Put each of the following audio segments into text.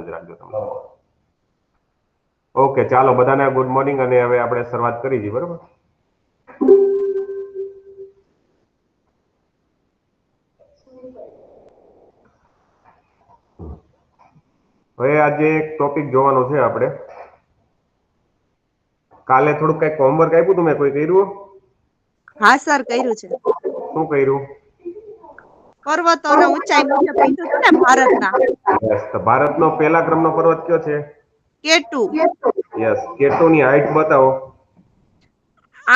જ રાખજો તમે. ઓકે, ચાલો બધાને ગુડ મોર્નિંગ. અને હવે આપણે શરૂઆત કરી દઈએ, બરોબર? હવે આજે એક ટોપિક જોવાનો છે આપણે. કાલે થોડુંક કઈક હોમવર્ક આપ્યું હતું, મેં કોઈ કર્યું? હા સર, કર્યું છે. શું કર્યું? પર્વતોના ઊંચાઈ મુજબ કીધું હતું ને ભારતના. યસ, તો ભારતનો પહેલા ક્રમનો પર્વત કયો છે? કેટુ. યસ, કેટુની હાઈટ બતાવો.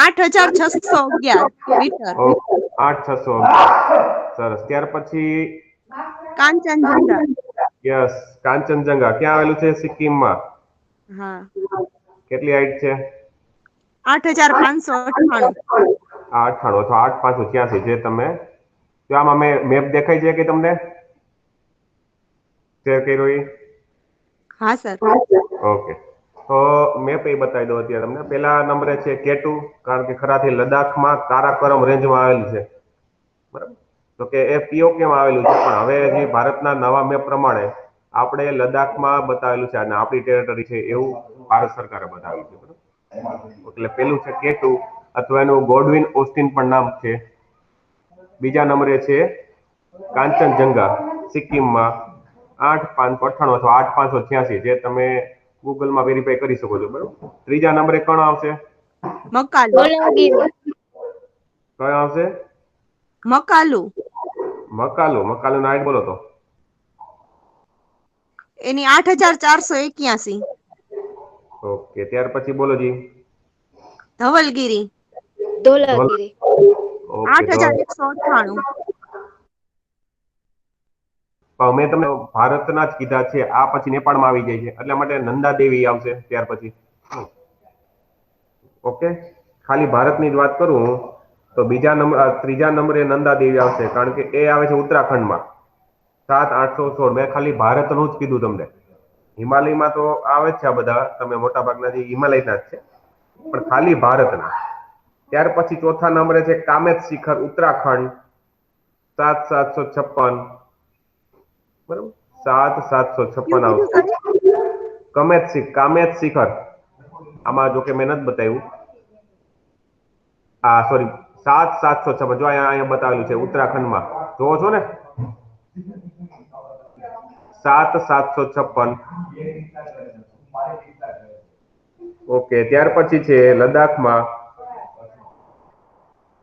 8611 મીટર. 8600. સરસ. ત્યાર પછી કાંચનજંગા. યસ, કાંચનજંગા ક્યાં આવેલું છે? સિક્કિમમાં. હા. કેટલી હાઈટ છે? 8598. 98 અથવા 8583, જે તમે જો આમાં મેપ દેખાય છે કે તમને શેર કર્યો એ? હા સર. ઓકે, તો મેપ એ બતાવી દો અત્યારે તમને. પહેલા નંબરે છે કેટુ, કારણ કે ખરાથી લદ્દાખમાં કારાકોરમ રેન્જમાં આવેલું છે, બરાબર? તો કે એ પીઓકેમાં આવેલું છે, પણ હવે જે ભારતના નવા મેપ પ્રમાણે આપણે લદ્દાખમાં બતાવેલું છે અને આપણી ટેરેટરી છે એવું ભારત સરકારે બતાવ્યું છે, બરાબર? એટલે પેલું છે કેટુ, અથવા એનું ગોડવિન ઓસ્ટિન પણ નામ છે. બીજા નંબરે છે કાંચનજંગા, સિક્કિમમાં 8598 અથવા 8586, જે તમે ગૂગલમાં વેરીફાઈ કરી શકો છો, બરાબર? ત્રીજા નંબરે કોણ આવશે? મકાલુ. કયો આવશે? મકાલુ. મકાલુની હાઈટ બોલો તો. એની 8481. ઓકે, ત્યાર પછી બોલો જી. ધવલગીરી. ધોલાગીરી. ઓકે, 8198. મેં તમને ભારતના જ કીધા છે. આ પછી નેપાળમાં આવી જાય છે, એટલા માટે નંદા દેવી આવશે ત્યાર પછી. ઓકે, ખાલી ભારતની જ વાત કરું તો ત્રીજા નંબરે નંદા દેવી આવશે, કારણ કે એ આવે છે ઉત્તરાખંડમાં. 7816. મેં ખાલી ભારતનું જ કીધું તમને. હિમાલયમાં તો આવે જ છે આ બધા, તમે મોટા ભાગના જે હિમાલયના જ છે, પણ ખાલી ભારતના. ત્યાર પછી ચોથા નંબરે છે કામેત શિખર, ઉત્તરાખંડ. 7756. બરાબર, 7756 કયું કીધું આવશે. કામેત શિખર. આમાં જો કે મેં નથી બતાવ્યું. સોરી, 7756. જો અહીંયા બતાવેલું છે ઉત્તરાખંડમાં, જોવો છો ને? 7756. ઓકે, ત્યાર પછી છે લદ્દાખમાં,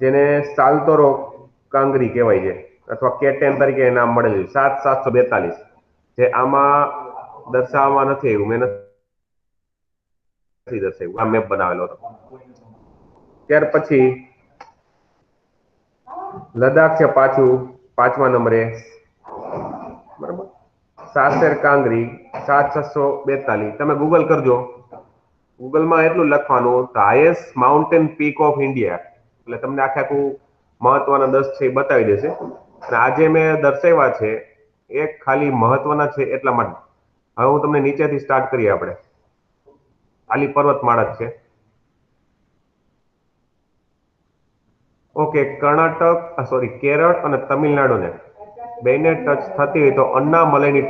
જેને સાલતોરો કાંગરી કહેવાય છે, અથવા કેટેન તરીકે નામ મળેલું છે. 7742, જે આમાં દર્શાવવામાં નથી આવ્યું, મેં નથી દર્શાવ્યું, આ મેપ બનાવેલો હતો. ત્યાર પછી લદ્દાખ છે પાછું પાંચમા નંબરે, બરાબર? સાસેર કાંગરી 7642. તમે ગૂગલ કરજો. ગૂગલમાં એટલું લખવાનું, the highest mountain peak of India, એટલે તમને આખું મહત્વના 10 છે એ બતાવી દેશે. અને આજે મેં દર્શાવ્યા છે એ ખાલી મહત્વના છે એટલા માટે. હવે હું તમને નીચેથી સ્ટાર્ટ કરીએ આપણે. ખાલી પર્વતમાળા જ છે. ઓકે, કેરળ અને તમિલનાડુને બેને ટચ થતી હોય તો અન્નામલાઈની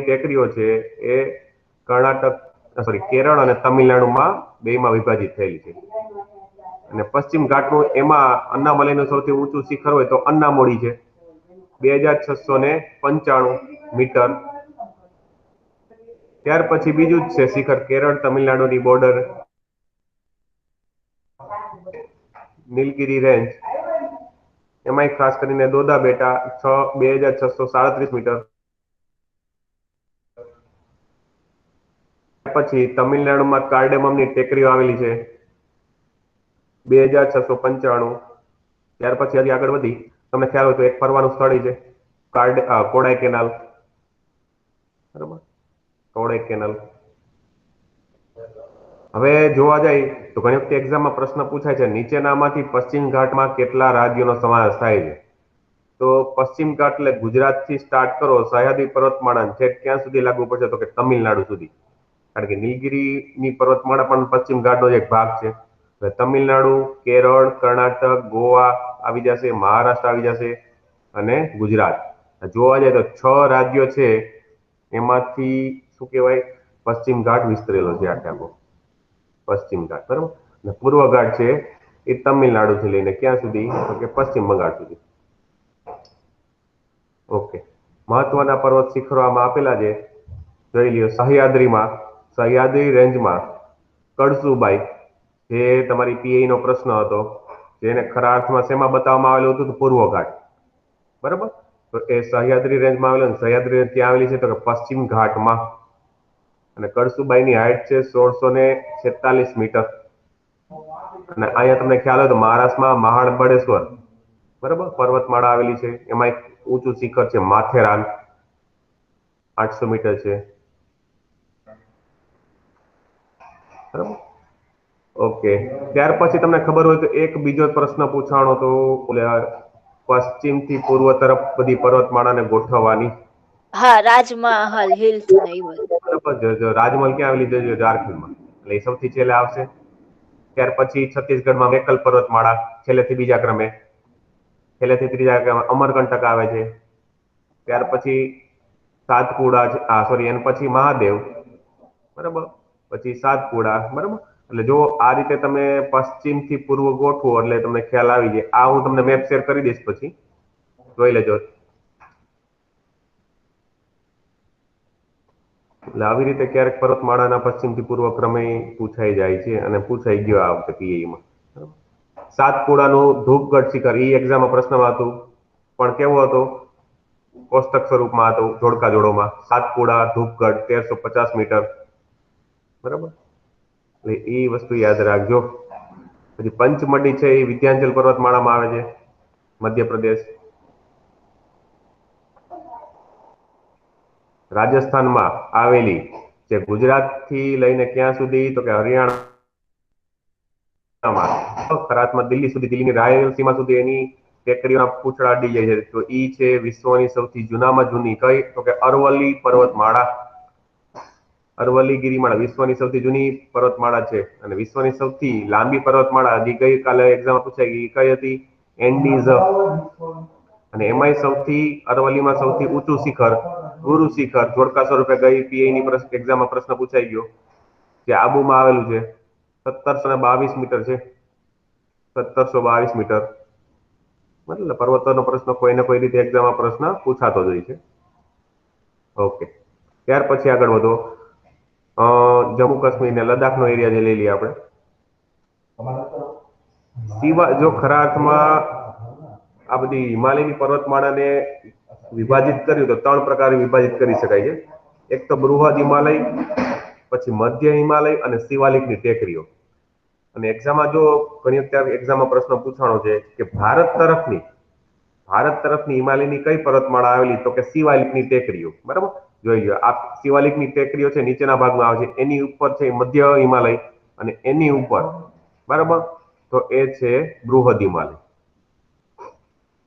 ટેકરીઓ છે એ કેરળ અને તમિલનાડુમાં બેમાં વિભાજિત થયેલી છે. અને પશ્ચિમ ઘાટનું એમાં અન્નામલાઈનું સૌથી ઊંચું શિખર હોય તો અન્નામોડી છે, 2695 મીટર. ત્યાર પછી બીજું જ છે શિખર, કેરળ તમિલનાડુની બોર્ડર, નીલગિરી રેન્જ. એમાંય ખાસ કરીને દોદા બેટા 2637 મીટર. પછી તમિલનાડુમાં કાર્ડેમમની ટેકરીઓ આવેલી છે, 2695. ત્યાર પછી હજી આગળ વધી, તમને ખ્યાલ હોય તો એક ફરવાનું સ્થળ છે કોડાઈ કેનાલ, બરાબર? કોડાઈ કેનાલ. હવે જોવા જાય તો ઘણી વખત એક્ઝામમાં પ્રશ્ન પૂછાય છે, નીચેનામાંથી પશ્ચિમ ઘાટમાં કેટલા રાજ્યોનો સમાવેશ થાય છે? તો પશ્ચિમ ઘાટ એટલે ગુજરાતથી સ્ટાર્ટ કરો, સહ્યાદ્રી પર્વતમાળા છે ક્યાં સુધી લાગુ પડશે? તો કે તમિલનાડુ સુધી. કારણ કે નીલગિરીની પર્વતમાળા પણ પશ્ચિમ ઘાટનો એક ભાગ છે. તમિલનાડુ, કેરળ, કર્ણાટક, ગોવા આવી જશે, મહારાષ્ટ્ર આવી જશે, અને ગુજરાત. જોવા જાય તો 6 રાજ્યો છે એમાંથી શું કહેવાય, પશ્ચિમ ઘાટ વિસ્તરેલો છે આખે આખો, પશ્ચિમ ઘાટ, બરાબર. અને પૂર્વ ઘાટ છે એ તમિલનાડુથી લઈને ક્યાં સુધી, તો કે પશ્ચિમ બંગાળ સુધી. ઓકે. મહત્વના પર્વત શિખરો આમાં આપેલા છે. જોઈ લ્યો. સહ્યાદ્રી રેન્જમાં કળસુબાઈ, જે તમારી પીઆઈ નો પ્રશ્ન હતો, જેને ખરા અર્થમાં શેમાં બતાવવામાં આવેલું હતું, તો પૂર્વ ઘાટ, બરાબર. તો એ સહ્યાદ્રી રેન્જમાં આવેલું, ને સહ્યાદ્રી રેન્જ ક્યાં આવેલી છે, તો કે પશ્ચિમ ઘાટમાં. અને કળસુબાઈની હાઈટ છે 1646 મીટર. અને અહીંયા તમને ખ્યાલ હોય તો મહારાષ્ટ્રમાં મહાબળેશ્વર, બરાબર, પર્વતમાળા આવેલી છે. એમાં એક ઊંચું શિખર છે માથેરાન, 800 મીટર છે, બરાબર. ઓકે. ત્યાર પછી તમને ખબર હોય તો એક બીજો પ્રશ્ન પૂછાણો તો, પશ્ચિમ થી પૂર્વ તરફ બધી પર્વતમાળાને ગોઠવવાની. હા, રાજમહલ હિલ્સ ને એ બધું. બરાબર. જો રાજમહલ ક્યાં આવેલી છે, ઝારખંડમાં, એટલે એ સૌથી છેલ્લે આવશે. ત્યાર પછી છત્તીસગઢમાં મેકલ પર્વતમાળા છેલ્લેથી બીજા ક્રમે, છેલ્લેથી ત્રીજા ક્રમે અમરકંટક આવે છે. ત્યાર પછી સાતપુડા છે, સોરી, એના પછી મહાદેવ, બરાબર, પછી સાતપુડા, બરાબર. એટલે જો આ રીતે તમે પશ્ચિમ થી પૂર્વ ગોઠવો એટલે તમને ખ્યાલ આવી જાય. આ હું તમને મેપ શેર કરી દઈશ, પછી જોઈ લેજો. એટલે આવી રીતે ક્યારેક પર્વતમાળાના પશ્ચિમથી પૂર્વ ક્રમે પૂછાઈ જાય છે, અને પૂછાઈ ગયો આ વખતે પીએમાં. સાતપુડાનું ધૂપગઢ શિખર, એ એક્ઝામમાં પ્રશ્નમાં હતું, પણ કેવું હતું, કોષ્ટક સ્વરૂપમાં હતું, જોડકા જોડોમાં. સાતપુડા ધૂપગઢ 1350 મીટર, બરાબર. એટલે એ વસ્તુ યાદ રાખજો. પછી પંચમઢી છે એ વિધ્યાંચલ પર્વતમાળામાં આવે છે, મધ્યપ્રદેશ. રાજસ્થાનમાં આવેલી, જે ગુજરાત થી લઈને ક્યાં સુધી, તો કે હરિયાણામાં, ખરાતમાં દિલ્હી સુધી, દિલ્હીની રાયલસીમા સુધી એની ટેકરીઓના પૂંછડા અડી જાય છે. તો ઈ છે વિશ્વની સૌથી જૂનામાં જૂની કઈ, તો કે અરવલ્લી પર્વતમાળા. અરવલ્લી ગિરિમાળા વિશ્વની સૌથી જૂની પર્વતમાળા છે. અને વિશ્વની સૌથી લાંબી પર્વતમાળા હજી ગઈકાલે એક્ઝામ પૂછાઈ ગઈ, કઈ હતી, એન્ડીઝ. અને એમાંય અરવલ્લીમાં સૌથી ઊંચું શિખર ગુરુ શિખર, જોડકા સ્વરૂપે ગઈ પીઆઈ ની એક્ઝામમાં પ્રશ્ન પૂછાઈ ગયો, જે આબુમાં આવેલું છે. 1722 મીટર છે, 1722 મીટર. મતલબ પર્વતોનો પ્રશ્ન કોઈ ને કોઈ રીતે એક્ઝામમાં પ્રશ્ન પૂછાતો જ હોય છે. ઓકે. ત્યાર પછી આગળ વધો. જમ્મુ કાશ્મીર ને લદ્દાખનો એરિયા જે લઈ લઈએ આપણે. જો ખરા અર્થમાં આ બધી હિમાલયની પર્વતમાળાને વિભાજિત કર્યું તો 3 પ્રકારે વિભાજિત કરી શકાય છે. એક તો બૃહદ હિમાલય, પછી મધ્ય હિમાલય અને શિવાલિકની ટેકરીઓ. અને એક્ઝામમાં જો ઘણી વખત એક્ઝામમાં પ્રશ્ન પૂછાણો છે કે ભારત તરફની હિમાલયની કઈ પર્વતમાળા આવેલી, તો કે શિવાલિકની ટેકરીઓ, બરાબર. જોઈ લો. આ શિવાલિકની ટેકરીઓ છે નીચેના ભાગમાં આવે છે, એની ઉપર છે મધ્ય હિમાલય, અને એની ઉપર, બરાબર, તો એ છે બૃહદ હિમાલય.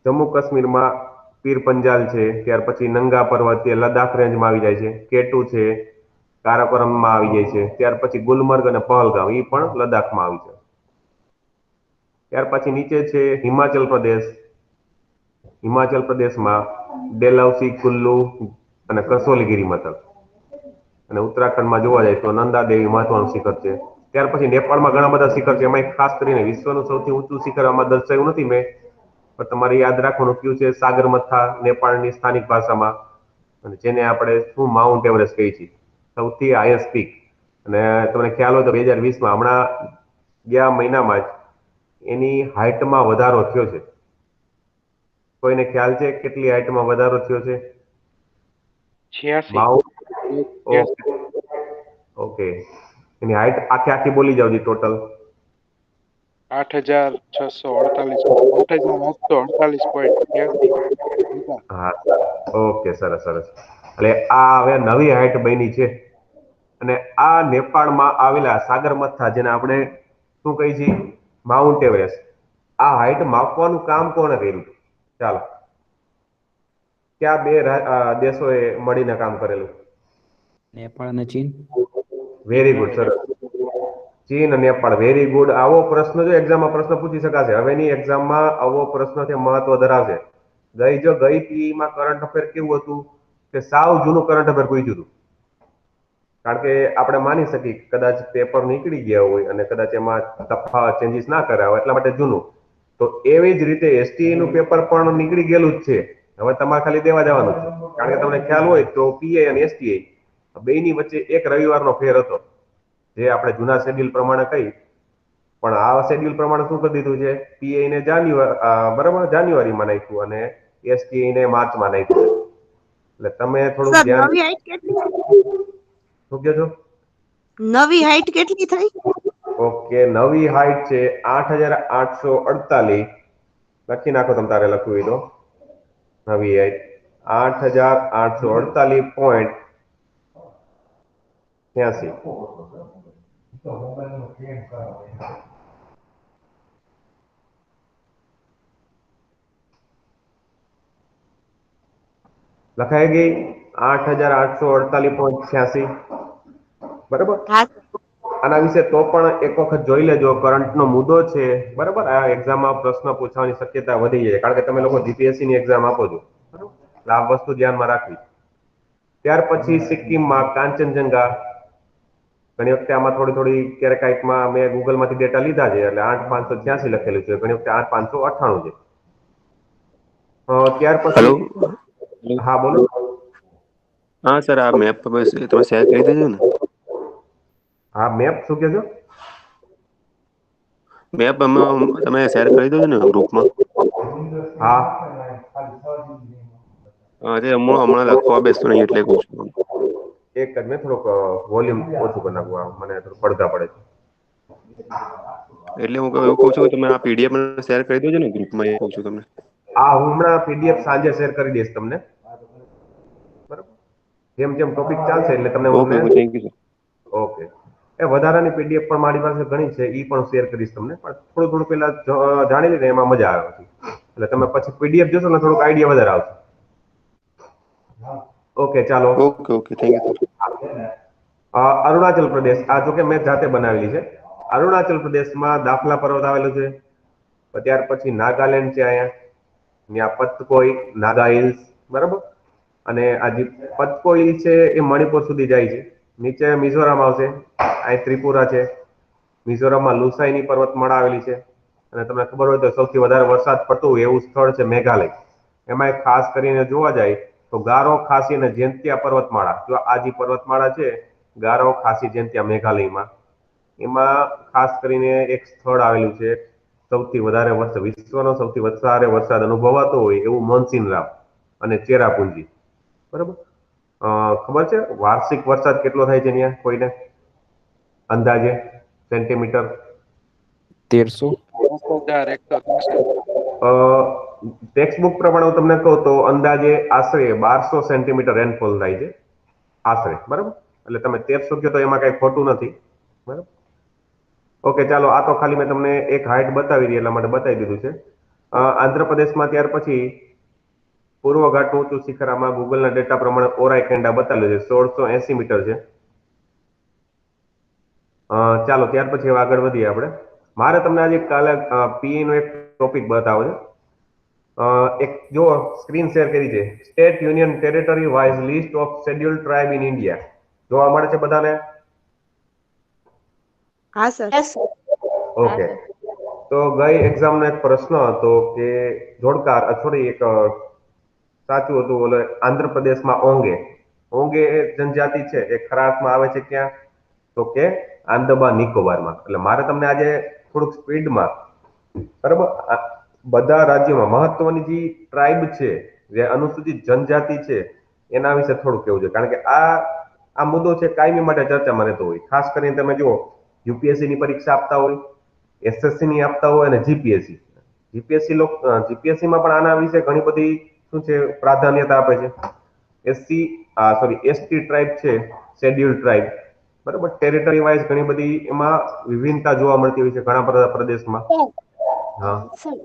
જમ્મુ કાશ્મીરમાં પીર પંજાલ છે, ત્યાર પછી નંગા પર્વત એ લદ્દાખ રેન્જમાં આવી જાય છે, કેટુ છે કારાકોરમમાં આવી જાય છે, ત્યાર પછી ગુલમર્ગ અને પહલગામ એ પણ લદ્દાખમાં આવી જાય. ત્યાર પછી નીચે છે હિમાચલ પ્રદેશમાં ડેલહૌસી, કુલ્લુ અને કસોલી ગિરિમથક. અને ઉત્તરાખંડમાં જોવા જાય તો નંદા દેવી મહત્વનું શિખર છે. ત્યાર પછી નેપાળમાં ઘણા બધા શિખર છે, એમાં ખાસ કરીને વિશ્વનું સૌથી ઊંચું શિખર આમાં દર્શાવ્યું નથી મેં, પણ તમારે યાદ રાખવાનું કયું છે, સાગરમથા, નેપાળની સ્થાનિક ભાષામાં, અને જેને આપણે શું માઉન્ટ એવરેસ્ટ કહીએ છીએ, સૌથી હાઈએસ્ટ પીક. અને તમને ખ્યાલ હોય તો 2020માં હમણાં ગયા મહિનામાં જ એની હાઇટમાં વધારો થયો છે. કોઈને ખ્યાલ છે કેટલી હાઇટમાં વધારો થયો છે? 86. માઉન્ટ. ઓકે. ઓકે. એની હાઇટ આખી બોલી જાવ જી ટોટલ. 8648, 8848.83 મીટર. હા. ઓકે, સરસ સરસ. એટલે આ હવે નવી હાઇટ બની છે. અને આ નેપાળમાં આવેલા સાગરમથા, જેને આપણે શું કહીએ છીએ, માઉન્ટ એવરેસ્ટ, આ હાઇટ માપવાનું કામ કોણે કર્યું? ચાલો, ક્યાં બે દેશોએ મળીને કામ કરેલું? નેપાળ અને ચીન. વેરી ગુડ, સરસ. ચીન અને નેપાળ, વેરી ગુડ. આવો પ્રશ્ન જો એક્ઝામમાં પ્રશ્ન પૂછી શકાશે. હવેની એક્ઝામમાં આવો પ્રશ્ન છે મહત્વ ધરાવશે. ગઈ પીઈમાં કરંટ અફેર કેવું હતું કે સાવ જૂનું કરંટ અફેર પૂછ્યું હતું. કારણ કે આપણે માની શકીએ કે કદાચ પેપર નીકળી ગયા હોય અને કદાચ એમાં તફાવત ચેન્જીસ ના કર્યા હોય એટલા માટે જૂનું. તો એવી જ રીતે એસટીઆઈ નું પેપર પણ નીકળી ગયેલું જ છે. હવે તમારે ખાલી દેવા જવાનું છે. કારણ કે તમને ખ્યાલ હોય તો પીઆઈ અને એસટીઆઈ બેની વચ્ચે એક રવિવારનો ફેર હતો, જે આપણે જૂના શેડ્યુલ પ્રમાણે કહી. પણ આ શેડ્યુલ પ્રમાણે શું કરી દીધું છે, પીઆઈ ને જાન્યુઆરીમાં નાખ્યું અને એસટીઆઈ ને માર્ચમાં નાખ્યું. એટલે તમે થોડુંક સર ધ્યાન. નવી હાઈટ કેટલી? શું કહો છો? નવી હાઈટ કેટલી થઈ? ઓકે, નવી હાઈટ છે 8,848. લખી નાખો તમે તારે લખવું હોય તો. નવી હાઈટ 8,848.83. લખાઈ ગઈ 8,848.86. બરાબર. હા આના વિશે તો પણ એક વખત જોઈ લેજો. કરંટનો મુદ્દો છે, બરાબર. આ એક્ઝામમાં પ્રશ્ન પૂછવાની શક્યતા વધી જાય, કારણ કે તમે લોકો જીપીએસસી ની એક્ઝામ આપો છો, બરાબર. એટલે આ વસ્તુ ધ્યાનમાં રાખવી. ત્યાર પછી સિક્કિમમાં કાંચનજંગા. ઘણી વખતે આમાં થોડી ક્યારેક કાંઈકમાં મેં ગૂગલમાંથી ડેટા લીધા છે, એટલે 8,586 લખેલું છે, ઘણી વખતે 8,598 છે. ત્યાર હેલો. પછી હા બોલો. હા સર, આ મેપ તમે શેર કરી દેજો ને. હા, મેપ શું કહો છો? મેપ તમે શેર કરી દેજો ને ગ્રુપમાં. હા, તે હમણાં લખવા બેસતો નહીં એટલે કહું છું. એક જ મેં થોડુંક વોલ્યુમ ઓછું કરી નાખવું, મને થોડું પડતા પડે છે. એટલે હું એવું કહું છું કે તમે આ પીડીએફ શેર કરી દેજો ને ગ્રુપમાં, એ કહું છું તમને. હું હમણાં પીડીએફ સાંજે શેર કરી દઈશ તમને, બરાબર. જેમ જેમ ટોપિક ચાલશે એટલે તમને okay okay, thank you sir. Okay. એ વધારાની પીડીએફ પણ મારી પાસે ઘણી છે, એ પણ શેર કરીશ તમને. પણ થોડું પેલા જાણી લઈને એમાં મજા આવે છે. એટલે તમે પછી પીડીએફ જોશો ને થોડુંક આઈડિયા વધારે આવશે. ઓકે, ચાલો. Okay okay, thank you sir. Arunachal Pradesh, આ જો કે મેં જાતે બનાવેલી છે. અરુણાચલ પ્રદેશમાં દાખલા પર્વત આવેલું છે. ત્યાર પછી નાગાલેન્ડ છે, અહીંયા પતકોઈ નાગા હિલ્સ, બરાબર. અને આ જે પતકોઈ છે એ મણિપુર સુધી જાય છે. નીચે મિઝોરમ આવશે, અહીં ત્રિપુરા છે. મિઝોરમમાં લુસાઈની પર્વતમાળા આવેલી છે. અને તમને ખબર હોય તો સૌથી વધારે વરસાદ પડતો હોય એવું સ્થળ છે મેઘાલય. એમાં ખાસ કરીને જોવા જાય તો ગારો, ખાસી અને જેન્તિયા પર્વતમાળા. જો આ જે પર્વતમાળા છે, ગારો, ખાસી, જેન્તિયા મેઘાલયમાં, એમાં ખાસ કરીને એક સ્થળ આવેલું છે. સૌથી વધારે વિશ્વનો સૌથી વધારે વરસાદ અનુભવાતો હોય એવું મોન્સિનરામ અને ચેરાપુંજી, બરાબર. ખબર છે વાર્ષિક વરસાદ કેટલો થાય છે ત્યાં કોઈને અંદાજે સેન્ટીમીટર? 1300. 10,163. ટેક્સ્ટ બુક પ્રમાણે હું તમને કહું તો અંદાજે આશરે 1200 સેન્ટીમીટર રેનફોલ થાય છે, આશરે, બરાબર. એટલે તમે 1300 કહો તો એમાં કઈ ખોટું નથી, બરાબર. ઓકે, ચાલો. આ તો ખાલી મેં તમને એક હાઈટ બતાવી હતી એટલા માટે બતાવી દીધું છે. આંધ્રપ્રદેશમાં ત્યાર પછી પૂર્વ ઘાટનું ઊંચું શિખર, આમાં ગૂગલના ડેટા પ્રમાણે ઓરાઈ કેન્ડા બતાવેલું છે, 1680 મીટર છે. ચાલો, ત્યાર પછી હવે આગળ વધીએ આપણે. મારે તમને આજે કાલે પીઈ નો એક ટોપિક બતાવો છે. એક જો સ્ક્રીન શેર કરી છે, state union territory wise list of scheduled tribe in India. જોવા મળે છે બધાને? હા સર. Yes, sir. ઓકે. તો ગઈ એક્ઝામનો એક પ્રશ્ન હતો કે જોડકાર સોરી એક સાચું હતું, ઓલે આંધ્રપ્રદેશમાં ઓંગે એ જનજાતિ છે એ ખરાસમાં આવે છે ક્યાં? તો કે આંદામાન નિકોબારમાં. એટલે મારે તમને આજે થોડુંક સ્પીડમાં, બરાબર, બધા રાજ્યોમાં મહત્વની જે ટ્રાઇબ છે, જે અનુસૂચિત જનજાતિ છે, એના વિશે થોડું કેવું છે. કારણ કે આ મુદ્દો છે કાયમી માટે ચર્ચામાં રહેતો હોય. ખાસ કરીને તમે જુઓ યુપીએસસી ની પરીક્ષા આપતા હોય, એસએસસી ની આપતા હોય અને જીપીએસસીમાં પણ આના વિશે ઘણી બધી શું છે પ્રાધાન્યતા આપે છે. એસટી ટ્રાઇબ છે, શેડ્યુલ ટ્રાઇબ, બરાબર. ટેરિટરી વાઇઝ ઘણી બધી એમાં વિભિન્નતા જોવા મળતી હોય છે ઘણા બધા પ્રદેશમાં. હા, Sir,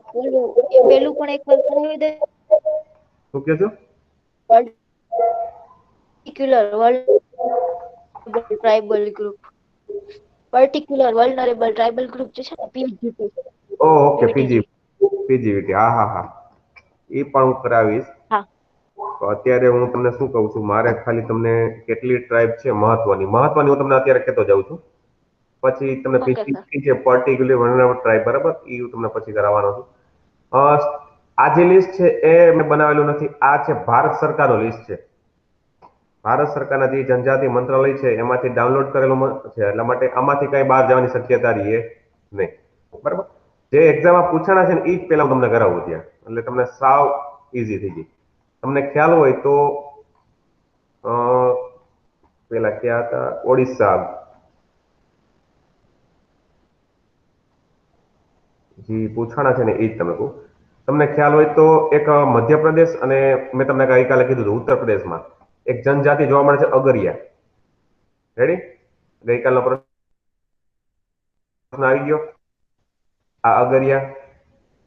એ પેલું પણ એક વાર કરાવી દે. શું કહો છો? પર્ટિક્યુલર વલ્નરેબલ ટ્રાઇબલ ગ્રુપ જે છે ને, પીવીજીટી. ઓકે, પીજીવીટી. હા, એ પણ હું કરાવીશ. હા. તો અત્યારે હું તમને શું કહું છું, મારે ખાલી તમને કેટલી ટ્રાઇબ છે મહત્વની હું તમને અત્યારે કહેતો જાઉં છું. પછી તમને ઓકે સર. પીસીસી છે પર્ટિક્યુલર વનરેબલ ટ્રાઇબ, બરાબર, એ હું તમને પછી કરાવવાનો છું. અ, આ જે લિસ્ટ છે એ મેં બનાવેલું નથી, આ છે ભારત સરકારનો લિસ્ટ છે. ભારત સરકારના જે જનજાતિ મંત્રાલય છે એમાંથી ડાઉનલોડ કરેલું છે, એટલા માટે આમાંથી કઈ બહાર જવાની શક્યતા રહીએ નહીં, બરાબર. જે એક્ઝામમાં પૂછાણા છે ને એ જ પહેલા હું તમને કરાવું ત્યાં, એટલે તમને સાવ ઈઝી થઈ ગઈ. તમને ખ્યાલ હોય તો અ, પેલા ક્યાં હતા, ઓડિશા, જે પૂછાણા છે ને એ જ તમે કહું. તમને ખ્યાલ હોય તો એક મધ્યપ્રદેશ અને મેં તમને ગઈકાલે કીધું હતું ઉત્તર પ્રદેશમાં એક જનજાતિ જોવા મળે છે, અગરિયા. રેડી? ગઈકાલનો પ્રશ્ન આવી ગયો, આ અગરિયા.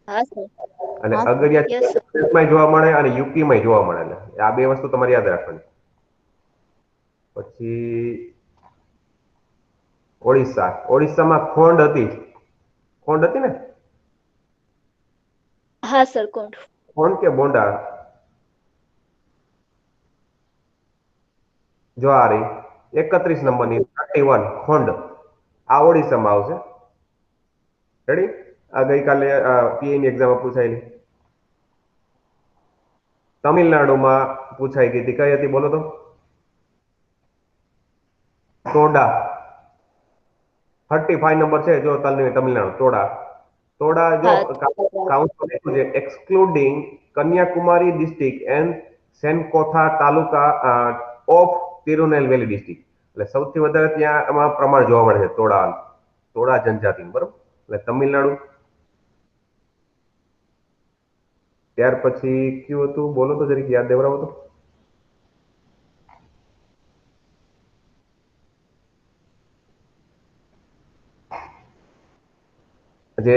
હા સર. અને હા સર. અગરિયા yes sir. પ્રદેશમાં જોવા મળે અને યુપીમાં જોવા મળે. એટલે આ બે વસ્તુ તમારે યાદ રાખવાની. પછી ઓડિશામાં ખોંડ હતી ને, હા સર, કોણ? ખોંડ કે બોંડા, જો આ રહી 31 નંબરની 31 ખોંડ, આ ઓડિશામાં આવશે. રેડી? આ ગઈકાલે પીએની એક્ઝામમાં પૂછાયેલી. તમિલનાડુમાં પૂછાઈ ગઈ હતી, કઈ હતી બોલો તો? ટોડા, 35 નંબર છે, જો તમિલનાડુ ટોડા જો હા. કાઉન્સલ લખ્યું છે excluding Kanyakumari district and Shenkottah taluka of Tirunelveli district. એટલે સૌથી વધારે ત્યાં એમાં પ્રમાણ જોવા મળે છે ટોડા જનજાતિનું, બરોબર. એટલે તમિલનાડુ. ત્યાર પછી કયું હતું બોલો તો, જરીક યાદ દેવડાવો તો. જે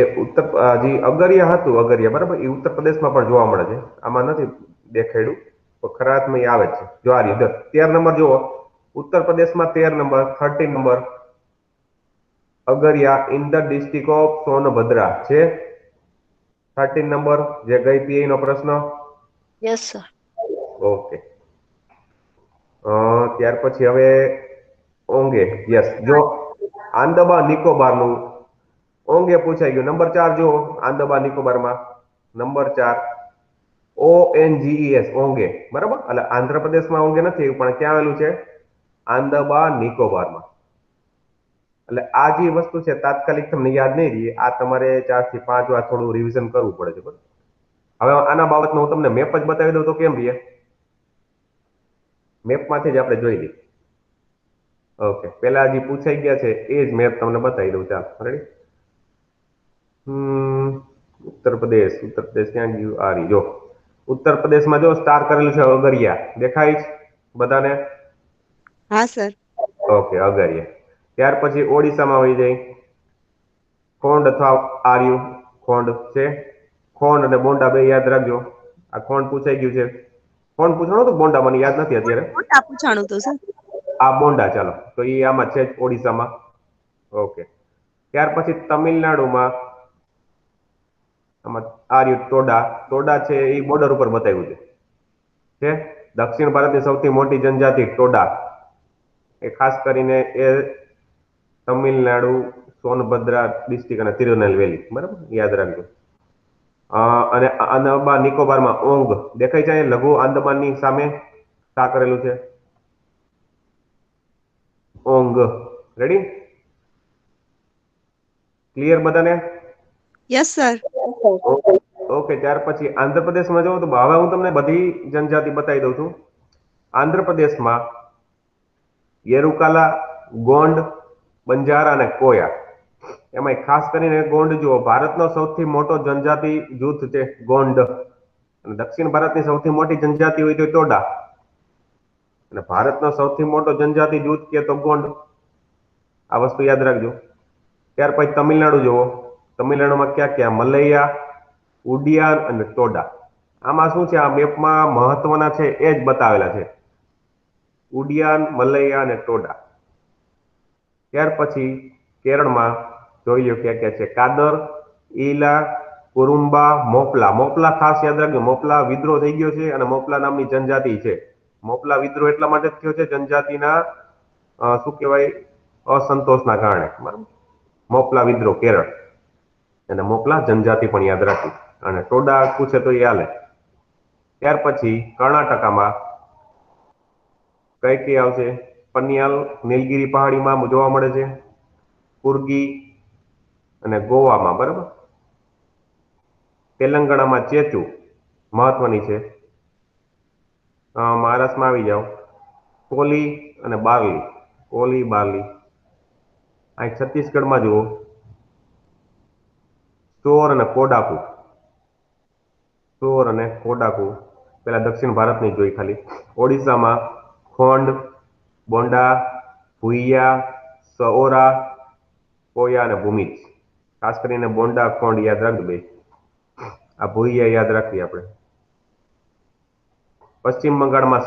જે અગરિયા હતું, અગરિયા, બરાબર, એ ઉત્તર પ્રદેશમાં પણ જોવા મળે છે. આમાં નથી દેખાડ્યું તો ખરાતમાં આવે જ છે. જો આ રીતે 13 નંબર જુઓ, ઉત્તર પ્રદેશમાં 13 number, 13 number Agariya in the district of Sonbhadra છે. 13 નંબર જે ગઈ પીઆઈ નો પ્રશ્ન. Yes sir. ઓકે. ત્યાર પછી હવે ઓંગે, યસ, જો આંદામાન નિકોબારનું ઓંગે પૂછાઈ ગયું. નંબર 4 જો આંદામાન નિકોબારમાં નંબર 4 ONGES ઓંગે, બરાબર. એટલે આંધ્રપ્રદેશમાં ઓંગે નથી પણ ક્યાં આવેલું છે? આંદામાન નિકોબારમાં. એટલે આ જે વસ્તુ છે તાત્કાલિક તમને યાદ નહીં રહી, આ તમારે 4 થી 5 વાર થોડું રિવિઝન કરવું પડે છે, બરાબર. હવે આના બાબતમાં હું તમને મેપ જ બતાવી દઉં તો કેમ રહીએ? મેપમાંથી જ આપણે જોઈ લઈએ. ઓકે, પેલા જે પૂછાઈ ગયા છે એ જ મેપ તમને બતાવી દઉં. ચાલો, રેડી? ઉત્તર પ્રદેશ ક્યાં ગયું? આ રહી, જો ઉત્તર પ્રદેશમાં જો સ્ટાર કરેલું છે અગરિયા, દેખાય છે બધાને? હા સર. ઓકે, અગરિયા. ત્યાર પછી ઓડિશામાં આવી જાય ખોંડ અથવા આર્યુ. ખોંડ છે, ખોંડ અને બોંડા બે યાદ રાખજો. આ ખોંડ પૂછાઈ ગયું છે. ખોંડ પૂછવાનું હતું, બોંડા મને યાદ નથી અત્યારે. મોટા પૂછાણું તો સર. આ બોંડા, ચાલો તો એ આમાં છે જ, ઓડિશામાં. ઓકે. ત્યાર પછી તમિલનાડુમાં આમાં આર્યુ ટોડા છે, એ બોર્ડર ઉપર બતાવ્યું છે. દક્ષિણ ભારતની સૌથી મોટી જનજાતિ ટોડા, એ ખાસ કરીને એ તમિલનાડુ, સોનભદ્રા ડિસ્ટ્રિક્ટ અને તિરુનેલવેલી, બરાબર, યાદ રાખજો. અને આંદામાન નિકોબારમાં ઓંગ દેખાય છે, લઘુ આંદામાનની સામે તા કરેલું છે ઓંગ. રેડી? ક્લિયર બધાને? Yes sir. ઓકે. ત્યાર પછી આંધ્રપ્રદેશમાં જાઓ તો હવે હું તમને બધી જનજાતિ બતાવી દઉં છું. આંધ્રપ્રદેશમાં યેરુકાલા, ગોંડ, બંજારા અને કોયા. એમાં ખાસ કરીને ગોંડ જુઓ, ભારતનો સૌથી મોટો જનજાતિ જૂથ છે ગોંડ. અને દક્ષિણ ભારતની સૌથી મોટી જનજાતિ હોય તો ટોડા, અને ભારતનો સૌથી મોટો જનજાતિ જૂથ કે તો ગોંડ. આ વસ્તુ યાદ રાખજો. ત્યાર પછી તમિલનાડુ જુઓ, તમિલનાડુમાં ક્યાં ક્યાં? મલૈયા, ઉડિયાન અને ટોડા. આમાં શું છે, આ મેપમાં મહત્વના છે એ જ બતાવેલા છે, ઉડિયાન, મલૈયા અને ટોડા. ત્યાર પછી કેરળમાં જોઈ લો ક્યાં ક્યાં છે. કાદર, ઈલા, કુરુમ્બા, મોપલા. મોપલા ખાસ યાદ રાખજો, મોપલા વિદ્રોહ થઈ ગયો છે અને મોપલા નામની જનજાતિ છે. મોપલા વિદ્રોહ એટલા માટે જ થયો છે જનજાતિના શું કહેવાય અસંતોષના કારણે, બરાબર. મોપલા વિદ્રોહ કેરળ, અને મોપલા જનજાતિ પણ યાદ રાખી. અને ટોડા પૂછે તો એ હાલે. ત્યાર પછી કર્ણાટકામાં કઈ કઈ આવશે? પન્યાલ નીલગિરી પહાડીમાં જોવા મળે છે, કુર્ગી અને ગોવામાં, બરાબર. તેલંગાણામાં ચેચુ મહત્વની છે. મહારાષ્ટ્રમાં આવી જાઓ, કોલી અને બાર્લી, કોલી બાર્લી. અહીં છત્તીસગઢમાં જુઓ, ચોર અને કોડાકુ, ચોર અને કોડાકુ. પેલા દક્ષિણ ભારતની જોઈ ખાલી. ઓડિશામાં ખોંડ, બોંડા, ભુઈયા, સઓરા, કોયા અને ભૂમિજ. ખાસ કરીને બોંડા ખોંડ યાદ રાખજો બે. આ ભુઈયા યાદ રાખીએ આપણે. પશ્ચિમ બંગાળમાં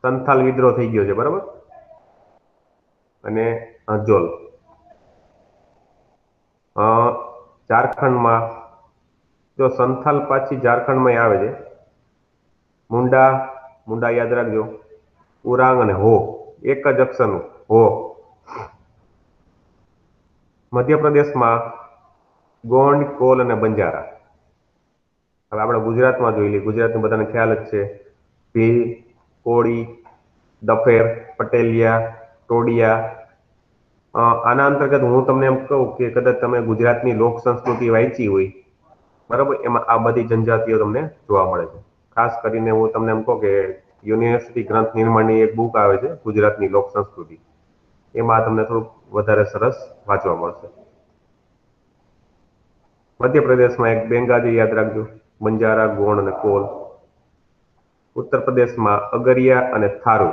સંથાલ વિદ્રોહ થઈ ગયો છે, બરાબર. અને હજોલ. ઝારખંડમાં જો સંથાલ પાછી ઝારખંડમાં આવે છે. મુંડા યાદ રાખજો. ઉરાંગ અને હો, એક જ અક્ષરનું હો. મધ્યપ્રદેશમાં ગોંડ, કોલ અને બંજારા. હવે આપણે ગુજરાતમાં જોઈ લઈએ. ગુજરાતનું બધાને ખ્યાલ જ છે. ભીલ, કોળી, દફેર, પટેલિયા, ટોડિયા. આના અંતર્ગત હું તમને એમ કહું કે કદાચ તમે ગુજરાતની લોક સંસ્કૃતિ વાંચી હોય, બરાબર, એમાં આ બધી જનજાતિઓ તમને જોવા મળે છે. ખાસ કરીને હું તમને એમ કહું કે યુનિવર્સિટી ગ્રંથ નિર્માણની એક બુક આવે છે, ગુજરાતની લોક સંસ્કૃતિ. એમાં તમને થોડુંક વધારે સરસ વાંચવા મળશે. મધ્યપ્રદેશમાં એક બેંગાલી યાદ રાખજો, બંજારા, ગોંડ અને કોલ. ઉત્તર પ્રદેશમાં અગરિયા અને થારુ,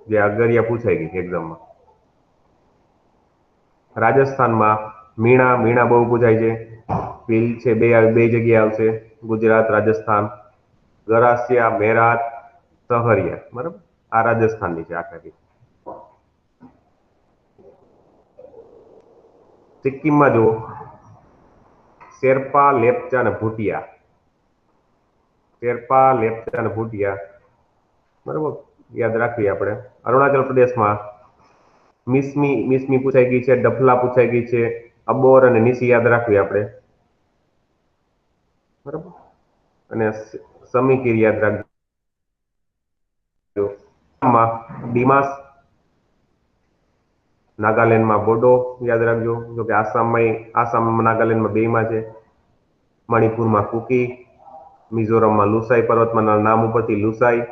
જે અગરિયા પૂછાઈ ગઈ એક્ઝામમાં. રાજસ્થાનમાં મીણા બહુ પૂછાય છે. ભીલ છે, બે જગ્યાએ આવશે, ગુજરાત, રાજસ્થાન. ગરાસિયા, મેરાત, સહરિયા, બરાબર. આ રાજસ્થાનની છે આખી. સિક્કિમમાં જુઓ, શેરપા, લેપચા અને ભૂટિયા. શેરપા, લેપચા અને ભૂટિયા, બરાબર, યાદ રાખીએ આપણે. અરુણાચલ પ્રદેશમાં મિસમી પૂછાઈ ગઈ છે, ડફલા પૂછાઈ ગઈ છે, અબોર અને નીસી યાદ રાખવી આપણે, બરાબર. અને સમીકીર યાદ રાખજો. ડીમાસ. નાગાલેન્ડમાં બોડો યાદ રાખજો. જો કે આસામમાં નાગાલેન્ડમાં બેમાં છે. મણિપુરમાં કુકી, મિઝોરમમાં લુસાઈ પર્વતમાળાના નામ ઉપરથી લુસાઈ.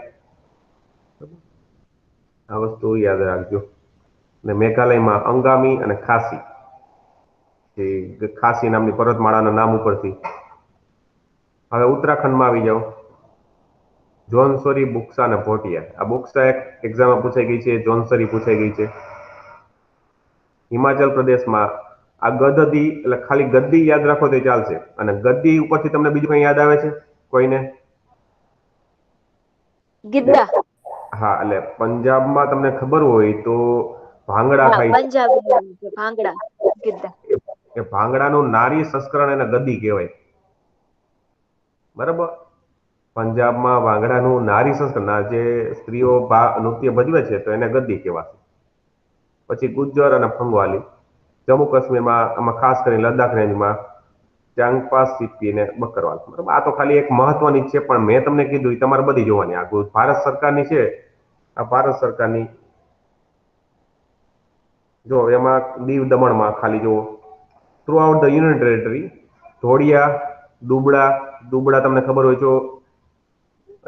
આ વસ્તુ યાદ રાખજો. અને મેઘાલયમાં અંગામી અને ખાસી, જે ખાસી નામની પર્વતમાળાના નામ ઉપરથી. હવે ઉત્તરાખંડમાં આવી જાઓ, જોનસોરી, બુક્સા અને ભોટિયા. આ બુક્સા એક એક્ઝામમાં પૂછાઈ ગઈ છે, જોનસરી પૂછાઈ ગઈ છે. હિમાચલ પ્રદેશમાં આ ગદદી, એટલે ખાલી ગદ્દી યાદ રાખો તો ચાલશે. અને ગદ્દી ઉપરથી તમને બીજું કઈ યાદ આવે છે કોઈને? ગિદ્દા. હા, એટલે પંજાબમાં તમને ખબર હોય તો ભાંગડા હા, ખાય છે. પંજાબ ભાંગડા, ગિદ્દા. એ ભાંગડાનું નારી સંસ્કરણ એને ગદ્દી કહેવાય, બરાબર. પંજાબમાં ભાંગડાનું નારી સંસ્કરણ, જે સ્ત્રીઓ નૃત્ય ભજવે છે, તો એને ગદ્દી કહેવાશે. પછી ગુજ્જર અને ફંગવાલી. જમ્મુ કાશ્મીરમાં, આમાં ખાસ કરીને લદ્દાખ રેન્જમાં ચાંગપા, સિપ્પી અને બકરવાલ, બરાબર. આ તો ખાલી એક મહત્વની જ છે, પણ મેં તમને કીધું એ તમારે બધી જોવાની. આ ભારત સરકારની છે. આ ભારત સરકારની જો એમાં દીવ દમણમાં ખાલી જુઓ, throughout the union territory, Dhodia, Dubla તમને ખબર હોય તો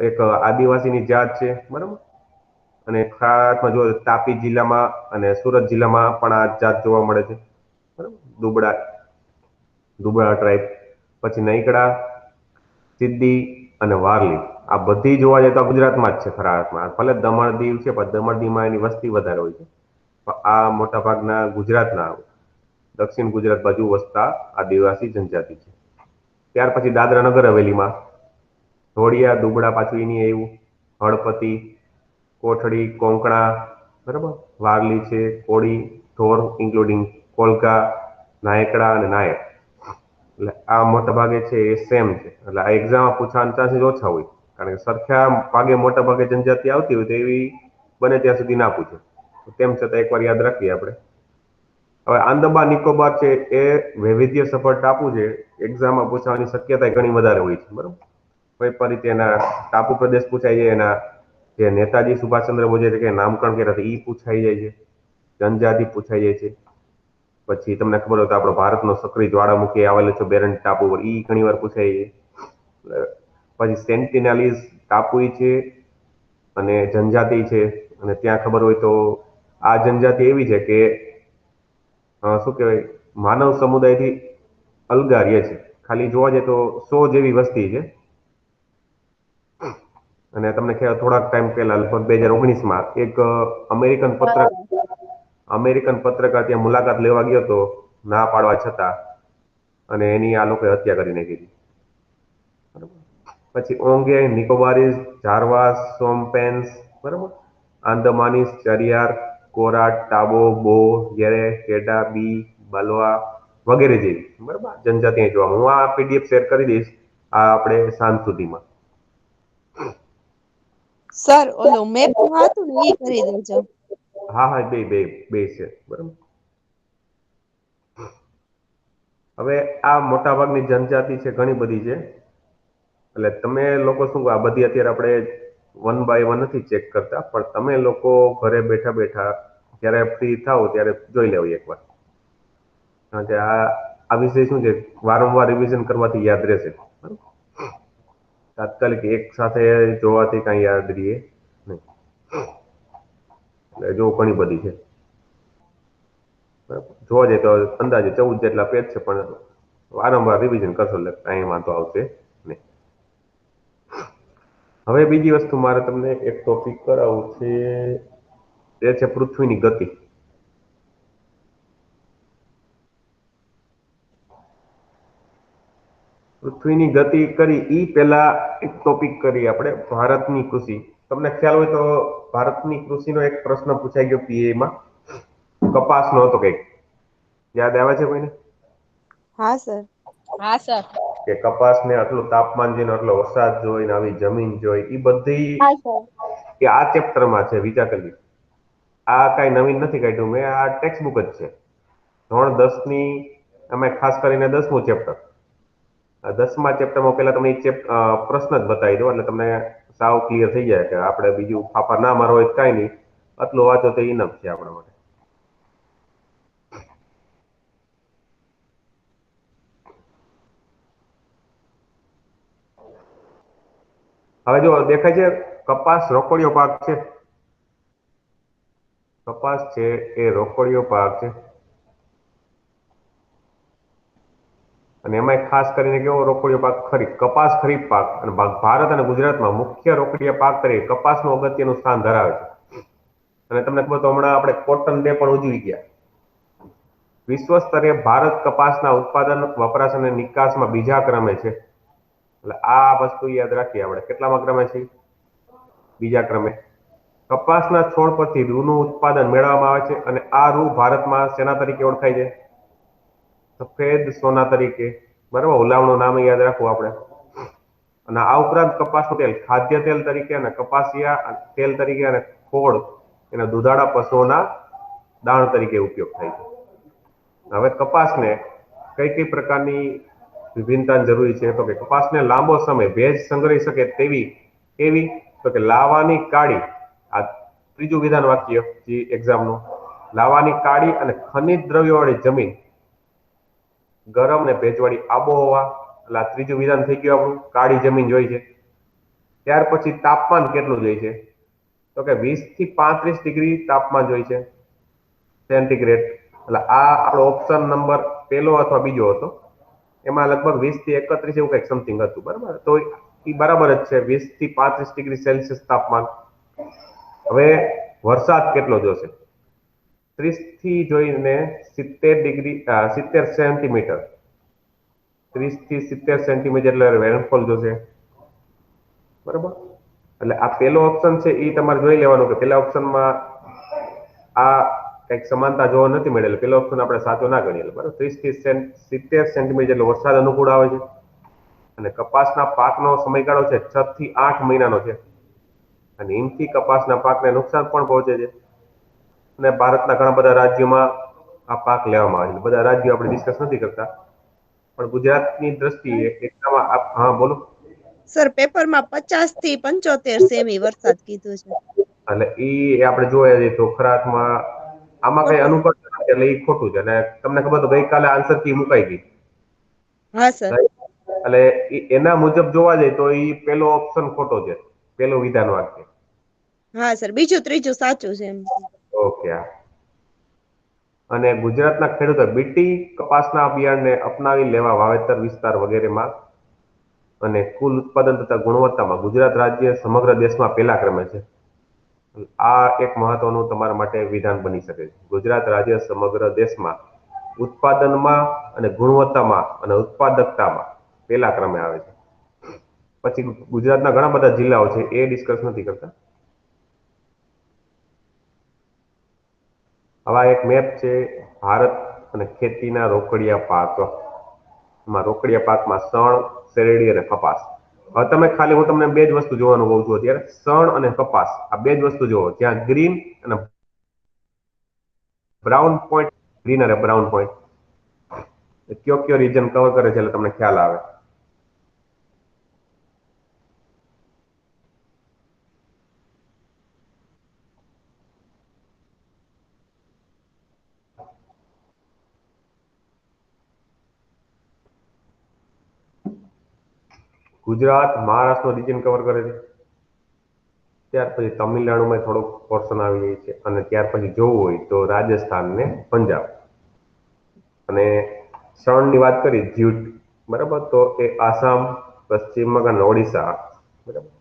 એક આદિવાસીની જાત છે, બરાબર. અને ખાસમાં જો તાપી જિલ્લામાં અને સુરત જિલ્લામાં પણ આ જાત જોવા મળે છે, બરાબર. દુબળા ટ્રાઇબ. પછી નૈકડા, સિદ્દી અને વારલી. આ બધી જોવા જાય તો ગુજરાતમાં જ છે ખરા અર્થમાં. ભલે દમણ દીવ છે, પણ દમણ દીવમાં એની વસ્તી વધારે હોય છે. પણ આ મોટા ભાગના ગુજરાતના, દક્ષિણ ગુજરાત બાજુ વસતા આદિવાસી જનજાતિ છે. ત્યાર પછી દાદરા નગર હવેલીમાં ધોળિયા, દુબળા પાછું એની આવ્યું, હળપતિ, કોઠડી, કોંકણા, બરાબર. વારલી છે, કોળી, ઢોર ઇન્ક્લુડિંગ કોલકા, નાયકડા અને નાયક. એટલે આ મોટા ભાગે છે એ સેમ છે, એટલે આ એક્ઝામમાં પૂછવાના ચાન્સીસ ઓછા હોય, કારણ કે સરખા ભાગે મોટા ભાગે જનજાતિ આવતી હોય તો એવી બને ત્યાં સુધી ના પૂછે. તેમ છતાં એકવાર યાદ રાખીએ આપણે. હવે આંદામાન નિકોબાર છે એ વૈવિધ્ય સફળ ટાપુ છે, એક્ઝામમાં પૂછવાની શક્યતા ઘણી વધારે હોય છે. બરોબર, કોઈ પણ રીતે એના ટાપુ પ્રદેશ પૂછાઈ જાય, એના જે નેતાજી સુભાષચંદ્ર બોઝે કે નામકરણ કર્યા હતા એ પૂછાઈ જાય છે, જનજાતિ પૂછાઈ જાય છે. પછી તમને ખબર હોય તો આપણો ભારતનો સક્રિય જ્વાળામુખી આવેલો છે બેરન ટાપુ પર, એ ઘણી વાર પૂછાય છે. પછી સેન્ટિનેલીઝ ટાપુ છે અને જનજાતિ છે, અને ત્યાં ખબર હોય તો આ જનજાતિ એવી છે કે શું કહેવાય, માનવ સમુદાયથી અલગા રહે છે. ખાલી જોવા જઈએ તો 100 જેવી વસ્તી છે. અને તમને ખ્યાલ થોડાક ટાઈમ પહેલા લગભગ 2019માં એક અમેરિકન પત્રકાર ત્યાં મુલાકાત લેવા ગયો હતો ના પાડવા છતાં, અને એની આ લોકોએ હત્યા કરી નાખી હતી. પછી ઓંગે, નિકોબારીઝ, જારવાસ, સોમપેન્સ, બરાબર, આંદમાનીસ, ચરિયાર, કોરા, ટાબો, બો, ગેરે, કેડા, બી, બલવા વગેરે જેવી બરાબર જનજાતિ અહીં જોવા. હું આ પીડીએફ શેર કરી દઈશ આ આપણે સાંજ સુધીમાં. સર ઓલો મેપ હતું ને એ કરી દેજો. હા હા, બે બે બે છે બરાબર. હવે આ મોટાભાગની જનજાતિ છે, ઘણી બધી છે. એટલે તમે લોકો શું આ બધી અત્યારે આપણે વન બાય વન નથી ચેક કરતા, પણ તમે લોકો ઘરે બેઠા બેઠા જ્યારે ફ્રી થાવ ત્યારે જોઈ લેવું એકવાર, કારણ કે આ વિષય શું છે, વારંવાર રિવિઝન કરવાથી યાદ રહેશે. તાત્કાલિક એક સાથે જોવાથી કાંઈ યાદ રહીએ નહીં. એટલે જો ઘણી બધી છે, જોવા જઈએ તો અંદાજે 14 જેટલા પેજ છે, પણ વારંવાર રિવિઝન કરશો એટલે કાંઈ વાંધો આવશે નહીં. હવે બીજી વસ્તુ મારે તમને એક ટોપિક કરાવવું છે, એ છે પૃથ્વીની ગતિ. પૃથ્વીની ગતિ કરી ઈ પહેલા એક ટોપિક કરી આપણે ભારતની કૃષિ. તમને ખ્યાલ હોય તો ભારતની કૃષિનો એક પ્રશ્ન પૂછાઈ ગયો પીએમાં, કપાસનો હતો કંઈક, યાદ આવે છે કોઈને? હા સર. હા સર. કે કપાસને આટલું તાપમાન જોઈને, આટલો વરસાદ જોઈને, આવી જમીન જોઈ, એ બધી હા સર. એ આ ચેપ્ટરમાં છે. વિચાર કરી, આ કાંઈ નવીન નથી કાઢ્યું મેં, આ ટેક્સ્ટ બુક જ છે. ધોરણ 10ની અમે ખાસ કરીને 10મું ચેપ્ટર. 10મા ચેપ્ટરમાં પહેલા તમને પ્રશ્ન જ બતાવી દો એટલે તમને સાવ ક્લિયર થઈ જાય કે આપણે બીજું ફાફા ના મારવા હોય કાંઈ નહીં, આટલું વાંચો તો ઇનફ છે આપણા માટે. હવે જો દેખાય છે, કપાસ રોકડિયો પાક છે. કપાસ છે એ રોકડિયો પાક છે, અને એમાં ખાસ કરીને કેવો રોકડિયો પાક, ખરીફ, કપાસ ખરીફ પાક. અને ભારત અને ગુજરાતમાં મુખ્ય રોકડિયા પાક તરીકે કપાસનું અગત્યનું સ્થાન ધરાવે છે. અને તમને ખબર તો હમણાં આપણે કોટન ડે પણ ઉજવી ગયા. વિશ્વ સ્તરે ભારત કપાસના ઉત્પાદન, વપરાશ અને નિકાસમાં બીજા ક્રમે છે. એટલે આ વસ્તુ યાદ રાખીએ આપણે. કેટલામાં ક્રમે છે? બીજા ક્રમે. કપાસના છોડ પરથી રૂનું ઉત્પાદન મેળવવામાં આવે છે, અને આ રૂ ભારતમાં શેના તરીકે ઓળખાય છે? સફેદ સોના તરીકે. બરાબર, હુલામણું નામ યાદ રાખવું આપણે. અને આ ઉપરાંત કપાસનું તેલ ખાદ્ય તેલ તરીકે, અને કપાસિયા તેલ તરીકે, અને ખોળ એના દુધાળા પશુઓના દાણ તરીકે ઉપયોગ થાય છે. હવે કપાસને કઈ કઈ પ્રકારની વિભિન્નતા જરૂરી છે, તો કે કપાસને લાંબો સમય ભેજ સંગ્રહી શકે તેવી કેવી, તો કે લાવાની કાળી. આ ત્રીજું વિધાન વાક્ય જે એક્ઝામનું, લાવાની કાળી અને ખનિજ દ્રવ્યવાળી જમીન, ગરમ ને ભેજવાળી આબોહવા. એટલે આ ત્રીજું વિધાન થઈ ગયું આપણું, કાળી જમીન જોઈ છે. ત્યાર પછી તાપમાન કેટલું જોઈ છે, તો કે 20 થી 35 ડિગ્રી તાપમાન જોઈ છે સેન્ટીગ્રેડ. એટલે આ આપણો ઓપ્શન નંબર પહેલો અથવા બીજો હતો, એમાં લગભગ 20 થી 31 એવું કંઈક સમથિંગ હતું. બરાબર, તો એ બરાબર જ છે, 20 થી 35 ડિગ્રી સેલ્સિયસ તાપમાન. હવે વરસાદ કેટલો જોશે? 30 થી જોઈને 70 સેન્ટીમીટર, 30 થી 70 સેન્ટીમીટર એટલે રેનફોલ જોશે. બરાબર, એટલે આ પહેલો ઓપ્શન છે એ તમારે જોઈ લેવાનું કે પહેલા ઓપ્શનમાં આ કંઈક સમાનતા જોવા નથી મળેલી. પેલો ઓપ્શન આપણે સાચો ના ગણીએ, બરાબર. 30 થી 70 સેન્ટીમીટર જેટલો વરસાદ અનુકૂળ આવે છે અને કપાસના પાકનો સમયગાળો છે 6 થી 8 મહિનાનો છે અને હિમથી કપાસના પાકને નુકસાન પણ પહોંચે છે અને ભારતના ઘણા બધા રાજ્યોમાં આ પાક લેવામાં આવે છે. બધા રાજ્યો આપણે ડિસ્કસ નથી કરતા, પણ ગુજરાતની દ્રષ્ટિએ એકદમ હા બોલો. સર પેપરમાં 50 થી 75 સેમી વરસાદ કીધું છે. એટલે ઈ આપણે જોયા જઈએ તો ખરાતમાં આમાં કઈ ખોટું. અનુકૂળ નથી એટલે ઈ ખોટું છે. અને તમને ખબર તો ગઈકાલે આન્સર કી મુકાઈ ગઈ હા સર. એટલે એના મુજબ જોવા જાય તો ઈ પેલો ઓપ્શન ખોટો છે, પેલું વિધાન વાક્ય. હા સર, બીજું ત્રીજું સાચું છે એમ. ઓકે. અને ગુજરાતના ખેડૂતો બીટી કપાસના અભિયાનને અપનાવી લેવા વાવેતર વિસ્તાર વગેરેમાં અને કુલ ઉત્પાદન તથા ગુણવત્તામાં ગુજરાત રાજ્ય સમગ્ર દેશમાં પહેલા ક્રમે છે. આ એક મહત્વનું તમારા માટે વિધાન બની શકે છે. ગુજરાત રાજ્ય સમગ્ર દેશમાં ઉત્પાદનમાં અને ગુણવત્તામાં અને ઉત્પાદકતામાં પહેલા ક્રમે આવે છે. પછી ગુજરાતના ઘણા બધા જિલ્લાઓ છે એ ડિસ્કસ નથી કરતા. આવા એક મેપ છે ભારત અને ખેતીના રોકડિયા પાક. એમાં રોકડિયા પાકમાં શણ, શેરડી અને કપાસ. હવે તમે ખાલી હું તમને બે જ વસ્તુ જોવાનું કહું છું અત્યારે, શણ અને કપાસ. આ બે જ વસ્તુ જોવો, જ્યાં ગ્રીન અને બ્રાઉન પોઈન્ટ, ગ્રીન અને બ્રાઉન પોઈન્ટ કયો કયો રીજન કવર કરે છે એટલે તમને ખ્યાલ આવે. ગુજરાત, મહારાષ્ટ્રનો રીજન કવર કરે છે. ત્યાર પછી તમિલનાડુમાં થોડોક પોર્શન આવી જાય છે અને ત્યાર પછી જોવું હોય તો રાજસ્થાન ને પંજાબ. અને શણની વાત કરી જ્યુટ, બરાબર, તો એ આસામ, પશ્ચિમ બંગાળ અને ઓડિશા, બરાબર,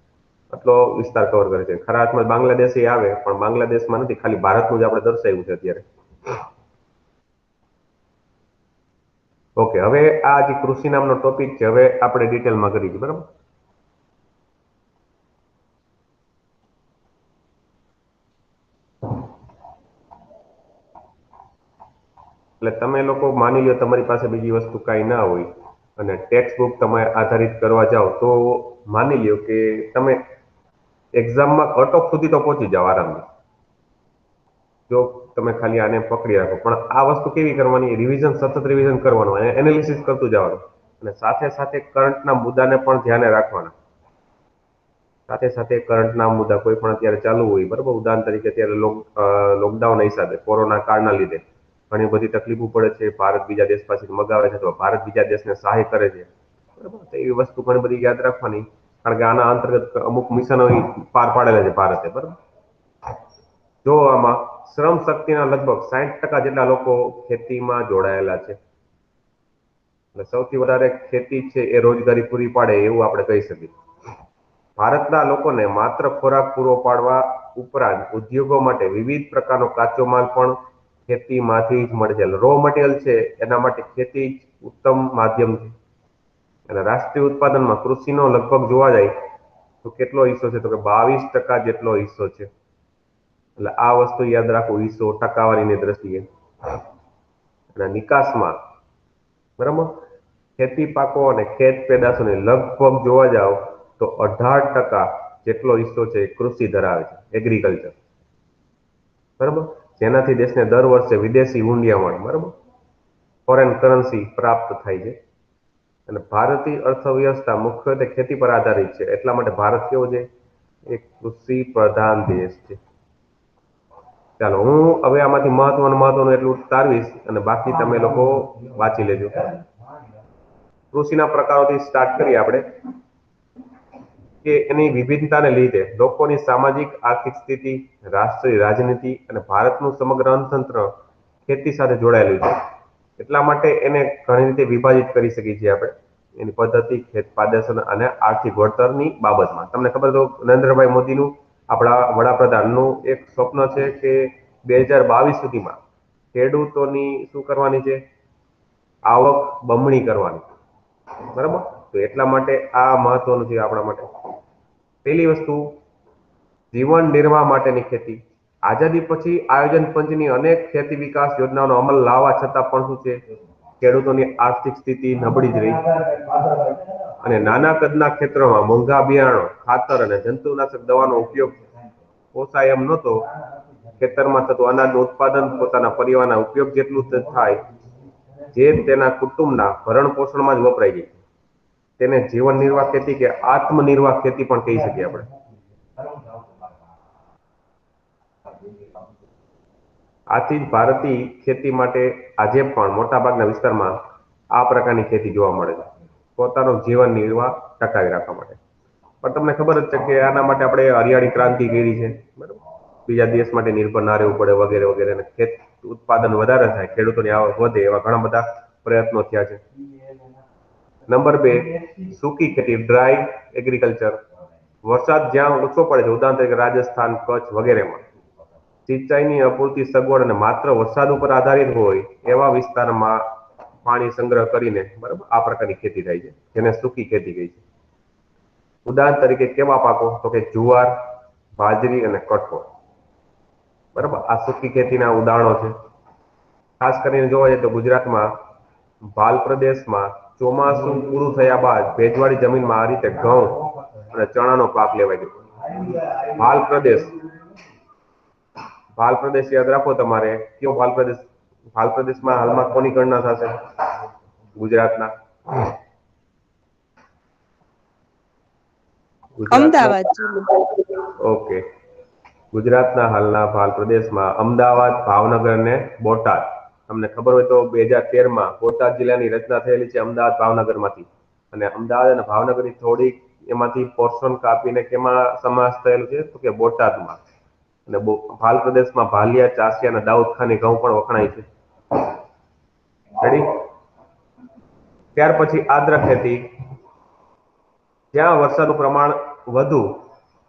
આટલો વિસ્તાર કવર કરે છે. ખરા અર્થમાં બાંગ્લાદેશ આવે પણ બાંગ્લાદેશમાં નથી, ખાલી ભારતનું જ આપણે દર્શાવ્યું છે અત્યારે. ઓકે, હવે આ જે કૃષિ નામનો ટોપિક છે હવે આપણે ડિટેલમાં કરીશું, બરાબર. એટલે તમે લોકો માની લો તમારી પાસે બીજી વસ્તુ કાંઈ ના હોય અને ટેક્સ્ટ બુક તમે આધારિત કરવા જાઓ તો માની લ્યો કે તમે એક્ઝામમાં કટ ઓફ સુધી તો પહોંચી જાઓ આરામથી, જો તમે ખાલી આને પકડી રાખો. પણ આ વસ્તુ કેવી કરવાની? રિવિઝન, સતત રિવિઝન કરવાનું અને એનાલિસિસ કરતું જવાનું અને સાથે સાથે કરંટના મુદ્દાને પણ ધ્યાને રાખવાના. સાથે સાથે કરંટના મુદ્દા કોઈ પણ અત્યારે ચાલુ હોય, બરાબર, ઉદાહરણ તરીકે અત્યારે લોકડાઉનના હિસાબે, કોરોના કાળના લીધે ઘણી બધી તકલીફો પડે છે. ભારત બીજા દેશ પાસેથી મગાવે છે અથવા ભારત બીજા દેશને સહાય કરે છે, બરાબર. તો એવી વસ્તુ ઘણી બધી યાદ રાખવાની, કારણ કે આના અંતર્ગત અમુક મિશનો પાર પાડેલા છે ભારતે, બરાબર. જો આમાં શ્રમ શક્તિના લગભગ 60% જેટલા લોકો ખેતીમાં જોડાયેલા છે. એટલે સૌથી વધારે ખેતી છે એ રોજગારી પૂરી પાડે એવું આપણે કહી શકીએ. ભારતના લોકોને માત્ર ખોરાક પૂરો પાડવા ઉપરાંત ઉદ્યોગો માટે વિવિધ પ્રકારનો કાચો માલ પણ ખેતીમાંથી જ મળે છે. રો મટીરિયલ છે એના માટે ખેતી જ ઉત્તમ માધ્યમ છે. અને રાષ્ટ્રીય ઉત્પાદનમાં કૃષિનો લગભગ જોવા જાય તો કેટલો હિસ્સો છે? તો કે 22% જેટલો હિસ્સો છે. એટલે આ વસ્તુ યાદ રાખવું, હિસ્સો ટકાવારીની દ્રષ્ટિએ. અને નિકાસમાં, બરાબર, ખેતી પાકો અને ખેત પેદાશોને લગભગ જોવા જાવ તો 18% જેટલો હિસ્સો છે કૃષિ ધરાવે છે, એગ્રીકલ્ચર, બરાબર. જેનાથી દેશને દર વર્ષે વિદેશી હુંડિયામણ, બરાબર, ફોરેન કરન્સી પ્રાપ્ત થાય છે. અને ભારતીય અર્થવ્યવસ્થા મુખ્યત્વે ખેતી પર આધારિત છે. એટલા માટે ભારત કેવો છે? એક કૃષિ પ્રધાન દેશ છે. ચાલો, હું હવે આમાંથી મહત્વનું એટલું તારવીશ અને બાકી તમે લોકો વાંચી લેજો. કૃષિના પ્રકારોથી સ્ટાર્ટ કરીએ આપણે કે એની વિભિન્નતાને લીધે લોકોની સામાજિક આર્થિક સ્થિતિ, રાષ્ટ્રીય રાજનીતિ અને ભારતનું સમગ્ર અર્થતંત્ર ખેતી સાથે જોડાયેલું છે. એટલા માટે એને ઘણી રીતે વિભાજિત કરી શકીએ છીએ આપણે, એની પદ્ધતિ, ખેત પેદાશો અને આર્થિક વળતરની બાબતમાં. તમને ખબર તો નરેન્દ્રભાઈ મોદીનું, આપણા વડાપ્રધાનનું એક સ્વપ્ન છે કે 2022 સુધીમાં ખેડૂતોની શું કરવાની છે? આવક બમણી કરવાની, બરાબર. તો એટલા માટે આ મહત્વનું છે આપણા માટે. પહેલી વસ્તુ, જીવન નિર્વાહ માટેની ખેતી. આઝાદી પછી આયોજન પંચની અનેક ખેતી વિકાસ યોજનાઓનો અમલ લાવવા છતાં પણ શું છે, ખેડૂતોની આર્થિક સ્થિતિ નબળી જ રહી અને નાના કદના ક્ષેત્રોમાં મોંઘા બિયારણો, ખાતર અને જંતુનાશક દવાનો ઉપયોગ પોસાય એમ નહોતો. ખેતરમાં થતું અનાજનું ઉત્પાદન પોતાના પરિવારના ઉપયોગ જેટલું જ થાય, જે તેના કુટુંબના ભરણ પોષણમાં જ વપરાઈ જાય. તેને જીવન નિર્વાહ ખેતી કે આત્મનિર્વાહ ખેતી પણ કહી શકીએ આપણે. આથી જ ભારતીય ખેતી માટે આજે પણ મોટાભાગના વિસ્તારમાં આ પ્રકારની ખેતી જોવા મળે છે, પોતાનું જીવન નિર્વાહ ટકાવી રાખવા માટે. પણ તમને ખબર જ છે કે આના માટે આપણે હરિયાળી ક્રાંતિ કરી છે, બરાબર. બીજા દેશ માટે નિર્ભર ના રહેવું પડે વગેરે વગેરે, અને ખેત ઉત્પાદન વધારે થાય, ખેડૂતોની આવક વધે, એવા ઘણા બધા પ્રયત્નો થયા છે. નંબર 2, સૂકી ખેતી, ડ્રાય એગ્રીકલ્ચર. વરસાદ જ્યાં ઓછો પડે છે, ઉદાહરણ તરીકે રાજસ્થાન, કચ્છ વગેરેમાં સિંચાઈની અપૂરતી સગવડ અને માત્ર વરસાદ ઉપર આધારિત હોય એવા વિસ્તારમાં પાણી સંગ્રહ કરીને, બરાબર, આ પ્રકારની ખેતી થાય છે, જેને સૂકી ખેતી કહે છે. ઉદાહરણ તરીકે કેવા પાકો? તો કે જુવાર, બાજરી અને કઠોળ, બરાબર. આ સૂકી ખેતીના ઉદાહરણો છે. ખાસ કરીને જોવા જઈએ તો ગુજરાતમાં ભાલ પ્રદેશમાં ચોમાસું પૂરું થયા બાદ ભેજવાળી જમીનમાં આ રીતે ઘઉં અને ચણાનો પાક લેવાય છે. ભાલ પ્રદેશ યાદ રાખો તમારે. કયો ભાલ પ્રદેશ? ભાલ પ્રદેશમાં હાલમાં કોની ગણના થશે? ગુજરાતના. અમદાવાદ જિલ્લો. ઓકે. ગુજરાતના હાલના ભાલ પ્રદેશમાં અમદાવાદ, ભાવનગર અને બોટાદ. તમને ખબર હોય તો 2013માં બોટાદ જિલ્લાની રચના થયેલી છે અમદાવાદ ભાવનગરમાંથી. અને અમદાવાદ અને ભાવનગરની થોડીક એમાંથી પોર્શન કાપીને કેમાં સમાવેશ થયેલો છે? તો કે બોટાદમાં. અને ભાલ પ્રદેશમાં ભાલિયા, ચાસિયા અને દાઉદ ખાની ઘઉં પણ વખણાય છે. રેડી? ત્યાર પછી આદ્ર ખેતી, જ્યાં વરસાદનું પ્રમાણ વધુ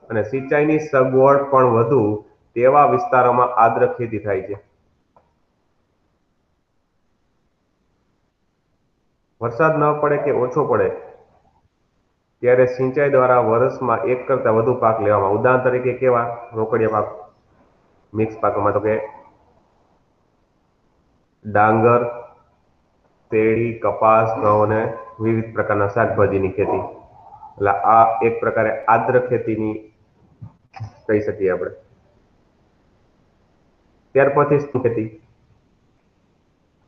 અને સિંચાઈની સગવડ પણ વધુ તેવા વિસ્તારોમાં આદ્ર ખેતી થાય છે. વરસાદ ન પડે કે ઓછો પડે ત્યારે સિંચાઈ દ્વારા વર્ષમાં એક કરતા વધુ પાક લેવામાં. ઉદાહરણ તરીકે કેવા? રોકડિયા પાક, મિક્સ પાકોમાં તો કે ડાંગર, શેરડી, કપાસ, ઘઉં અને વિવિધ પ્રકારના શાકભાજીની ખેતી. એટલે આ એક પ્રકારે આદ્ર ખેતીની કહી શકીએ આપણે. ત્યાર પછી શું ખેતી?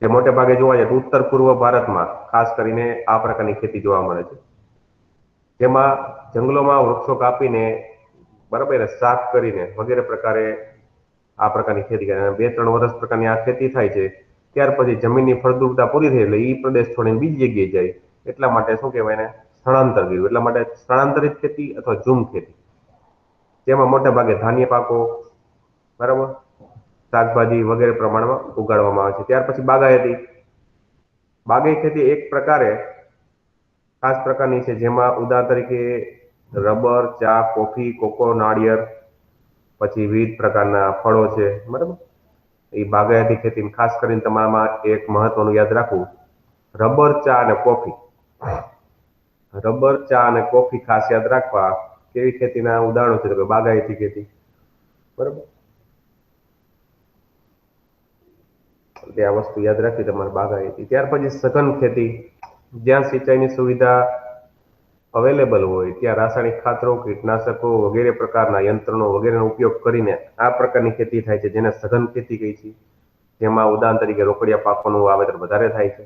જે મોટે ભાગે જોવા જાય તો ઉત્તર પૂર્વ ભારતમાં ખાસ કરીને આ પ્રકારની ખેતી જોવા મળે છે, જેમાં જંગલોમાં વૃક્ષો કાપીને, બરાબર, સાફ કરીને વગેરે પ્રકારે આ પ્રકારની ખેતી કરે. 2-3 વર્ષ પ્રકારની આ ખેતી થાય છે. ત્યાર પછી જમીનની ફળદ્રુપતા પૂરી થઈ એટલે એ પ્રદેશ છોડીને બીજી જગ્યાએ જાય. એટલા માટે શું કહેવાય એને? સ્થળાંતર કર્યું. એટલા માટે સ્થળાંતરિત ખેતી અથવા ઝૂમ ખેતી, જેમાં મોટા ભાગે ધાન્ય પાકો, બરાબર, શાકભાજી વગેરે પ્રમાણમાં ઉગાડવામાં આવે છે. ત્યાર પછી બાગાયતી. બાગાયતી ખેતી એક પ્રકારે ખાસ પ્રકારની છે, જેમાં ઉદાહરણ તરીકે રબર, ચા, કોફી, કોકો, નાળિયેર, પછી વિવિધ પ્રકારના ફળો છે, બરાબર. એ બાગાયતી ખેતી. ખાસ કરીને તમારામાં એક મહત્વનું યાદ રાખવું, રબર, ચા અને કોફી. રબર, ચા અને કોફી ખાસ યાદ રાખવા. કેવી ખેતીના ઉદાહરણો છે? તો કે બાગાયતી ખેતી, બરાબર. એટલે આ વસ્તુ યાદ રાખવી તમારે, બાગાયતી. ત્યાર પછી સઘન ખેતી, જ્યાં સિંચાઈની સુવિધા અવેલેબલ હોય ત્યાં રાસાયણિક ખાતરો, કીટનાશકો વગેરે પ્રકારના યંત્રનો વગેરેનો ઉપયોગ કરીને આ પ્રકારની ખેતી થાય છે, જેને સઘન ખેતી કહી છે. જેમાં ઉદાહરણ તરીકે રોકડિયા પાકોનું વાવેતર વધારે થાય છે.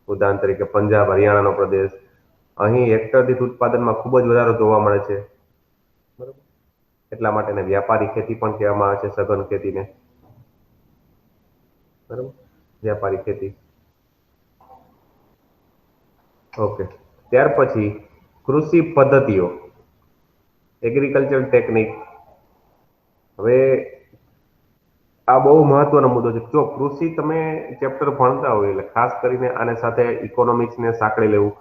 ઉદાહરણ તરીકે પંજાબ, હરિયાણાનો પ્રદેશ. અહીં હેક્ટર દીઠ ઉત્પાદનમાં ખૂબ જ વધારો જોવા મળે છે, બરાબર. એટલા માટે એને વ્યાપારી ખેતી પણ કહેવામાં આવે છે, સઘન ખેતીને, બરાબર, વ્યાપારી ખેતી. ઓકે. ત્યાર પછી કૃષિ પદ્ધતિઓ, એગ્રીકલ્ચર ટેકનિક. હવે આ બહુ મહત્વનો મુદ્દો છે. જો કૃષિ તમે ચેપ્ટર ભણતા હોય એટલે ખાસ કરીને આને સાથે ઇકોનોમિક્સને સાંકળી લેવું.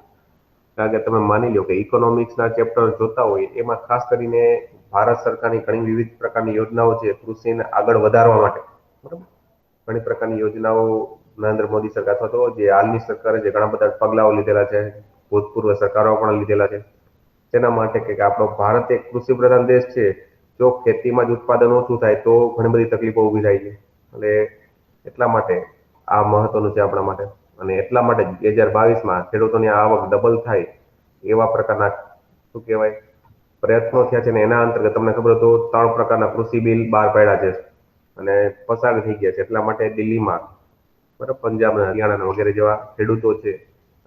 કારણ કે તમે માની લો કે ઇકોનોમિક્સના ચેપ્ટર જોતા હોય એમાં ખાસ કરીને ભારત સરકારની ઘણી વિવિધ પ્રકારની યોજનાઓ છે કૃષિને આગળ વધારવા માટે, બરાબર. ઘણી પ્રકારની યોજનાઓ નરેન્દ્ર મોદી સરકાર અથવા તો જે હાલની સરકારે જે ઘણા બધા પગલાઓ લીધેલા છે, ભૂતપૂર્વ સરકારો પણ લીધેલા છે, તેના માટે કે આપણો ભારત એક કૃષિ પ્રધાન દેશ છે, જો ખેતીમાં જ ઉત્પાદન ઓછું થાય તો ઘણી બધી તકલીફો ઊભી થાય છે. એટલે એટલા માટે આ મહત્વનું છે આપણા માટે. અને એટલા માટે 2022માં ખેડૂતોની આવક ડબલ થાય એવા પ્રકારના શું કહેવાય પ્રયત્નો થયા છે. ને એના અંતર્ગત તમને ખબર તો 3 પ્રકારના કૃષિ બિલ બહાર પાડ્યા છે અને પસાર થઈ ગયા છે. એટલા માટે દિલ્હીમાં, બરાબર, પંજાબ અને હરિયાણા વગેરે જેવા ખેડૂતો છે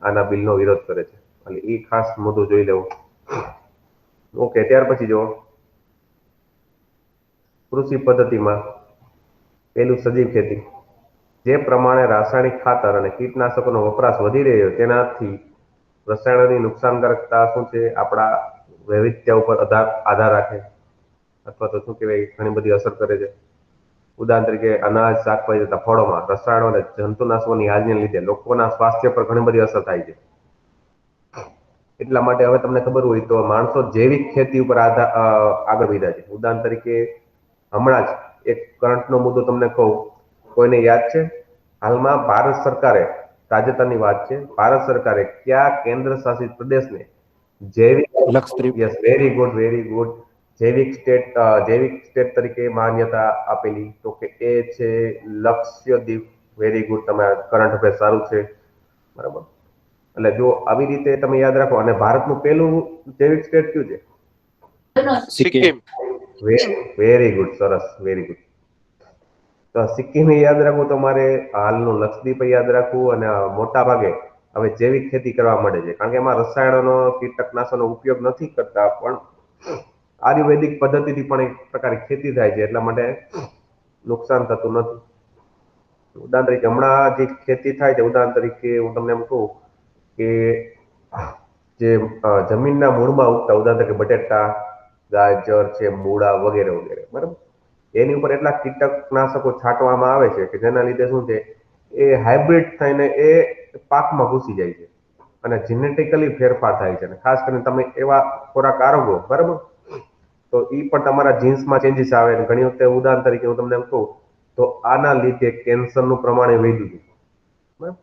આના બિલનો વિરોધ કરે છે. એટલે એ ખાસ મુદ્દો જોઈ લેવો. ઓકે, ત્યાર પછી જો કૃષિ પદ્ધતિમાં પેલું સજીવ ખેતી. જે પ્રમાણે રાસાયણિક ખાતર અને કીટનાશકોનો વપરાશ વધી રહ્યો તેનાથી રસાયણોની નુકસાનકારકતા શું છે આપણા વૈવિધ્ય ઉપર આધાર રાખે અથવા તો શું કહેવાય ઘણી બધી અસર કરે છે. ઉદાહરણ તરીકે અનાજ, શાકભાજી તથા ફળોમાં રસાયણો અને જંતુનાશકોની હાજરીને લીધે લોકોના સ્વાસ્થ્ય પર ઘણી બધી અસર થાય છે. એટલા માટે હવે તમને ખબર હોય તો માણસો જૈવિક ખેતી ઉપર આગળ વધ્યા છે. ઉદાહરણ તરીકે હમણાં જ એક કરંટનો મુદ્દો તમને કહું, કોઈને યાદ છે? હાલમાં ભારત સરકારે, તાજેતરની વાત છે, ભારત સરકારે કયા કેન્દ્ર શાસિત પ્રદેશને જૈવિક, Lakshadweep. Yes, very good, very good, જૈવિક સ્ટેટ તરીકે માન્યતા આપેલી? તો કે એ છે લક્ષદ્વીપ. વેરી ગુડ, તમે કરંટ અફેર સારું છે, બરાબર. એટલે જો આવી રીતે તમે યાદ રાખો. અને ભારતનું પહેલું જૈવિક સ્ટેટ કયું છે? સિક્કિમ. વેરી ગુડ, સરસ, વેરી ગુડ. તો સિક્કિમ યાદ રાખવું, તમારે હાલનું લક્ષદ્વીપ યાદ રાખવું. અને મોટા ભાગે હવે જૈવિક ખેતી કરવા મળે છે કારણ કે એમાં રસાયણોનો, કીટકનાશકનો ઉપયોગ નથી કરતા, પણ આયુર્વેદિક પદ્ધતિથી પણ એક પ્રકારે ખેતી થાય છે. એટલા માટે નુકસાન થતું નથી. ઉદાહરણ તરીકે હમણાં જે ખેતી થાય છે, ઉદાહરણ તરીકે હું તમને એમ કહું કે જે જમીનના મૂળમાં ઉગતા, ઉદાહરણ તરીકે બટેટા, ગાજર છે, મૂળા વગેરે વગેરે, બરાબર, એની ઉપર એટલા કીટકનાશકો છાંટવામાં આવે છે કે જેના લીધે શું છે, એ હાઇબ્રિડ થઈને એ પાકમાં ઘૂસી જાય છે અને જેનેટિકલી ફેરફાર થાય છે. અને ખાસ કરીને તમે એવા ખોરાક આરોગો, બરાબર, તો એ પણ તમારા જીન્સમાં ચેન્જીસ આવે. અને ઘણી વખતે ઉદાહરણ તરીકે હું તમને એમ કહું તો આના લીધે કેન્સરનું પ્રમાણ એ વધ્યું છે, બરાબર.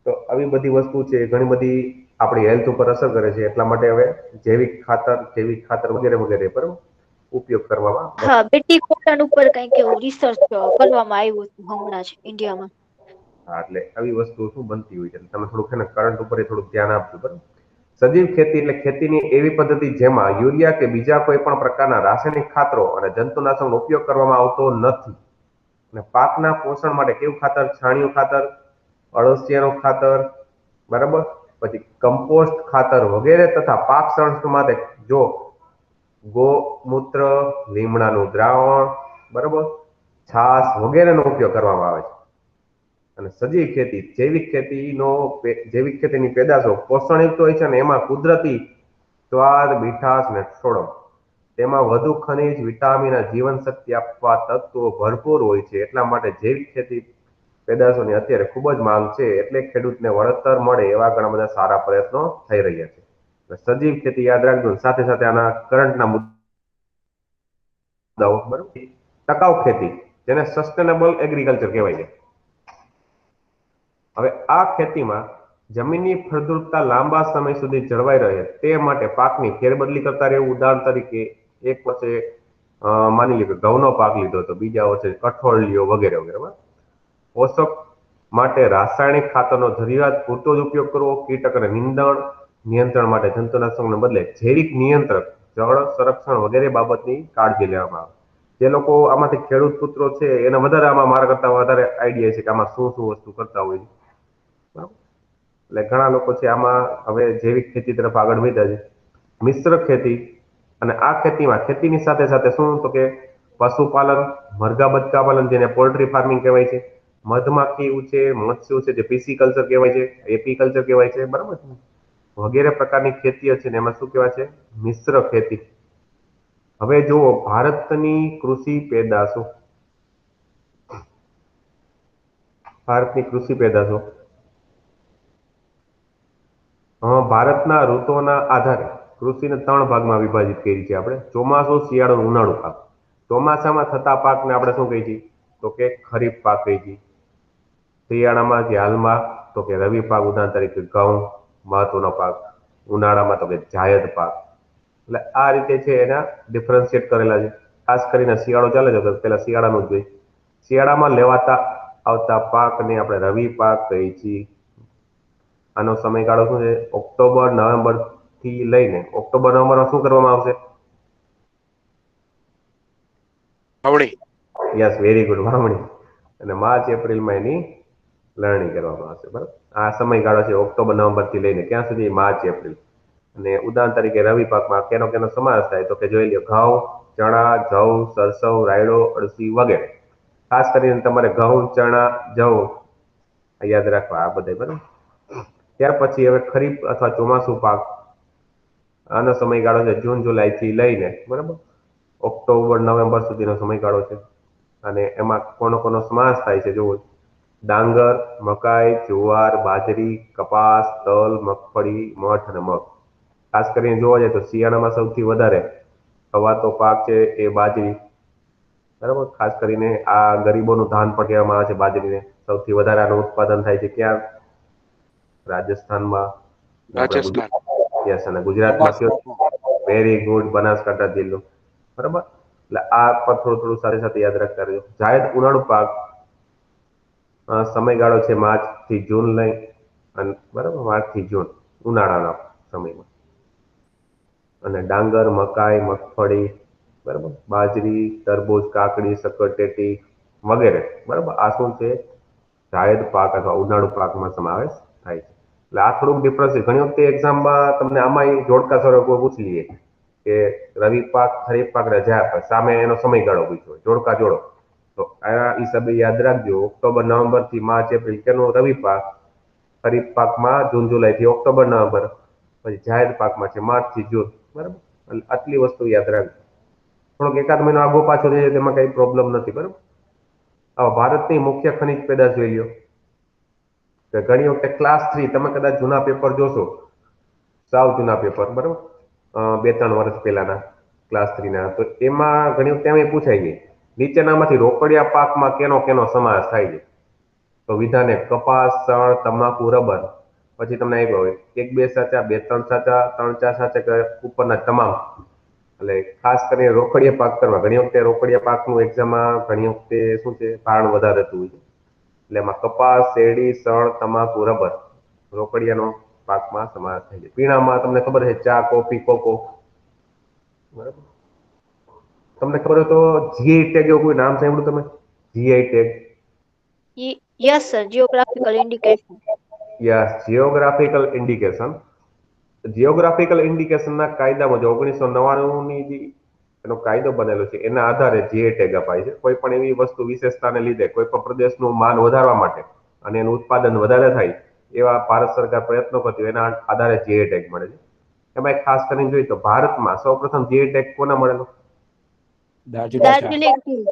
તો આવી બધી વસ્તુ છે, ઘણી બધી આપણી હેલ્થ ઉપર અસર કરે છે. એટલા માટે હવે જૈવિક ખાતર વગેરે વગેરે, બરાબર, ઉપયોગ કરવામાં. હા, બેટી કોટન ઉપર કંઈક એવું રિસર્ચ કરવામાં આવ્યું હતું હમણાં જ ઇન્ડિયામાં. હા, એટલે આવી વસ્તુ શું બનતી હોય છે. તમે થોડુંક છે ને કરંટ ઉપર થોડુંક ધ્યાન આપજો, બરાબર. સજીવ ખેતી એટલે ખેતીની એવી પદ્ધતિ જેમાં યુરિયા કે બીજા કોઈ પણ પ્રકારના રાસાયણિક ખાતરો અને જંતુનાશકનો ઉપયોગ કરવામાં આવતો નથી. અને પાકના પોષણ માટે કેવું ખાતર? છાણિયું ખાતર, અળસિયાનું ખાતર, બરાબર, પછી કમ્પોસ્ટ ખાતર વગેરે તથા પાક સંરક્ષણ માટે જો ગોમૂત્ર, લીમડાનું દ્રાવણ, બરાબર, છાસ વગેરેનો ઉપયોગ કરવામાં આવે છે. અને સજીવ ખેતી, જૈવિક ખેતીની પેદાશો પોષણયુક્ત હોય છે અને એમાં કુદરતી સ્વાદ, મીઠાશ અને સોડમ, તેમાં વધુ ખનિજ, વિટામિન અને જીવનશક્તિ આપવા તત્વો ભરપૂર હોય છે. એટલા માટે જૈવિક ખેતી પેદાશોની અત્યારે ખૂબ જ માંગ છે. એટલે ખેડૂતને વળતર મળે એવા ઘણા બધા સારા પ્રયત્નો થઈ રહ્યા છે. સજીવ ખેતી યાદ રાખજો. સાથે સાથે આના કરંટના મુદ્દાઓ, બરાબર. ટકાઉ ખેતી, જેને સસ્ટેનેબલ એગ્રીકલ્ચર કહેવાય છે. હવે આ ખેતીમાં જમીનની ફળદ્રુપતા લાંબા સમય સુધી જળવાઈ રહે તે માટે પાકની ફેરબદલી કરતા રહેવું. ઉદાહરણ તરીકે એક વર્ષે માની લો કે ઘઉંનો પાક લીધો તો બીજા વર્ષે કઠોળ લ્યો વગેરે વગેરે. પોષક માટે રાસાયણિક ખાતરનો જરૂરિયાત પૂરતો જ ઉપયોગ કરવો. કીટક અને નીંદણ નિયંત્રણ માટે જંતુનાશકોને બદલે જૈવિક નિયંત્રક, જળ સંરક્ષણ વગેરે બાબતની કાળજી લેવામાં આવે. જે લોકો આમાંથી ખેડૂત પુત્રો છે એને વધારે આમાં મારા કરતા વધારે આઈડિયા છે કે આમાં શું શું વસ્તુ કરતા હોય છે, બરાબર. એટલે ઘણા લોકો છે આમાં હવે જૈવિક ખેતી તરફ આગળ વધ્યા છે. મિશ્ર ખેતી, અને આ ખેતીની સાથે સાથે શું તો કે પશુપાલન, મરઘા બચકા પાલન, જેને પોલ્ટ્રી ફાર્મિંગ કહેવાય છે, મધમાખી ઉછેર, મત્સ્ય ઉછેર, જે પીસી કલ્ચર કહેવાય છે, એપી કલ્ચર કહેવાય છે, બરાબર, વગેરે પ્રકારની ખેતીઓ છે ને એમાં શું કહેવાય છે? મિશ્ર ખેતી. હવે જુઓ ભારતની કૃષિ પેદાશો, ભારતના ઋતુઓના આધારે કૃષિને 3 ભાગમાં વિભાજિત કરી છે આપણે. ચોમાસું, શિયાળો, ઉનાળુ પાક. ચોમાસામાં થતા પાકને આપણે શું કહીએ છીએ? તો કે ખરીફ પાક કહીએ છીએ. શિયાળામાં જે હાલમાં તો કે રવિ પાક, ઉદાહરણ તરીકે ઘઉં મહત્વનો પાક. ઉનાળામાં તો કે જાયદ પાક. એટલે આ રીતે છે એના ડિફરન્શિએટ કરેલા છે. ખાસ કરીને શિયાળો ચાલે છે તો પેલા શિયાળાનું જ જોઈએ. શિયાળામાં લેવાતા આવતા પાકને આપણે રવિ પાક કહીએ છીએ. આનો સમયગાળો શું છે? ઓક્ટોબર નવેમ્બર થી લઈને ઓક્ટોબર નવેમ્બરમાં શું કરવામાં આવશે? વાવણી. યસ, વેરી ગુડ, વાવણી. અને માર્ચ એપ્રિલમાં એની લણણી કરવામાં આવશે. બરાબર, આ સમયગાળો છે ઓક્ટોબર નવેમ્બર થી લઈને ક્યાં સુધી? March April. અને ઉદાહરણ તરીકે રવિ પાકમાં કેનો કેનો સમાવેશ થાય તો કે જોઈ લો, ઘઉં, ચણા, જવ, સરસવ, રાયડો, અળસી વગેરે. ખાસ કરીને તમારે ઘઉં, ચણા, જવ યાદ રાખવા આ બધા. બરાબર, ત્યાર પછી હવે ખરીફ અથવા ચોમાસું પાક. આનો સમયગાળો છે જૂન જુલાઈ થી લઈને બરાબર ઓક્ટોબર નવેમ્બર સુધીનો સમયગાળો છે. અને એમાં કોનો કોનો સમાવેશ થાય છે જુઓ: ડાંગર, મકાઈ, જુવાર, બાજરી, કપાસ, તલ, મગફળી, મઠ અને મગ. ખાસ કરીને જોવા જાય તો શિયાળામાં સૌથી વધારે ખવાતો પાક છે એ બાજરી. બરાબર, ખાસ કરીને આ ગરીબોનું ધાન પણ કહેવામાં આવે છે બાજરીને. સૌથી વધારે આનું ઉત્પાદન થાય છે ક્યાં? રાજસ્થાનમાં. અને આપણે રાજસ્થાન. યસ, અને ગુજરાતમાં કયો? વેરી ગુડ, બનાસકાંઠા જિલ્લો. બરાબર, એટલે આ પણ થોડું થોડું સાથે સાથે યાદ રાખતા રહેજો. જાયદ ઉનાળુ પાક સમયગાળો છે માર્ચ થી જૂન લઈ અને બરાબર માર્ચ થી જૂન ઉનાળાના સમયમાં. અને ડાંગર, મકાઈ, મગફળી, બરાબર, બાજરી, તરબૂચ, કાકડી, શક્કરટેટી વગેરે. બરાબર, આ શું છે? જાયદ પાક અથવા ઉનાળુ પાકમાં સમાવેશ થાય છે. એટલે આ થોડુંક ડિફરન્સ છે. ઘણી વખતે એક્ઝામમાં તમને આમાં જોડકા સ્વરૂપો પૂછી લઈએ કે રવિ પાક, ખરીફ પાક અને જાયદ પાક સામે એનો સમયગાળો પૂછ્યો, જોડકા જોડો. તો આ હિસાબે યાદ રાખજો, ઓક્ટોબર નવેમ્બર થી માર્ચ એપ્રિલ કેનો રવિ પાક, ખરીફ પાકમાં જૂન જુલાઈ થી ઓક્ટોબર નવેમ્બર, પછી જાયદ પાકમાં છે માર્ચ થી જૂન. બરાબર, એટલે આટલી વસ્તુ યાદ રાખજો. થોડોક એકાદ મહિનો આગો પાછો થઈ જાય તેમાં કઈ પ્રોબ્લેમ નથી. બરાબર, હવે ભારતની મુખ્ય ખનિજ પેદાશ જોઈ લ્યો. કે ઘણી વખતે ક્લાસ 3 તમે કદાચ જૂના પેપર જોશો, સાવ જૂના પેપર, બરાબર, 2-3 વર્ષ પહેલાના ક્લાસ 3 ના, તો એમાં ઘણી વખતે એમ પૂછાય છે નીચેનામાંથી રોકડિયા પાકમાં કેનો કેનો સમાવેશ થાય છે? તો વિધાન 1: કપાસ, શણ, તમાકુ, રબર. પછી તમને આપ્યો હોય 1-2 સાચા, 2-3 સાચા, 3-4 સાચા કે ઉપરના તમામ. એટલે ખાસ કરીને રોકડિયા પાક કરવા. ઘણી વખતે રોકડિયા પાકનું એક્ઝામમાં ઘણી વખતે શું છે ભારણ વધારે થતું હોય છે. એટલે એમાં કપાસ, શેરડી, શણ, તમાકુ, રબર રોકડિયાનો પાકમાં સમાવેશ થાય છે. પીણામાં તમને ખબર છે ચા, કોફી, કોકો. બરાબર, તમને ખબર હોય તો જીઆઈ ટેગ એવું કોઈ નામ સાંભળ્યું તમે? GI tag? Yes sir, geographical indication. Yes, geographical indication. Geographical ઇન્ડિકેશનના કાયદા મુજબ 1999 ની જે એનો કાયદો બનેલો છે એના આધારે જીઆઈ ટેગ અપાય છે. કોઈ પણ એવી વસ્તુ વિશેષતાને લીધે કોઈ પણ પ્રદેશનું માન વધારવા માટે અને એનું ઉત્પાદન વધારે થાય એવા ભારત સરકાર પ્રયત્નો કરતી હોય, એના આધારે જીઆઈ ટેગ મળે છે. એમાં એક ખાસ કરીને જોઈએ તો ભારતમાં સૌપ્રથમ જીઆઈ ટેગ કોને મળેલો? દાર્જિલિંગ ટી.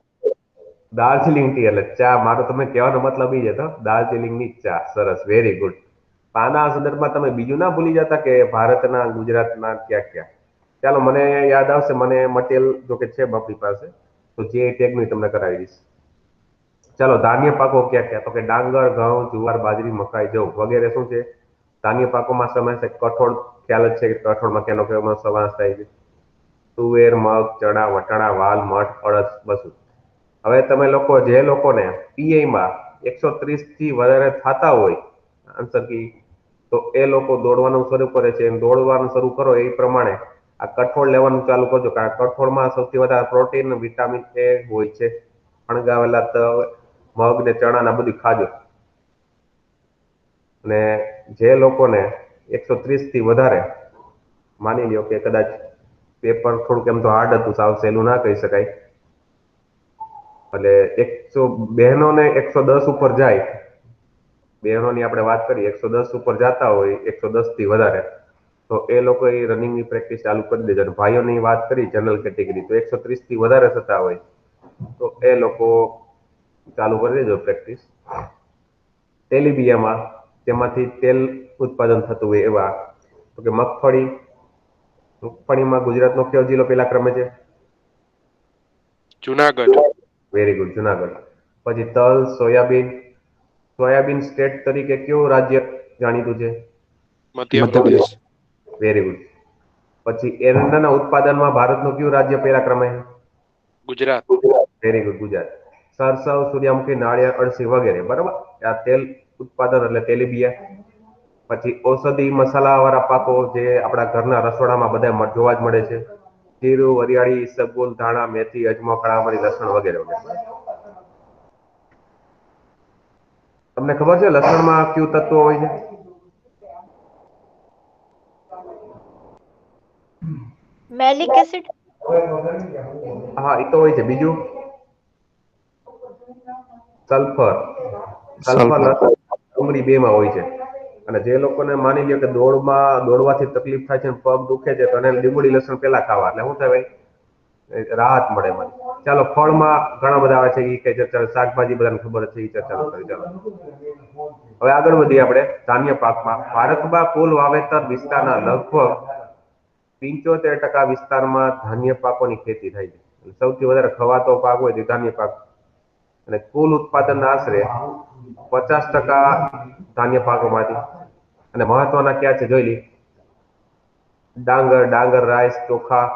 દાર્જિલિંગ ટી, એટલે ચા. મારો તમે કહેવાનો મતલબ એ જ હતો, દાર્જિલિંગ ની ચા. સરસ, વેરી ગુડ. આના સંદર્ભમાં તમે બીજું ના ભૂલી જતા કે ભારતના, ગુજરાતના ક્યાં ક્યાં. ચાલો, મને યાદ આવશે, મને મટીરિયલ જો કે છે બાપની પાસે, તો જે ટેગ નું તમને કરાવી દઈશ. ચાલો, ધાન્ય પાકો ક્યાં ક્યાં? તો કે ડાંગર, ઘઉં, જુવાર, બાજરી, મકાઈ, જવ વગેરે શું છે ધાન્ય પાકોમાં સમાવેશ થાય. કઠોળ ખ્યાલ જ છે કે કઠોળમાં કેનો કેનો સમાવેશ થાય છે? તુવેર, મગ, ચણા, વટાણા, વાલ, મઠ, અડદ, બસું. હવે તમે લોકો જે લોકોને પીઆઈમાં 130 થી વધારે થતા હોય આન્સર કી, તો એ લોકો દોડવાનું શરૂ કરે છે. દોડવાનું શરૂ કરો એ પ્રમાણે આ કઠોળ લેવાનું ચાલુ કરજો, કારણ કે કઠોળમાં સૌથી વધારે પ્રોટીન, વિટામિન એ હોય છે. ફણગાવેલા તલ, મગ ને ચણા ના બધું ખાજો. અને જે લોકોને 130 થી વધારે, માની લ્યો કે કદાચ પેપર થોડુંક એમ તો હાર્ડ હતું, સાવ સહેલું ના કહી શકાય, એટલે 100 બહેનોને 110 ઉપર જાય, બહેનોની આપણે વાત કરીએ 110 ઉપર જતા હોય, 110 થી વધારે, તો એ લોકો એ રનિંગની પ્રેક્ટિસ ચાલુ કરી દેજો. અને ભાઈઓની વાત કરી જનરલ કેટેગરી, તો 130 થી વધારે થતા હોય તો એ લોકો ચાલુ કરી દેજો પ્રેક્ટિસ. તેલીબિયામાં તેમાંથી તેલ ઉત્પાદન થતું હોય એવા, તો કે મગફળી. મગફળીમાં ગુજરાતનો કયો જિલ્લો પેલા ક્રમે છે? જુનાગઢ. Very good, Junagadh. પછી તલ, સોયાબીન. સોયાબીન સ્ટેટ તરીકે કયું રાજ્ય જાણીતું છે? મધ્યપ્રદેશ. Very good. પછી એરંડાના ઉત્પાદનમાં ભારતનું કયું રાજ્ય પહેલા ક્રમે? ગુજરાત. Very good, Gujarat. સરસવ, સૂર્યમુખી, નાળિયેર, અળસી વગેરે. બરાબર. આ તેલ ઉત્પાદન એટલે તેલીબિયા. પછી ઔષધિ મસાલા વાળા પાકો જે આપણા ઘરના રસોડામાં બધા જોવા જ મળે છે. જીરું, વરિયાળી, ઇસબગુલ, ધાણા, મેથી, અજમો, કાળા મરી, લસણ વગેરે વગેરે. તમને ખબર છે લસણમાં કયું તત્વો હોય છે? મેલિક એસિડ. હા, એ તો હોય છે. બીજું સલ્ફર. સલ્ફર ડુંગળી બેમાં હોય છે. અને જે લોકોને માની લ્યો કે દોડવાથી તકલીફ થાય છે, પગ દુખે છે, તો એને લીંબડી લસણ પેલા ખાવા, એટલે શું થાય ભાઈ? રાહત મળે મને. ચાલો, ફળમાં ઘણા બધા આવે છે, એ કઈ ચર્ચા. શાકભાજી બધાને ખબર છે, એ ચર્ચા કરી. ચાલો હવે આગળ વધીએ આપણે ધાન્ય પાકમાં. ભારતમાં કુલ વાવેતર વિસ્તારના લગભગ 75% વિસ્તારમાં ધાન્ય પાકોની ખેતી થાય છે. સૌથી વધારે ખવાતો પાક હોય તે ધાન્ય પાક. અને કુલ ઉત્પાદન આશરે 50% ધાન્ય પાકોમાંથી. અને મહત્વના ક્યાં છે જોઈ લી. ડાંગર, રાઈસ, ચોખા,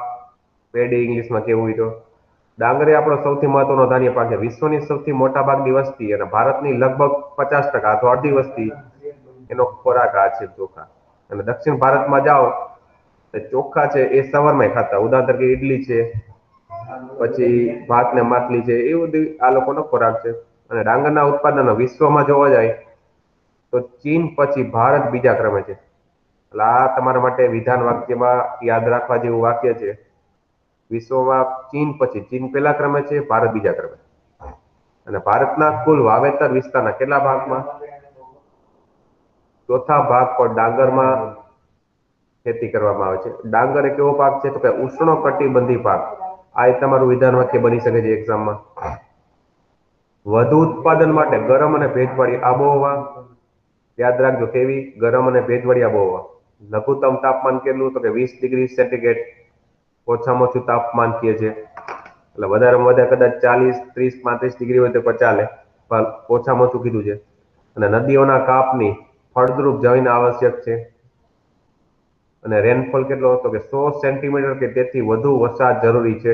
પેડી ઇંગ્લિશમાં કેવું હોય તો. ડાંગર એ આપણો સૌથી મહત્વનો ધાન્ય પાક છે. વિશ્વની સૌથી મોટા ભાગની વસ્તી અને ભારતની લગભગ 50% અથવા અડધી વસ્તી એનો ખોરાક આ છે ચોખા. અને દક્ષિણ ભારતમાં જાઓ તો ચોખા છે એ સવારમાં ખાતા. ઉદાહરણ તરીકે ઇડલી છે, પછી ભાત ને માટલી છે, એ બધી આ લોકોનો ખોરાક છે. અને ડાંગરના ઉત્પાદન વિશ્વમાં જોવા જાય તો ચીન પછી ભારત બીજા ક્રમે છે. એટલે આ તમારા માટે વિધાન વાક્યમાં યાદ રાખવા જેવું વાક્ય છે. વિશ્વમાં ચીન પછી, ચીન પહેલા ક્રમે છે, ભારત બીજા ક્રમે. અને ભારતના કુલ વાવેતર વિસ્તારના કેટલા ભાગમાં? ચોથા ભાગ પર ડાંગરમાં ખેતી કરવામાં આવે છે. ડાંગર એક એવો પાક છે તો કે ઉષ્ણ કટિબંધી પાક. આ એક તમારું વિધાન વાક્ય બની શકે છે એક્ઝામમાં. વધુ ઉત્પાદન માટે ગરમ અને ભેજવાળી આબોહવા. યાદ રાખજો, કેવી? ગરમ અને ભેજવાળી આબોહવા. લઘુત્તમ તાપમાન કેટલું? તો કે 20 ડિગ્રી સેન્ટીગ્રેડ ઓછામાં ઓછું તાપમાન કહે છે. એટલે વધારેમાં વધારે કદાચ 40, 30, 35 ડિગ્રી હોય તો પણ ચાલે, પણ ઓછામાં ઓછું કીધું છે. અને નદીઓના કાપની ફળદ્રુપ જમીન આવશ્યક છે. અને રેનફોલ કેટલો? તો કે 100 સેન્ટીમીટર કે તેથી વધુ વરસાદ જરૂરી છે.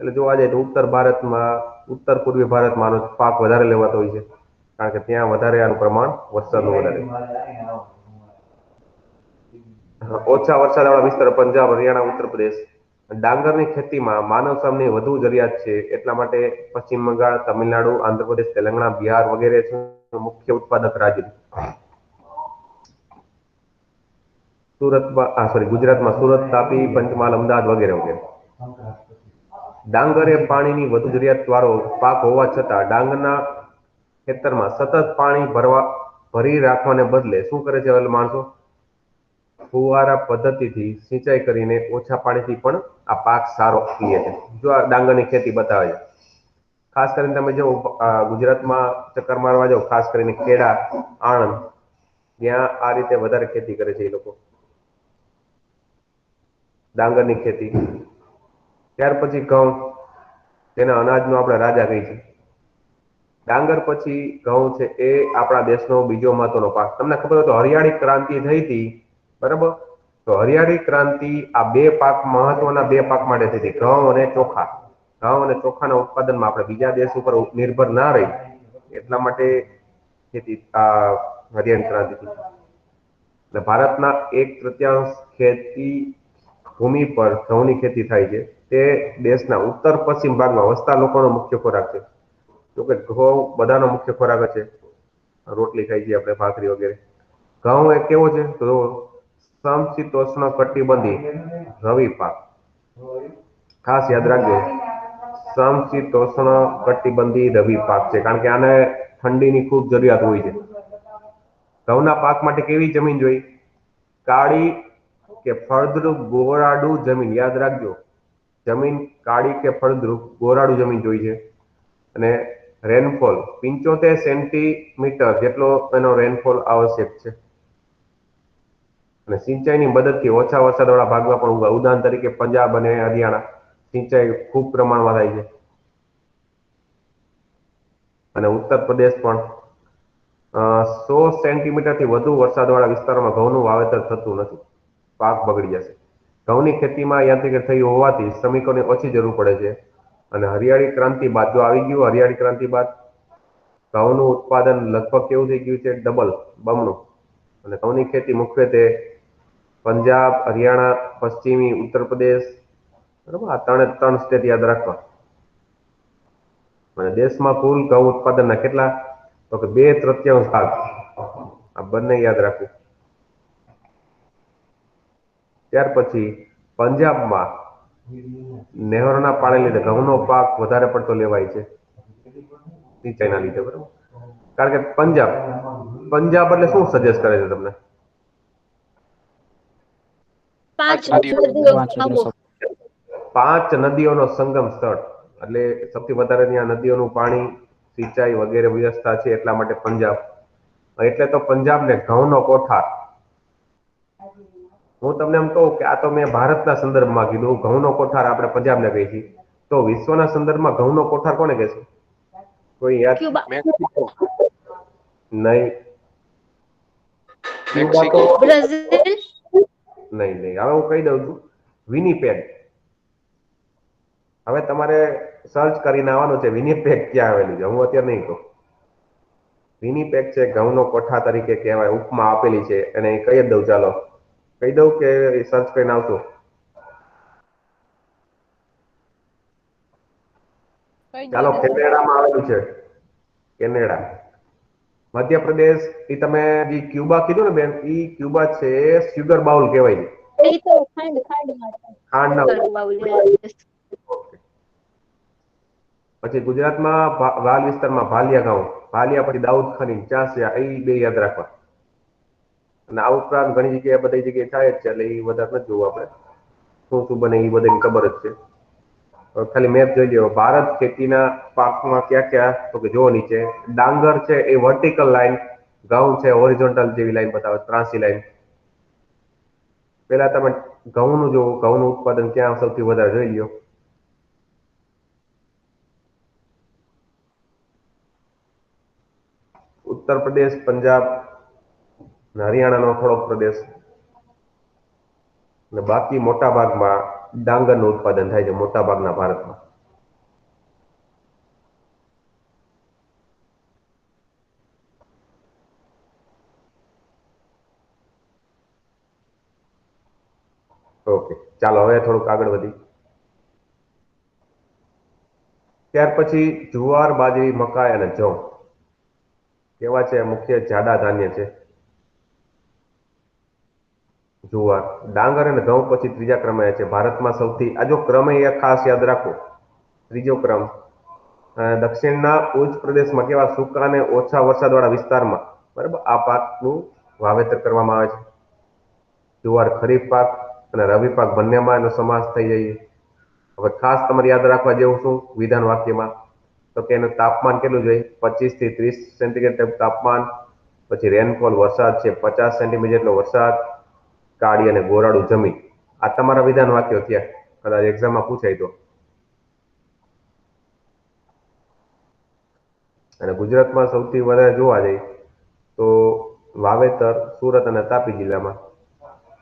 એટલે જોવા જાય તો ઉત્તર પૂર્વી ભારતમાં આનો પાક વધારે લેવાતો હોય છે, કારણ કે ત્યાં વધારે આનું પ્રમાણ વરસાદનું વધારે. ઓછા વરસાદવાળા વિસ્તાર પંજાબ, હરિયાણા, ઉત્તર પ્રદેશ. ડાંગરની ખેતીમાં માનવ શ્રમની વધુ જરૂરિયાત છે, એટલા માટે પશ્ચિમ બંગાળ, તમિલનાડુ, આંધ્રપ્રદેશ, તેલંગાણા, બિહાર વગેરે છે મુખ્ય ઉત્પાદક રાજ્ય. ગુજરાતમાં સુરત, તાપી, પંચમહાલ, અમદાવાદ વગેરે વગેરે. ડાંગર એ પાણીની વધુ જરૂરિયાત વાળો પાક હોવા છતાં ડાંગરના ખેતરમાં સતત પાણી ભરી રાખવાને બદલે શું કરે છે માણસો? ફુવારા પદ્ધતિથી સિંચાઈ કરીને ઓછા પાણીથી પણ આ પાક સારો લે છે. જો આ ડાંગરની ખેતી બતાવે છે. ખાસ કરીને તમે જો ગુજરાતમાં ચક્કર મારવા જાઓ, ખાસ કરીને ખેડા, આણંદ, ત્યાં આ રીતે વધારે ખેતી કરે છે એ લોકો, ડાંગરની ખેતી. ત્યાર પછી ઘઉં, તેના અનાજનો આપણે રાજા કહી છે. ડાંગર પછી ઘઉં છે એ આપણા દેશનો બીજો મહત્વનો પાક. તમને ખબર હોય તો હરિયાળી ક્રાંતિ થઈ હતી, બરાબર? તો હરિયાળી ક્રાંતિ આ બે પાક, મહત્વના બે પાક માટે થઈ હતી, ઘઉં અને ચોખા. ઘઉં અને ચોખાના ઉત્પાદનમાં આપણે બીજા દેશ ઉપર નિર્ભર ના રહી, એટલા માટે ખેતી આ હરિયાળી ક્રાંતિ થઈ. એટલે ભારતના 1/3 ખેતી ભૂમિ પર ઘઉંની ખેતી થાય છે. તે દેશના ઉત્તર પશ્ચિમ ભાગમાં વસતા લોકોનો મુખ્ય ખોરાક છે. જોકે ઘઉં બધાનો મુખ્ય ખોરાક છે. રોટલી ખાઈ છીએ આપણે, ભાખરી વગેરે. ઘઉં એ કેવો છે તો સમશીતોષ્ણ કટિબંધી રવિ પાક. ખાસ યાદ રાખજો, સમશીતોષ્ણ કટિબંધી રવિ પાક છે, કારણ કે આને ઠંડીની ખૂબ જરૂરિયાત હોય છે. ઘઉંના પાક માટે કેવી જમીન જોઈ? કાળી કે ફળદ્રુપ ગોરાડુ જમીન. યાદ રાખજો, જમીન કાળી કે ફળદ્રુપ ગોરાડુ જમીન જોઈ છે. અને રેનફોલ 75 સેન્ટીમીટર જેટલો એનો રેનફોલ આવશ્યક છે. અને સિંચાઈની મદદથી ઓછા વરસાદવાળા ભાગમાં પણ ઉગાય. ઉદાહરણ તરીકે પંજાબ અને હરિયાણા સિંચાઈ ખૂબ પ્રમાણમાં થાય છે. અને ઉત્તર પ્રદેશ પણ 100 સેન્ટીમીટરથી વધુ વરસાદવાળા વિસ્તારોમાં ઘઉંનું વાવેતર થતું નથી, પાક બગડી જશે. ઘઉંની ખેતીમાં યાંત્રિકરણ થઈ હોવાથી શ્રમિકોની ઓછી જરૂર પડે છે. અને હરિયાળી ક્રાંતિ બાદ જો આવી ગયું હરિયાળી ક્રાંતિ બાદ ઘઉંનું ઉત્પાદન લગભગ કેવું થઈ ગયું છે, ડબલ, બમણું. અને ઘઉંની ખેતી મુખ્યત્વે પંજાબ, હરિયાણા, પશ્ચિમી ઉત્તર પ્રદેશ, બરાબર, આ ત્રણ સ્ટેટ યાદ રાખવા. અને દેશમાં કુલ ઘઉં ઉત્પાદનના કેટલા? તો કે 2/3 ભાગ. આ બંને યાદ રાખવું. ત્યાર પછી પંજાબમાં નહેરોના પાણી લીધે ઘઉંનો પાક વધારે પડતો લેવાય છે, સિંચાઈના લીધે, બરાબર. કારણ કે પંજાબ એટલે શું સજેસ્ટ કરે છે તમને? 5 નદીઓ. 5 નદીઓનો સંગમ સ્થળ, એટલે સૌથી વધારે ત્યાં નદીઓનું પાણી, સિંચાઈ વગેરે વ્યવસ્થા છે, એટલા માટે પંજાબ. એટલે તો પંજાબને ઘઉંનો કોઠાર. હું તમને એમ કહું કે આ તો મેં ભારતના સંદર્ભમાં કીધું, ઘઉંનો કોઠાર આપણે પંજાબને કહીએ છીએ. તો વિશ્વના સંદર્ભમાં ઘઉંનો કોઠાર કોને કહે છે? કોઈ યાદ? ક્યુબા. મેક્સિકો. નહીં. ક્યુબા તો બ્રાઝિલ. નહીં. હવે હું કહી દઉં છું, વિનીપેગ. હવે તમારે સર્ચ કરીને આવવાનું છે વિનીપેગ ક્યાં આવેલું છે. હું અત્યારે નહીં કહું. વિનીપેગ છે ઘઉંનો કોઠાર તરીકે કહેવાય, ઉપમા આપેલી છે, અને કહી જ દઉં. ચાલો કહી દઉં કે સર્ચ કરીને આવશો? ચાલો, કેનેડામાં આવેલું છે, કેનેડા. મધ્યપ્રદેશ, એ તમે જે ક્યુબા કીધું ને બેન, એ ક્યુબા છે, સુગર બાઉલ કહેવાય છે. એ તો ખાંડમાં ખાંડના. બાઉલ. પછી ગુજરાતમાં વાલ વિસ્તારમાં ભાલિયા ગાઉં, ભાલિયા પછી દાઉદ ખાની, ચાંસિયા, એ બે યાદ રાખવા. અને આ ઉપરાંત ઘણી જગ્યાએ બધી જગ્યાએ થાય જ છે, એટલે એ વધારે નથી જોવું આપણે. શું શું બને એ બધાની ખબર જ છે. ખાલી મેપ જોઈ લ્યો. ભારત ખેતીના પાકમાં ક્યાં ક્યાં? તો કે જો નીચે ડાંગર છે એ વર્ટિકલ લાઈન, ઘઉં છે હોરિઝોન્ટલ જેવી લાઈન બતાવે, ત્રાસી લાઈન. પેલા તમે ઘઉંનું જો, ઘઉંનું ઉત્પાદન ક્યાં સૌથી વધારે જોઈ લ્યો. ઉત્તર પ્રદેશ, પંજાબ, હરિયાણાનો થોડોક પ્રદેશ. અને બાકી મોટા ભાગમાં ડાંગરનું ઉત્પાદન થાય છે, મોટા ભાગના ભારતમાં. ઓકે, ચાલો હવે થોડુંક આગળ વધી. ત્યાર પછી જુવાર, બાજરી, મકાઈ અને જવ કેવા છે? મુખ્ય જાડા ધાન્ય છે. જુવાર, ડાંગર અને ઘઉં પછી ત્રીજા ક્રમે છે ભારતમાં સૌથી. આ જો ક્રમ એ ખાસ યાદ રાખો. ત્રીજો ક્રમ દક્ષિણના ઉચ્ચ પ્રદેશમાં કેવા સૂકા અને ઓછા વરસાદવાળા વિસ્તારમાં, બરાબર, આ પાકનું વાવેતર કરવામાં આવે છે. જુવાર ખરીફ પાક અને રવિ પાક બંનેમાં એનો સમાસ થઈ જાય. હવે ખાસ તમારે યાદ રાખવા જેવું શું વિધાન વાક્યમાં? તો કે એનું તાપમાન કેટલું જોઈએ? 25 થી 30 સેન્ટીગ્રેડ તાપમાન. પછી રેનફોલ, વરસાદ છે 50 સેન્ટીમીટર જેટલો વરસાદ. કાળી અને ગોરાડું જમીન. આ તમારા વિધાન વાક્યો થયા, કદાચ એક્ઝામમાં પૂછાય તો. અને ગુજરાતમાં સૌથી વધારે જોવા જાય તો વાવેતર સુરત અને તાપી જિલ્લામાં.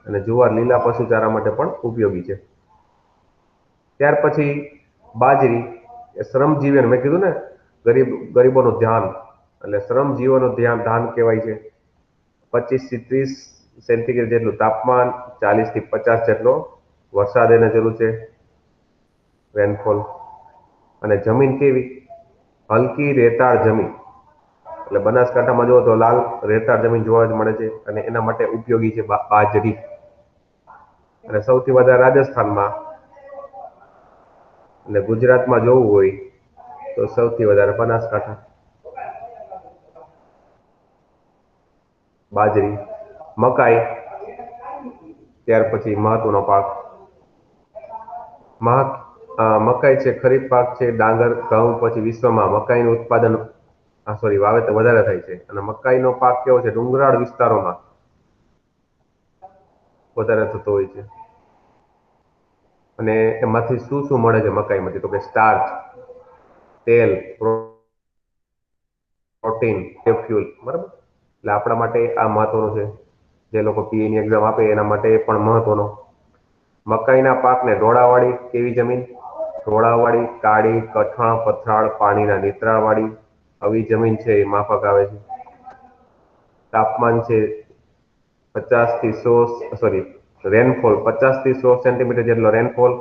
અને જુવાર લીલા પશુચારા માટે પણ ઉપયોગી છે. ત્યાર પછી બાજરી એ શ્રમજીવી, મેં કીધું ને, ગરીબોનું ધ્યાન, એટલે શ્રમજીવોનું ધાન કહેવાય છે. 25 થી 30 સેન્ટીગ્રેડ જેટલું તાપમાન, 40 થી 50 જેટલો વરસાદ એને જરૂર છે, રેનફોલ. અને જમીન કેવી? હલકી રેતાળ જમીન. એટલે બનાસકાંઠામાં જુઓ તો લાલ રેતાળ જમીન જોવા જ મળે છે, અને એના માટે ઉપયોગી છે બાજરી. અને સૌથી વધારે રાજસ્થાનમાં, અને ગુજરાતમાં જોવું હોય તો સૌથી વધારે બનાસકાંઠા. બાજરી, મકાઈ. ત્યાર પછી મહત્વનો પાક મકાઈ છે, ખરીફ પાક છે. ડાંગર, ઘઉં પછી વિશ્વમાં મકાઈનું ઉત્પાદન, વાવેતર વધારે થાય છે. અને મકાઈનો પાક કેવો છે? ડુંગરાળ વિસ્તારોમાં વધારે થતો હોય છે. અને એમાંથી શું શું મળે છે મકાઈમાંથી? તો કે સ્ટાર્ચ, તેલ, પ્રોટીન, ફ્યુલ, બરાબર. એટલે આપણા માટે આ મહત્વનું છે. જે લોકો પીએની એક્ઝામ આપે એના માટે પણ મહત્વનો. મકાઈના પાકને ઢોળાવાળી કેવી જમીન? ઢોળાવાળી, કાળી, કઠણ, પથરાળ, પાણીના નિતરાળવાળી આવી જમીન છે એ માફક આવે છે. તાપમાન છે 50 થી 100 સોરી રેનફોલ 50 થી 100 સેન્ટીમીટર જેટલો રેનફોલ,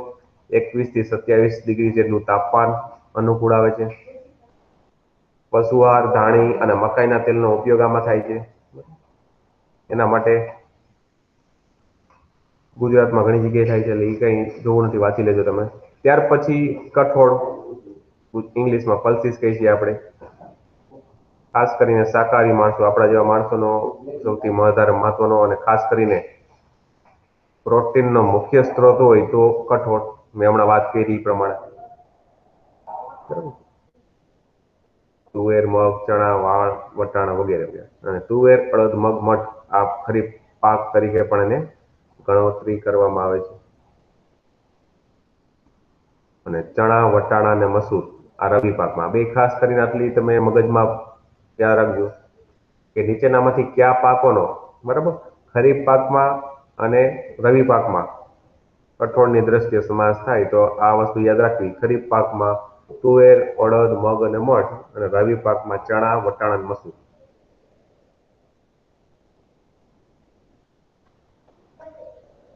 21 થી 27 ડિગ્રી જેટલું તાપમાન અનુકૂળ આવે છે. પશુ આહાર, ધાણી અને મકાઈના તેલનો ઉપયોગ આમાં થાય છે. એના માટે ગુજરાતમાં ઘણી જગ્યાએ થાય છે, એટલે એ કંઈ જોવું નથી, વાંચી લેજો તમે. ત્યાર પછી કઠોળ, ઇંગ્લિશમાં પલ્સીસ કહીએ છીએ આપણે. ખાસ કરીને શાકાહારી માણસો, આપણા જેવા માણસોનો સૌથી વધારે મહત્વનો અને ખાસ કરીને પ્રોટીનનો મુખ્ય સ્ત્રોત હોય તો કઠોળ. મેં હમણાં વાત કરી એ પ્રમાણે તુવેર, મગ, ચણા, વાળ, વટાણા વગેરે વગેરે. અને તુવેર, અડદ, મગ, મઠ આ ખરીફ પાક તરીકે પણ એને ગણતરી કરવામાં આવે છે. અને ચણા, વટાણા અને મસૂર આ રવિ પાકમાં. બે ખાસ કરીને આટલી તમે મગજમાં યાદ રાખજો કે નીચેનામાંથી કયા પાકોનો, બરાબર, ખરીફ પાકમાં અને રવિ પાકમાં કઠોળની દ્રષ્ટિએ સમાવેશ થાય. તો આ વસ્તુ યાદ રાખવી. ખરીફ પાકમાં તુવેર, અડદ, મગ અને મઠ, અને રવિ પાકમાં ચણા, વટાણા અને મસૂર.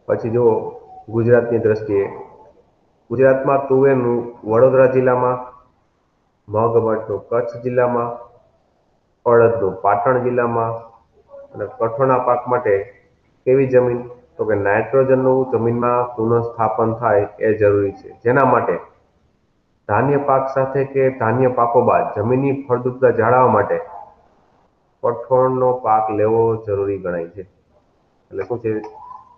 પછી જો ગુજરાતની દ્રષ્ટિએ, ગુજરાતમાં તુવેરનું વડોદરા જિલ્લામાં, મગ મઠનું કચ્છ જિલ્લામાં, અડદનું પાટણ જિલ્લામાં, અને કઠોળના પાક માટે કેવી જમીન? તો કે નાઇટ્રોજનનું જમીનમાં પુનઃસ્થાપન થાય એ જરૂરી છે. જેના માટે ધાન્ય પાક સાથે કે ધાન્ય પાકો બાદ જમીનની ફળદ્રુપતા જાળવવા માટે કઠોળનો પાક લેવો જરૂરી ગણાય છે. એટલે શું છે,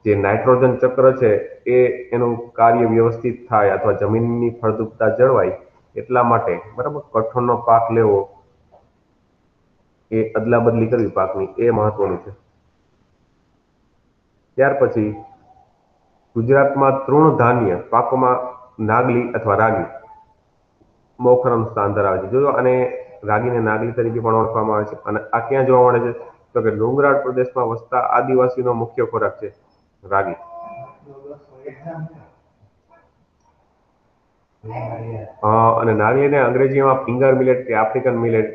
જે નાઇટ્રોજન ચક્ર છે એ એનું કાર્ય વ્યવસ્થિત થાય અથવા જમીનની ફળદ્રુપતા જળવાય એટલા માટે, બરાબર, કઠોળનો પાક લેવો, એ અદલા બદલી કરવી પાકની, એ મહત્વનું છે. ત્યાર પછી ગુજરાતમાં તૃણધાન્ય પાકોમાં નાગલી અથવા રાગી મોખરમ સ્થાન ધરાવે છે. જોયો, અને રાગીને નાગલી તરીકે પણ ઓળખવામાં આવે છે. અને આ ક્યાં જોવા મળે છે? તો કે ડુંગરાળ પ્રદેશમાં વસતા આદિવાસીનો મુખ્ય ખોરાક છે રાગી. અને નાગલીને અંગ્રેજીમાં ફિંગર મિલેટ કે આફ્રિકન મિલેટ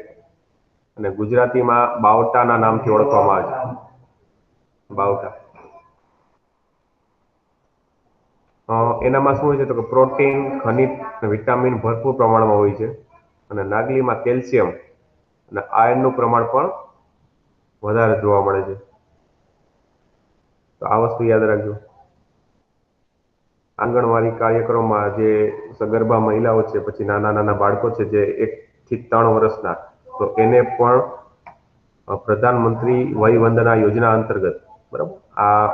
અને ગુજરાતીમાં બાવટાના નામથી ઓળખવામાં આવે છે. બાવટા. એનામાં શું હોય છે? તો કે પ્રોટીન, ખનિજ અને વિટામિન ભરપૂર પ્રમાણમાં હોય છે. અને નાગલીમાં કેલ્શિયમ અને આયર્નનું પ્રમાણ પણ વધારે જોવા મળે છે. તો આ વસ્તુ યાદ રાખજો. આંગણવાડી કાર્યક્રમમાં જે સગર્ભા મહિલાઓ છે, પછી નાના નાના બાળકો છે જે 1 થી 3 વર્ષના, તો એને પણ પ્રધાનમંત્રી વય વંદના યોજના અંતર્ગત, બરાબર, આ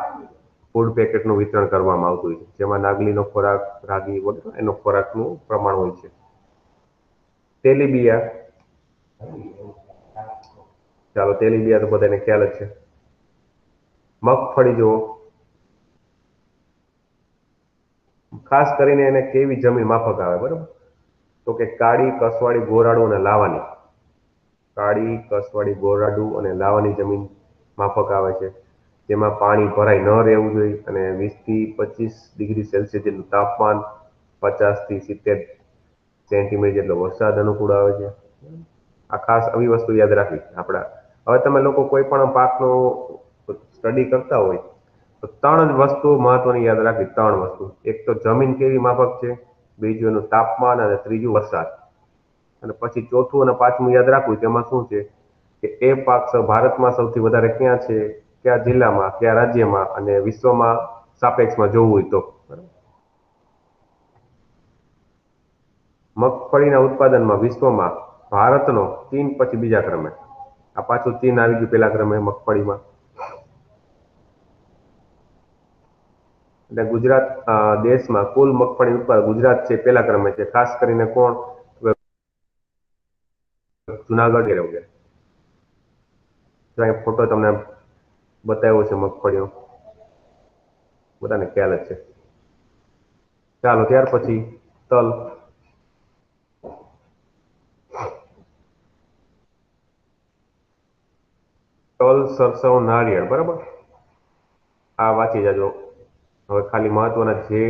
ફૂડ પેકેટનું વિતરણ કરવામાં આવતું હોય છે, જેમાં નાગલીનો ખોરાક, રાગી વગેરે એનો ખોરાકનું પ્રમાણ હોય છે. તેલીબિયા, ચાલો તેલીબિયા તો બધાને ખ્યાલ જ છે. મગફળી જુઓ, ખાસ કરીને એને કેવી જમીન માફક આવે? બરાબર, તો કે કાળી, કસવાળી, ગોરાડુ અને લાવાની. કાળી, કસવાળી, ગોરાડુ અને લાવાની જમીન માફક આવે છે. જેમાં પાણી ભરાઈ ન રહેવું જોઈએ અને 20 થી 25 ડિગ્રી સેલ્સિયસ જેટલું તાપમાન, 50 થી 70 સેન્ટીમીટર જેટલો વરસાદ અનુકૂળ આવે છે. આ ખાસ આવી વસ્તુ યાદ રાખવી આપણા. હવે તમે લોકો કોઈ પણ પાકનો સ્ટડી કરતા હોય તો 3 જ વસ્તુ મહત્વની યાદ રાખવી. 3 વસ્તુ. એક તો જમીન કેવી માફક છે, બીજું એનું તાપમાન, અને ત્રીજું વરસાદ. અને પછી ચોથું અને પાંચમું યાદ રાખવું. તેમાં શું છે કે એ પાક ભારતમાં સૌથી વધારે ક્યાં છે, કયા જિલ્લામાં, કયા રાજ્યમાં, અને વિશ્વમાં સાપેક્ષમાં જોવું હોય તો. મગફળીના ઉત્પાદનમાં વિશ્વમાં ભારતનો ચીન પછી બીજા ક્રમે. આ પાછું ચીન આવી ગયું પેલા ક્રમે મગફળીમાં. એટલે ગુજરાત દેશમાં કુલ મગફળી ઉત્પાદન ગુજરાત છે પેલા ક્રમે છે. ખાસ કરીને કોણ? જુનાગઢ વગેરે. ફોટો તમને બતાવ્યો છે મગફળીનો, બધાને ખ્યાલ જ છે. ચાલો ત્યાર પછી તલ. તલ, સરસવ, નાળિયેર, બરાબર, આ વાંચી જાજો. હવે ખાલી મહત્વના જે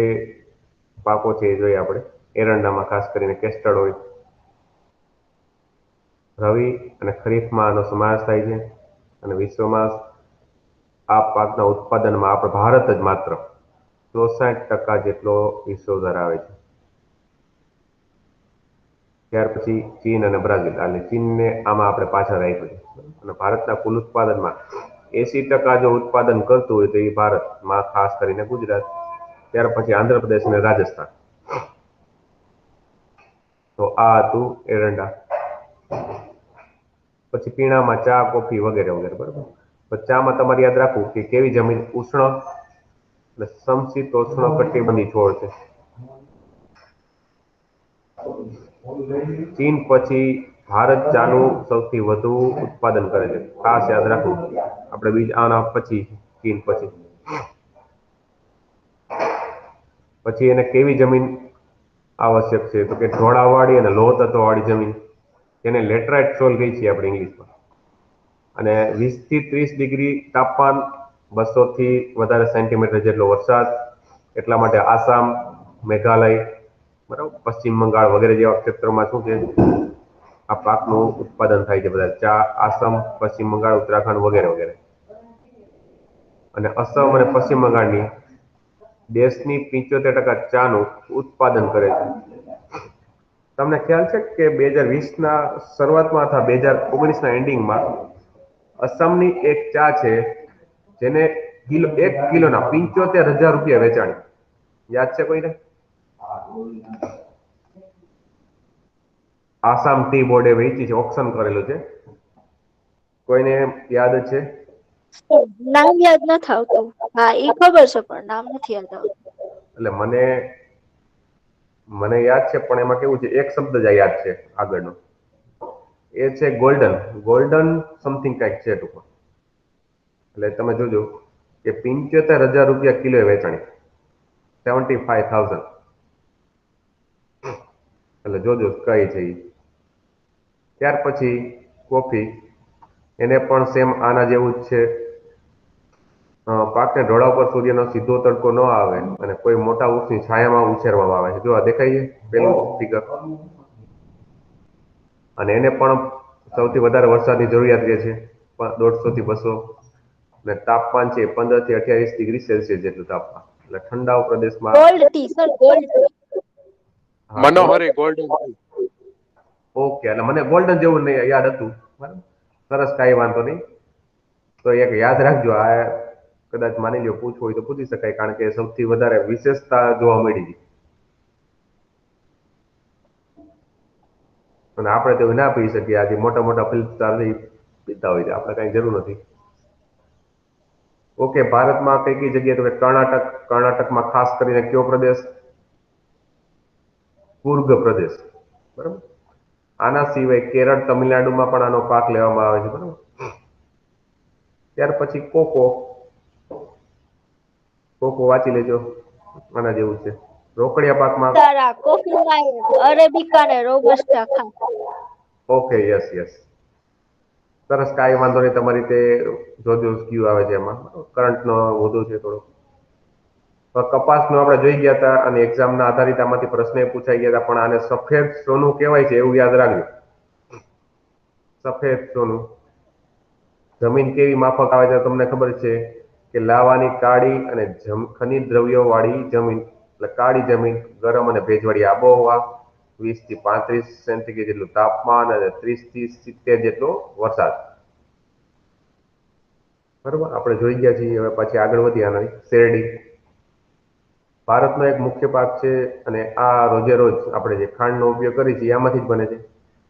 પાકો છે એ જોઈએ આપણે. એરંડામાં ખાસ કરીને કેસ્ટર્ડ હોય, રવિ અને ખરીફમાં આનો સમાવેશ થાય છે. અને વિશ્વમાં આ પાકના ઉત્પાદનમાં આપણે ભારત જ માત્ર 64% જેટલો હિસ્સો ધરાવે છે. ત્યાર પછી ચીન અને બ્રાઝિલ, એટલે ચીનને આમાં આપણે પાછળ રાખ્યું છે. અને ભારતના કુલ ઉત્પાદનમાં 80% જો ઉત્પાદન કરતું હોય તો એ ભારતમાં ખાસ કરીને ગુજરાત, ત્યાર પછી આંધ્રપ્રદેશ અને રાજસ્થાન. તો આ હતું એરંડા. પછી પીણામાં ચા, કોફી વગેરે વગેરે. બરાબર. તો ચામાં તમારે યાદ રાખવું કે કેવી જમીન ઉષ્ણ અને સમશીતોષ્ણ કટિબંધી છોડ છે. ચીન પછી ભારત ચાનું સૌથી વધુ ઉત્પાદન કરે છે. ખાસ યાદ રાખવું. આપણે આના પછી ચીન પછી એને કેવી જમીન આવશ્યક છે તો કે ઢોળાવવાળી અને લોહ તત્વવાળી જમીન, તેને લેટરાઇટ સોઇલ કહી છીએ આપણે ઇંગ્લિશમાં. અને 20 થી 30 ડિગ્રી તાપમાન, 200 થી વધારે સેન્ટીમીટર જેટલો વરસાદ. એટલા માટે આસામ, મેઘાલય, બરાબર, પશ્ચિમ બંગાળ વગેરે જેવા ક્ષેત્રોમાં શું છે આ પાકનું ઉત્પાદન થાય છે. બધા ચા આસામ, પશ્ચિમ બંગાળ, ઉત્તરાખંડ વગેરે વગેરે. અને અસમ અને પશ્ચિમ બંગાળની દેશની 75% ચાનું ઉત્પાદન કરે છે. તમને ખ્યાલ છે કે 2020ના શરૂઆતમાં અથવા 2019ના એન્ડિંગમાં અસમની એક ચા છે જેને 1 કિલોના 75,000 રૂપિયા વેચાણી. યાદ છે કોઈને? આસામ ટી બોર્ડે વેચી છે, ઓપ્શન કરેલું છે. કોઈને યાદ છે? નામ યાદ નથી આવતું. હા, એ ખબર છે પણ નામ નથી યાદ આવતું. એટલે મને યાદ છે પણ એમાં કેવું છે, એક શબ્દ જ યાદ છે આગળનો. એ છે ગોલ્ડન સમથિંગ કંઈક છે ટૂંકમાં. એટલે તમે જોજો કે 75,000 રૂપિયા કિલો વેચાણી, 75,000. એટલે જોજો કઈ છે ઈ. ત્યાર પછી કોફી, એને પણ સેમ આના જેવું જ છે. પાકને ઢોળા ઉપર સૂર્યનો સીધો તડકો ન આવે અને કોઈ મોટા વૃક્ષની છાયામાં ઉછેરવામાં આવે છે. જો આ દેખાય છે પેલું ફિગર. અને એને પણ સૌથી વધારે વરસાદની જરૂરિયાત રહે છે, 150 થી 200. અને તાપમાન છે 15 થી 28 ડિગ્રી સેલ્સિયસ જેટલું તાપમાન. એટલે ઠંડા પ્રદેશમાં. Gold T sir, gold T. હા, મનોહરી ગોલ્ડન ટી. ઓકે, એટલે મને ગોલ્ડન જેવું નહીં યાદ હતું. બરાબર, સરસ, કાંઈ વાંધો નહીં. તો એક યાદ રાખજો, આ કદાચ માની લો પૂછવું હોય તો પૂછી શકાય, કારણ કે સૌથી વધારે વિશેષતા જોવા મળી છે. અને આપણે તો ના પી શકીએ. આજે મોટા મોટા ફિલ્મ સ્ટાર પીતા હોય છે, આપણે કઈ જરૂર નથી. ઓકે, ભારતમાં કઈ કઈ જગ્યાએ તો કે કર્ણાટકમાં ખાસ કરીને કયો પ્રદેશ? કુર્ગ પ્રદેશ. બરાબર. આના સિવાય કેરળ, તમિલનાડુમાં પણ આનો પાક લેવામાં આવે છે. બરાબર. ત્યાર પછી કોકો વાંચી લેજો, આના જેવું છે. રોકડિયા પાકમાં તારા કોફીમાં અરેબિકા ને રોબસ્ટા ખાસ. Okay, yes. સરસ, કાંઈ વાંધો નહીં. તમારી રીતે જોજો સ્ક્યુ આવે છે એમાં, કરંટનો વધુ છે થોડો. કપાસનું આપણે જોઈ ગયા હતા અને એક્ઝામના આધારિત આમાંથી પ્રશ્ન પૂછાઈ ગયા હતા, પણ આને સફેદ સોનું કહેવાય છે એવું યાદ રાખજો. સફેદ સોનું. જમીન કેવી માફક આવે છે તમને ખબર છે કે લાવાની કાળી અને ખનિજ દ્રવ્યો વાળી જમીન, એટલે કાળી જમીન, ગરમ અને ભેજવાળી આબોહવા, 20 થી 35 સેન્ટીગ્રેડ જેટલું તાપમાન અને 30 થી 70 જેટલો વરસાદ. બરોબર, આપણે જોઈ ગયા છીએ. હવે પછી આગળ વધીએ. આના શેરડી ભારતનો એક મુખ્ય પાક છે અને આ રોજે રોજ આપણે જે ખાંડનો ઉપયોગ કરીએ છીએ આમાંથી જ બને છે.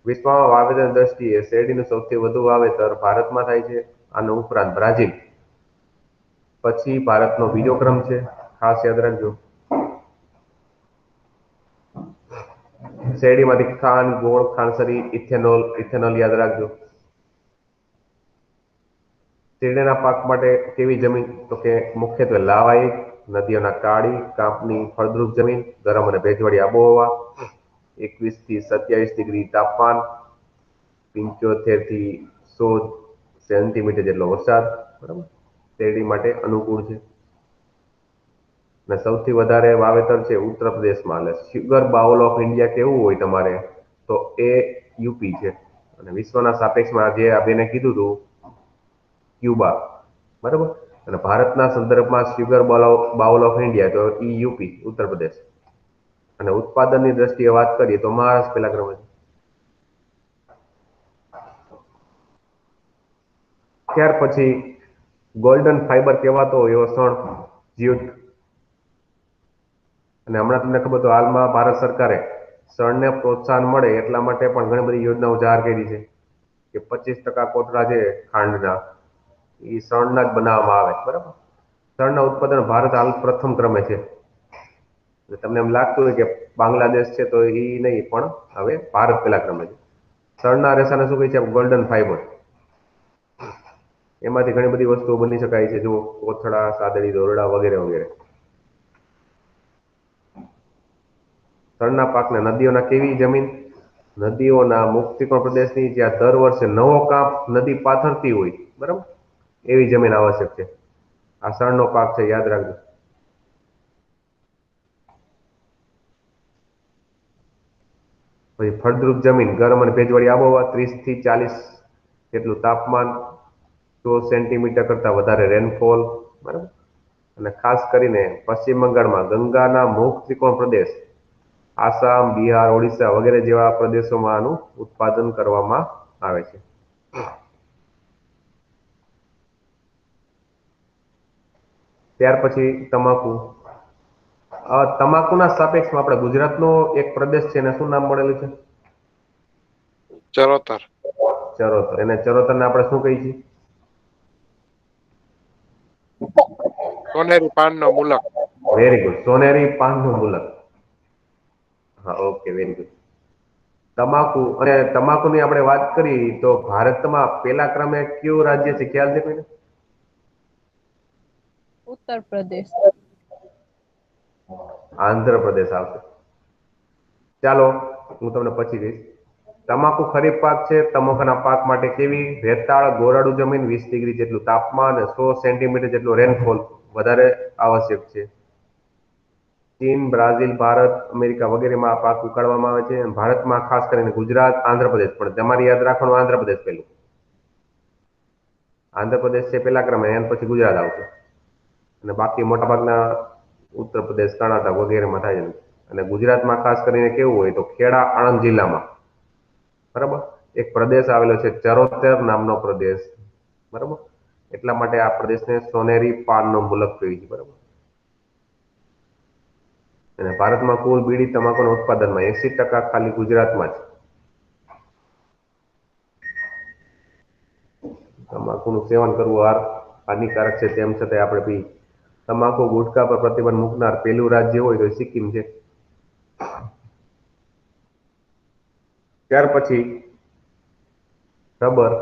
વિશ્વમાં વાવેતર દ્રષ્ટિએ શેરડીનું સૌથી વધુ વાવેતર ભારતમાં થાય છે. આનો ઉપરાંત બ્રાઝિલ પછી ભારતનો બીજો ક્રમ છે. ખાસ યાદ રાખજો. શેરડીમાંથી ખાંડ, ગોળ, ખાંડસરી, ઇથેનોલ યાદ રાખજો. શેરડીના પાક માટે કેવી જમીન તો કે મુખ્યત્વે લાવાઈ, નદીઓના કાળી, કાંપની ફળદ્રુપ જમીન, ગરમ અને ભેજવાળી આબોહવા, 21 થી 27 ડિગ્રી તાપમાન, 75 થી 100 સેન્ટીમીટર જેટલો વરસાદ. બરાબર, શેરડી માટે અનુકૂળ છે. અને સૌથી વધારે વાવેતર છે ઉત્તર પ્રદેશમાં. એટલે શુગર બાઉલ ઓફ ઇન્ડિયા કેવું હોય તમારે, તો એ યુપી છે. અને વિશ્વના સાપેક્ષમાં જે આ બેને કીધું હતું ક્યુબા, બરાબર. અને ભારતના સંદર્ભમાં શુગર બાઉલ ઓફ ઇન્ડિયા, તો ઈ યુપી, ઉત્તર પ્રદેશ. અને ઉત્પાદનની દ્રષ્ટિએ વાત કરીએ તો મહારાષ્ટ્ર પેલા ક્રમે છે. ત્યાર પછી ગોલ્ડન ફાઈબર કહેવાતો એવો સણ જ્યુટ. અને હમણાં તમને ખબર તો હાલમાં ભારત સરકારે શણને પ્રોત્સાહન મળે એટલા માટે પણ ઘણી બધી યોજનાઓ જાહેર કરી છે કે 25% કોટડા છે ખાંડના, એ શણના જ બનાવવામાં આવે, બરાબર. શણના ઉત્પાદન ભારત હાલ પ્રથમ ક્રમે છે. તમને એમ લાગતું હોય કે બાંગ્લાદેશ છે, તો એ નહીં, પણ હવે ભારત પેલા ક્રમે છે. શણના રેસાને શું કહે છે? Golden fibre. એમાંથી ઘણી બધી વસ્તુઓ બની શકાય છે, જો કોથળા, સાદડી, દોરડા વગેરે વગેરે. શણના પાકને નદીઓના કેવી જમીન, નદીઓના મુક્તિકોણ પ્રદેશની, જ્યાં દર વર્ષે નવો કાપ નદી પાથરતી હોય, બરાબર, એવી જમીન આવશ્યક છે. આ શણનો પાક છે, યાદ રાખજો. પછી ફળદ્રુપ જમીન, ગરમ અને ભેજવાળી આબોહવા, 30 થી 40 જેટલું તાપમાન, 100 સેન્ટીમીટર કરતા વધારે રેનફોલ, બરાબર. અને ખાસ કરીને પશ્ચિમ બંગાળમાં ગંગાના મુખ ત્રિકોણ પ્રદેશ, આસામ, બિહાર, ઓડિશા વગેરે જેવા પ્રદેશોમાં આનું ઉત્પાદન કરવામાં આવે છે. ત્યાર પછી તમાકુ. તમાકુના સાપેક્ષમાં આપણે ગુજરાતનો એક પ્રદેશ છે, એને શું નામ મળેલું છે? ચરોતર. ચરોતર. એને ચરોતરને આપણે શું કહીએ છીએ? સોનેરી પાનનો મુલક. વેરી ગુડ, સોનેરી પાનનો મુલક. હા, ઓકે, વેરી ગુડ. તમાકુ, અને તમાકુની આપણે વાત કરી તો ભારતમાં પેલા ક્રમે કયું રાજ્ય છે, ખ્યાલ છે કોઈને? ઉત્તર પ્રદેશ. આંધ્રપ્રદેશ આવશે. ચાલો, હું તમને પછી કહીશ. તમાકુ ખરીફ પાક છે. તમાકુના પાક માટે કેવી રેતાળ ગોરાડુ જમીન, 20 ડિગ્રી જેટલું તાપમાન અને 100 સેન્ટીમીટર જેટલું રેનફોલ વધારે આવશ્યક છે. ચીન, બ્રાઝિલ, ભારત, અમેરિકા વગેરેમાં આ પાક ઉગાડવામાં આવે છે. અને ભારતમાં ખાસ કરીને ગુજરાત, આંધ્રપ્રદેશ, પણ તમારે યાદ રાખવાનું આંધ્રપ્રદેશ પહેલું. આંધ્રપ્રદેશ છે પેલા ક્રમે, એના પછી ગુજરાત આવશે. અને બાકી મોટાભાગના ઉત્તર પ્રદેશ, કર્ણાટક વગેરેમાં થાય છે. અને ગુજરાતમાં ખાસ કરીને કેવું હોય તો ખેડા, આણંદ જિલ્લામાં, બરાબર, એક પ્રદેશ આવેલો છે, ચરોતર નામનો પ્રદેશ, બરાબર. એટલા માટે આ પ્રદેશને સોનેરી પાનનો મુલક કહ્યું છે, બરાબર. અને ભારતમાં કુલ બીડી તમાકુના ઉત્પાદનમાં 80% ખાલી ગુજરાતમાં જ. તમાકુનું સેવન કરવું હાનિકારક છે, તેમ છતાં આપણે પી. તમાકુ ગુટખા પર પ્રતિબંધ મૂકનાર પહેલું રાજ્ય હોય તો સિક્કિમ છે. ત્યાર પછી રબર.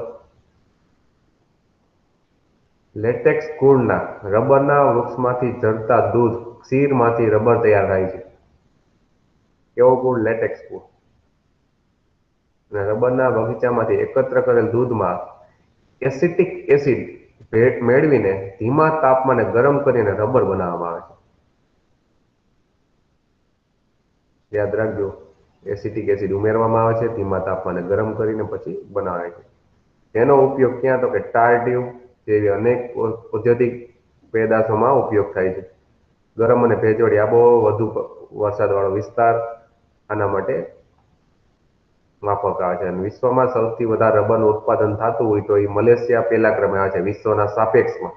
લેટેક્સ ગુણના રબરના વૃક્ષમાંથી ઝરતા દૂધ ક્ષીરમાંથી રબર તૈયાર થાય છે. કેવો ગુણ? લેટેક્સ ગુણ. અને રબરના બગીચામાંથી એકત્ર કરેલ દૂધમાં એસિટિક એસિડ ભેટ મેળવીને ધીમા તાપમાને ગરમ કરીને રબર બનાવવામાં આવે છે. યાદ રાખજો, એસિટિક એસિડ ઉમેરવામાં આવે છે, ધીમા તાપમાને ગરમ કરીને પછી બનાવે છે. તેનો ઉપયોગ ક્યાં? તો કે ટાર ટ્યુબ જેવી અનેક ઔદ્યોગિક પેદાશોમાં ઉપયોગ થાય છે. ગરમ અને ભેજવાળી આબોહવા, વધુ વરસાદવાળો વિસ્તાર, આના માટે માફક આવે છે. અને વિશ્વમાં સૌથી વધારે રબરનું ઉત્પાદન થતું હોય તો એ મલેશિયા પેલા ક્રમે આવે છે વિશ્વના સાપેક્ષમાં.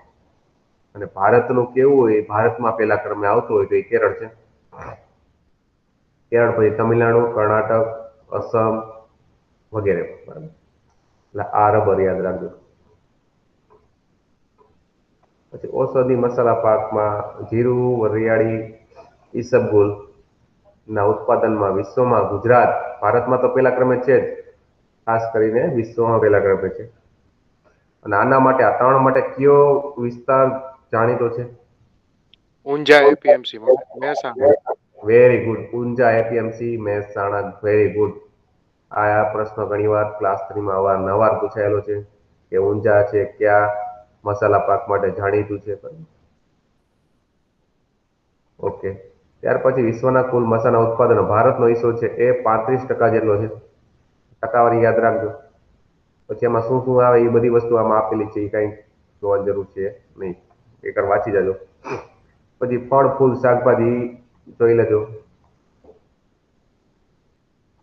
અને ભારતનું કેવું હોય, ભારતમાં પેલા ક્રમે આવતું હોય તો એ કેરળ છે. કેરળ પછી તમિલનાડુ, કર્ણાટક, અસમ વગેરે, બરાબર. એટલે આ રબર યાદ રાખજો. પછી ઔષધિ મસાલા પાકમાં જીરું, વરિયાળી, ઈસબગુલ ના ઉત્પાદનમાં વિશ્વમાં ગુજરાત, ભારતમાં તો પેલા ક્રમે છે જ, ખાસ કરીને વિશ્વમાં પેલા ક્રમે છે. અને આના માટે, આ ત્રણ માટે કયો વિસ્તાર જાણીતો છે? Unjha APMC Mehsana. Very good, Unjha APMC Mehsana, very good. આ પ્રશ્ન ઘણીવાર ક્લાસ 3 માં અવારનવાર પૂછાયેલો છે કે ઊંઝા છે કયા મસાલા પાક માટે જાણીતું છે. ઓકે. ત્યાર પછી વિશ્વના કુલ મસાલા ઉત્પાદનો ભારતનો હિસ્સો છે એ 35% જેટલો છે. ટકાવારી યાદ રાખજો. પછી એમાં શું શું આવે એ બધી વસ્તુ આમાં આપેલી છે, એ કઈ જોવાની જરૂર છે નહીં, એકવાર વાંચી જાજો. પછી ફળ ફૂલ શાકભાજી જોઈ લેજો.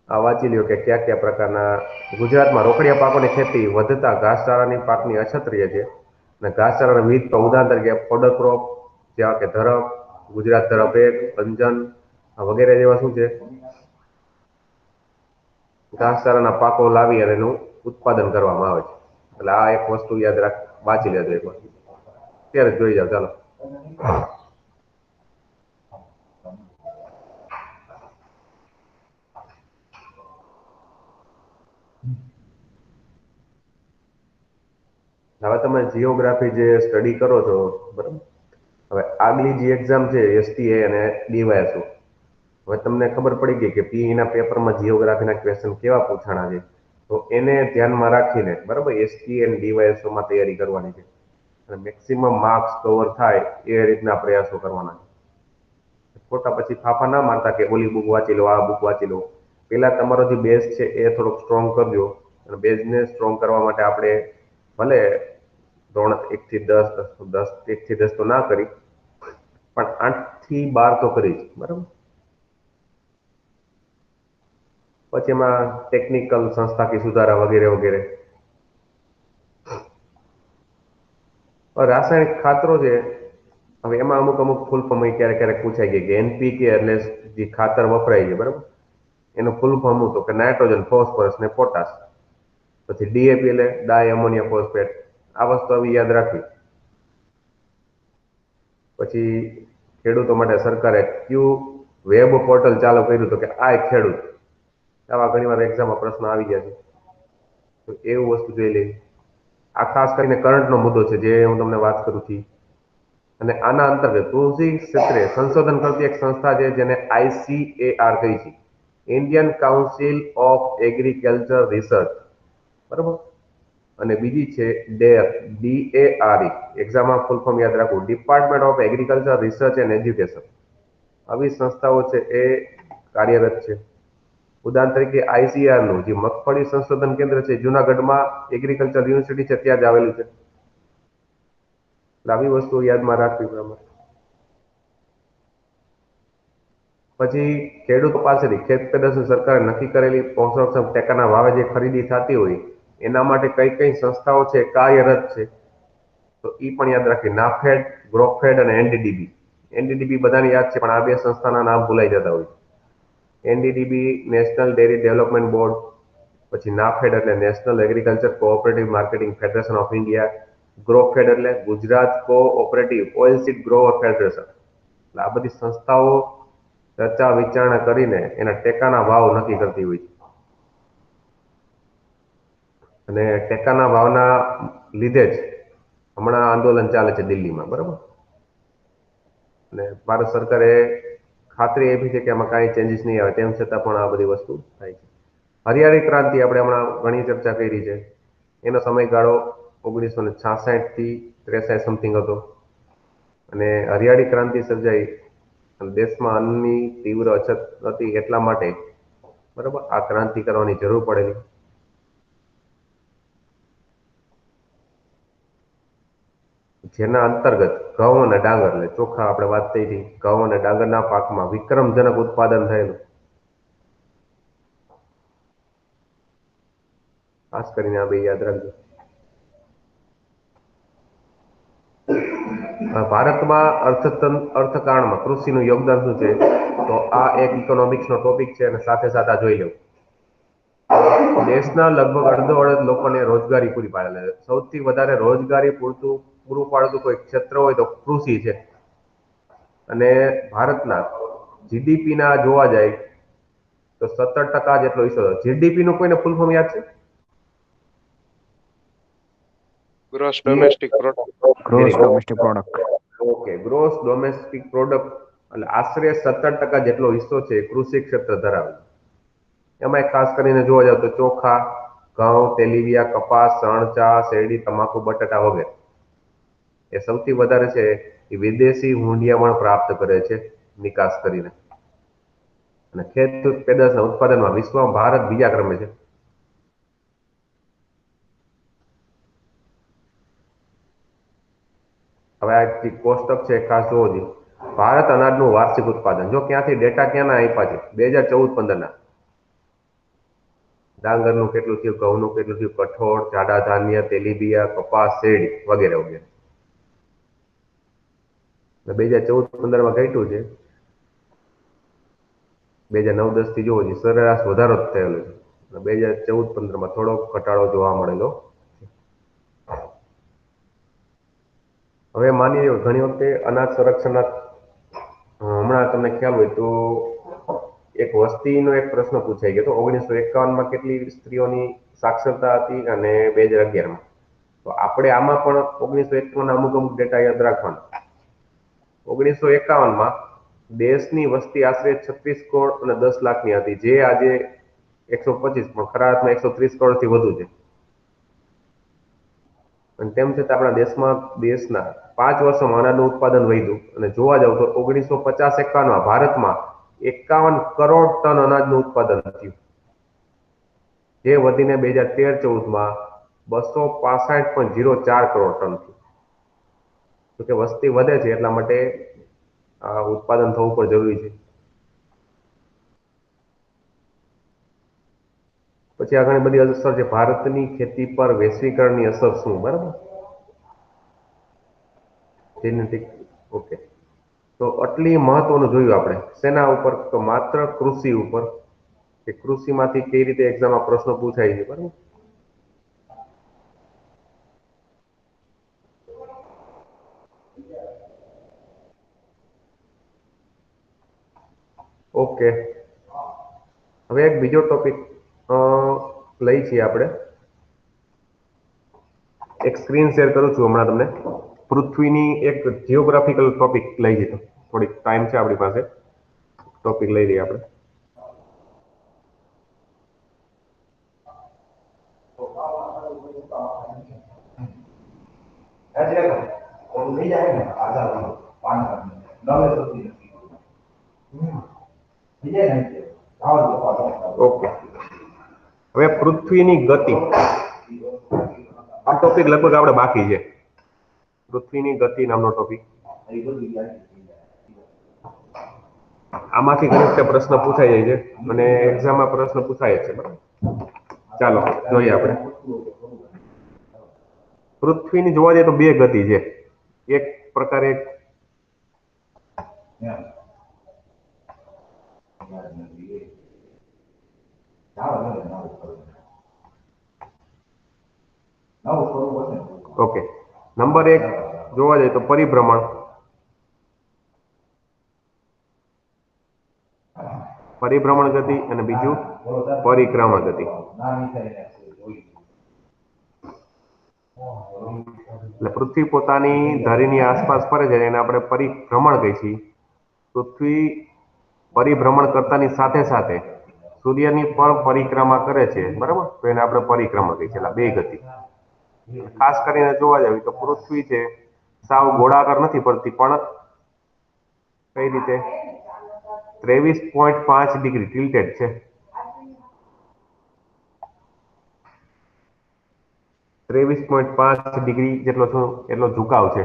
આ વાંચી લ્યો કે કયા કયા પ્રકારના ગુજરાતમાં રોકડિયા પાકોની ખેતી વધતા ઘાસચારાની પાકની અછત રહે છે, અને ઘાસચારાના વિવિધ ઉદાહરણ તરીકે ફોડર ક્રોપ જેવા કે ધરપ, ગુજરાત ધરપ 1, અંજન વગેરે જેવા શું છે ઘાસચારાના પાકો લાવી અને એનું ઉત્પાદન કરવામાં આવે છે. એટલે આ એક વસ્તુ યાદ રાખ, વાંચી લેજો એકવાર, ત્યારે જોઈ જાવ. ચાલો. હવે તમે જીઓગ્રાફી જે સ્ટડી કરો છો, બરાબર, હવે આગલી જે એક્ઝામ છે એસટીએ અને ડીવાયએસઓ, હવે તમને ખબર પડી ગઈ કે પીઈ ના પેપરમાં જીઓગ્રાફીના ક્વેશ્ચન કેવા પૂછાણા છે, તો એને ધ્યાનમાં રાખીને બરાબર એસટી અને ડીવાયએસઓ માં તૈયારી કરવાની છે, અને મેક્સિમમ માર્ક્સ કવર થાય એ રીતના પ્રયાસો કરવાના છે. ખોટા પછી ફાફા ના મારતા કે ઓલી બુક વાંચી લો, આ બુક વાંચી લો. પેલા તમારો જે બેઝ છે એ થોડોક સ્ટ્રોંગ કરજો, અને બેઝને સ્ટ્રોંગ કરવા માટે આપણે ભલે ધોરણ 1 થી 10, 1 થી 10 તો ના કરી, પણ 8 થી 12 તો કરી, બરાબર. પછી એમાં ટેકનિકલ સંસ્થાકીય સુધારા વગેરે વગેરે. રાસાયણિક ખાતરો છે, હવે એમાં અમુક અમુક ફૂલ ફોર્મ ક્યારેક ક્યારેક પૂછાઈ ગઈ કે એનપીકે એટલે જે ખાતર વપરાય છે, બરાબર, એનું ફૂલ ફોર્મ તો કે નાઇટ્રોજન, ફોસ્ફરસ ને પોટાશ. પછી ડીએપી એટલે ડાય એમોનિયા ફોસ્ફેટ. આ વસ્તુ આવી યાદ રાખવી. પછી ખેડૂતો માટે સરકારે કયું વેબ પોર્ટલ ચાલુ કર્યું, તો કે આ ખેડૂત. આવા ઘણી વાર એક્ઝામમાં પ્રશ્ન આવી ગયા છે, તો એવું વસ્તુ જોઈ લેવી. આ ખાસ કરીને કરંટનો મુદ્દો છે જે હું તમને વાત કરું છું. અને આના અંતર્ગત કૃષિ ક્ષેત્રે સંશોધન કરતી એક સંસ્થા છે જેને ICAR કહી છે, Indian council of agriculture research, બરાબર. અને બીજી છે DARE, એક્ઝામમાં ફૂલ ફોર્મ યાદ રાખવું, department of agriculture research and education. આવી સંસ્થાઓ છે એ કાર્યરત છે. ઉદાહરણ તરીકે ICAR નું જે મગફળી સંશોધન કેન્દ્ર છે જુનાગઢમાં એગ્રીકલ્ચર યુનિવર્સિટી છે ત્યાં જ આવેલું છે. આવી વસ્તુ યાદમાં રાખવી પડે. પછી ખેડૂતો પાસેથી ખેત પેદાશો સરકારે નક્કી કરેલી પોષણક્ષમ ટેકાના ભાવે જે ખરીદી થતી હોય એના માટે કઈ કઈ સંસ્થાઓ છે કાર્યરત છે, તો એ પણ યાદ રાખવી. નાફેડ, ગ્રોફેડ અને એનડીડીબી બધાને યાદ છે, પણ આ બે સંસ્થાના નામ ભૂલાઈ જતા હોય. NDDB national dairy development board, પછી નાફેડ એટલે national agriculture cooperative marketing federation of India, GROFED એટલે Gujarat cooperative oilseed grower federation. એટલે આ બધી સંસ્થાઓ ચર્ચા વિચારણા કરીને એના ટેકાના ભાવ નક્કી કરતી હોય છે, અને ટેકાના ભાવના લીધે જ હમણાં આંદોલન ચાલે છે દિલ્હીમાં, બરાબર. અને ભારત સરકારે ખાતરી આપી છે કે આમાં કાંઈ ચેન્જીસ નહીં આવે, તેમ છતાં પણ આ બધી વસ્તુ થાય છે. હરિયાળી ક્રાંતિ આપણે હમણાં ઘણી ચર્ચા કરી છે. એનો સમયગાળો 1966 થી 63 સમથિંગ હતો, અને હરિયાળી ક્રાંતિ સર્જાઈ અને દેશમાં અન્નની તીવ્ર અછત હતી, એટલા માટે બરાબર આ ક્રાંતિ કરવાની જરૂર પડેલી. જેના અંતર્ગત ઘઉં અને ડાંગર એટલે ચોખા આપણે વાત થઈ હતી, ઘઉં અને ડાંગરના પાકમાં વિક્રમજનક ઉત્પાદન થયેલું. ખાસ કરીને આ બે યાદ રાખજો. ભારતમાં અર્થકારણમાં કૃષિનું યોગદાન શું છે, તો આ એક ઇકોનોમિક્સનો ટોપિક છે, અને સાથે સાથે આ જોઈ લેવું. દેશના લગભગ અડધો લોકોને રોજગારી પૂરી પાડે છે. સૌથી વધારે રોજગારી પૂરું પાડતું કોઈ ક્ષેત્ર હોય તો કૃષિ છે. અને ભારતના જીડીપી ના જોવા જાય તો 17% જેટલો હિસ્સો. જીડીપી નું કોઈને ફૂલ ફોર્મ યાદ છે? Gross domestic product. Gross domestic product. Okay, gross domestic product એટલે આશરે 17% જેટલો હિસ્સો છે કૃષિ ક્ષેત્ર ધરાવે. એમાં ખાસ કરીને જોવા જાવ તો ચોખા, ઘઉં, તેલીબિયા, કપાસ, શણ, ચા, શેરડી, તમાકુ, બટાટા વગેરે એ સૌથી વધારે છે એ વિદેશી હુંડિયામણ પ્રાપ્ત કરે છે. નિકાસ કરીને. અને ખેત પેદાશના ઉત્પાદનમાં વિશ્વમાં ભારત બીજા ક્રમે છે. હવે આ જે કોષ્ટક છે ખાસ જોવો જોઈએ. ભારત અનાજનું વાર્ષિક ઉત્પાદન. જો ક્યાંથી ડેટા ક્યાંના આપ્યા છે 2014-15 ડાંગરનું કેટલું થયું, ઘઉંનું કેટલું થયું, કઠોળ, જાડા ધાન્ય, તેલીબિયા, કપાસ, શેરડી વગેરે વગેરે. 2014-15 ઘટ્યું છે. 2009-10 થી જોવો જોઈએ સરેરાશ વધારો જ થયેલો છે. 2014-15 થોડો ઘટાડો જોવા મળેલો. હવે માની લો ઘણી વખતે અનાજ સંરક્ષણના હમણાં તમને ખ્યાલ હોય તો એક વસ્તીનો એક પ્રશ્ન પૂછાઈ ગયો હતો. 1951માં કેટલી સ્ત્રીઓની સાક્ષરતા હતી અને 2011માં. તો આપણે આમાં પણ 1951ના અમુક ડેટા યાદ રાખવાના. 1951માં દેશની વસ્તી આશરે 36 કરોડ અને 10 લાખની હતી, જે આજે 125 પણ ખરા અર્થમાં 130 કરોડથી વધુ છે. અને તેમ છતાં આપણા દેશના 5 વર્ષોમાં અનાજનું ઉત્પાદન વધ્યું અને જોવા જાવ તો 1950-51માં ભારતમાં 51 કરોડ ટન અનાજનું ઉત્પાદન થયું, જે વધીને 2013-14માં 265.04 કરોડ ટન થયું. તો કે વસ્તી વધે છે એટલા માટે આ ઉત્પાદન થવું પણ જરૂરી છે. પછી આ ઘણી બધી અસર છે. ભારતની ખેતી પર વૈશ્વિકરણની અસર શું? બરાબર, જેનેટિક. ઓકે, તો આટલી મહત્વનું જોયું આપણે. શેના ઉપર? તો માત્ર કૃષિ ઉપર, કે કૃષિમાંથી કઈ રીતે એક્ઝામમાં પ્રશ્નો પૂછાય છે. બરાબર, ઓકે. હવે એક બીજો ટોપિક લઈ છીએ આપણે. એક સ્ક્રીન શેર કરું છું હમણાં તમને. પૃથ્વીની એક જિયોગ્રાફિકલ ટોપિક લઈ જઈએ. થોડીક ટાઈમ છે આપણી પાસે, ટોપિક લઈ લઈએ આપણે. ઓકે, હવે પૃથ્વીની ગતિ. આ ટોપિક લગભગ આપણે બાકી છે. પૃથ્વીની ગતિ નામનો ટોપિક. આમાંથી ઘણી વખતે પ્રશ્ન પૂછાઈ જાય છે અને એક્ઝામમાં પ્રશ્ન પૂછાય છે. બરાબર, ચાલો જોઈએ આપણે. પૃથ્વીની જોવા જઈએ તો બે ગતિ છે. એક પ્રકારે ઓકે, નંબર 1 જોવા જઈએ તો પરિભ્રમણ. પરિભ્રમણ ગતિ અને બીજું પરિક્રમણ ગતિ. એટલે પૃથ્વી પોતાની ધરીની આસપાસ ફરે છે એને આપણે પરિભ્રમણ કહીએ છીએ. પૃથ્વી પરિભ્રમણ કરતાની સાથે સાથે સૂર્યની પણ પરિક્રમા કરે છે. બરાબર, તો એને આપણે પરિક્રમણ કહીએ છીએ. એટલે બે ગતિ. ખાસ કરીને જોવા જઈએ તો પૃથ્વી છે સાવ ગોળાકાર નથી પડતી, પણ કઈ રીતે 23.5 ડિગ્રી ટિલ્ટેડ છે. 23.5 ડિગ્રી જેટલો એટલો ઝુકાવ છે.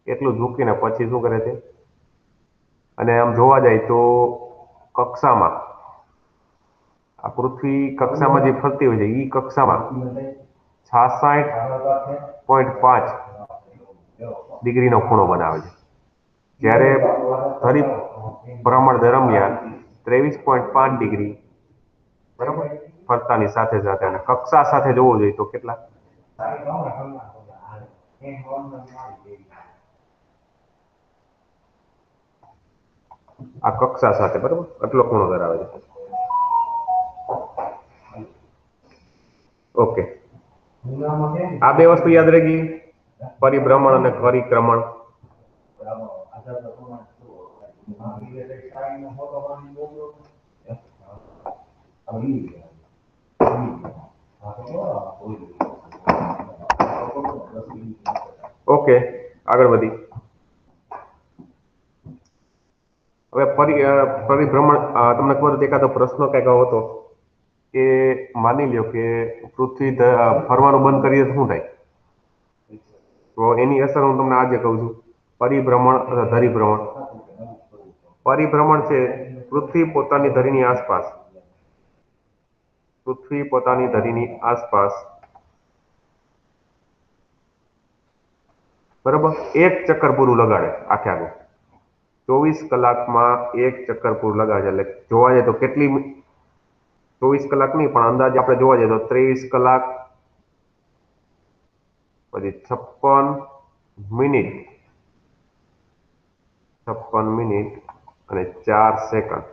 એટલું ઝૂકીને પછી શું કરે છે, અને આમ જોવા જાય તો કક્ષામાં આ પૃથ્વી કક્ષામાં જે ફરતી હોય છે એ કક્ષામાં 66.5 ડિગ્રીનો ખૂણો બનાવે છે. જ્યારે પરિભ્રમણ દરમિયાન 23.5 ડિગ્રી બરાબર ફરતાની સાથે સાથે, અને કક્ષા સાથે જોવું જોઈએ તો કેટલા? આ કક્ષા સાથે બરાબર આટલો ખૂણો ધરાવે છે. ઓકે, આ બે વસ્તુ યાદ રહી ગઈ, પરિભ્રમણ અને પરિક્રમણ. ઓકે, આગળ વધી. હવે પરિભ્રમણ તમને ખબર હોય તો એકાદો પ્રશ્ન કંઈક આવો હતો કે માની લ્યો કે પૃથ્વી ફરવાનું બંધ કરીએ તો શું થાય? તો એની અસર હું તમને આજે કહું છું. પરિભ્રમણ અથવા ધરીભ્રમણ. પરિભ્રમણ છે પૃથ્વી પોતાની ધરીની આસપાસ બરાબર એક ચક્કર પૂરું લગાડે આખે આખું. 24 કલાકમાં એક ચક્કર પૂરું લગાડે. એટલે જોવા જાય તો કેટલી 24 કલાક નહીં પણ અંદાજે આપણે જોવા જઈએ તો 23 કલાક પછી 56 મિનિટ અને 4 સેકન્ડ.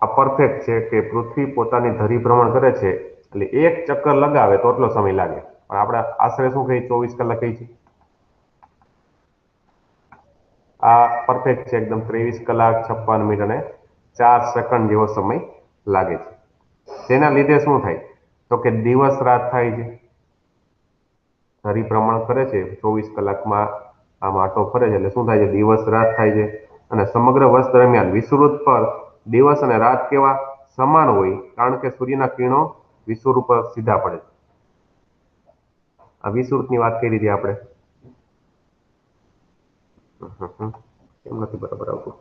આ પરફેક્ટ છે કે પૃથ્વી પોતાની ધરી ભ્રમણ કરે છે એટલે એક ચક્કર લગાવે તો એટલો સમય લાગે. પણ આપણે આશરે શું કહીએ 24 કલાક કહીએ છીએ. આ પરફેક્ટ છે એકદમ. 23 કલાક 56 મિનિટ અને 4 સેકન્ડ જેવો સમય લાગે છે. તેના લીધે શું થાય તો કે દિવસ રાત થાય છે. ધરી ભ્રમણ કરે છે 24 કલાકમાં આમ આટો ફરે છે એટલે શું થાય છે દિવસ રાત થાય છે. અને સમગ્ર વર્ષ દરમિયાન વિષુવવૃત્ત પર દિવસ અને રાત કેવા સમાન હોય કારણ કે સૂર્યના કિરણો વિષુવવૃત્ત પર સીધા પડે છે. આ વિષુવવૃત્તની વાત કરી હતી આપણે. કેમ નથી બરાબર આવતું?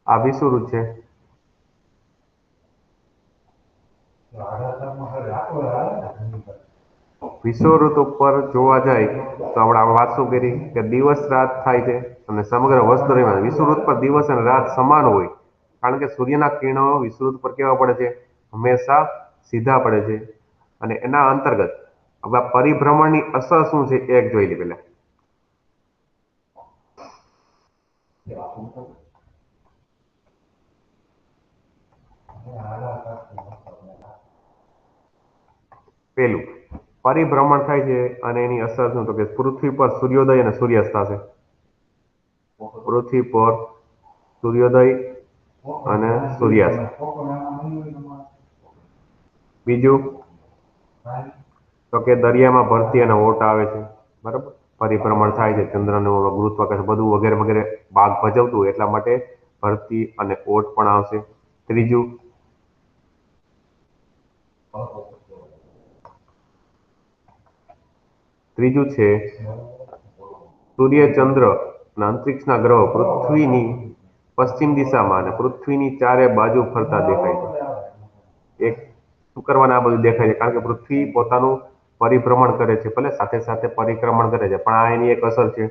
આ વિષુવવૃત્ત છે. વિષુવવૃત્ત ઉપર જોવા જાય તો આપણે વાત શું કરી કે દિવસ રાત થાય છે અને સમગ્ર વર્ષ દરમિયાન વિષુવવૃત્ત પર દિવસ અને રાત સમાન હોય કારણ કે સૂર્યના કિરણો વિષુવવૃત્ત પર કેવા પડે છે હંમેશા સીધા પડે છે. અને એના અંતર્ગત હવે પરિભ્રમણની અસર શું છે એક જોઈ લે પેલા. પેલું પરિભ્રમણ થાય છે અને એની અસર શું તો કે પૃથ્વી પર સૂર્યોદય અને સૂર્યાસ્ત થશે. પૃથ્વી પર સૂર્યોદય અને સૂર્યાસ્ત. બીજું તો કે દરિયામાં ભરતી અને ઓટ આવે છે. બરાબર પરિભ્રમણ થાય છે ચંદ્રનું ગુરુત્વાકર્ષણ બધું વગેરે વગેરે ભાગ ભજવતું હોય એટલા માટે ભરતી અને ઓટ પણ આવશે. ત્રીજું છે સૂર્ય ચંદ્ર અને અંતરિક્ષના ગ્રહો પૃથ્વીની પશ્ચિમ દિશામાં અને પૃથ્વીની ચારે બાજુ ફરતા દેખાય છે. એક શું કરવાના આ બધું દેખાય છે કારણ કે પૃથ્વી પોતાનું પરિભ્રમણ કરે છે ભલે સાથે સાથે પરિક્રમણ કરે છે પણ આ એની એક અસર છે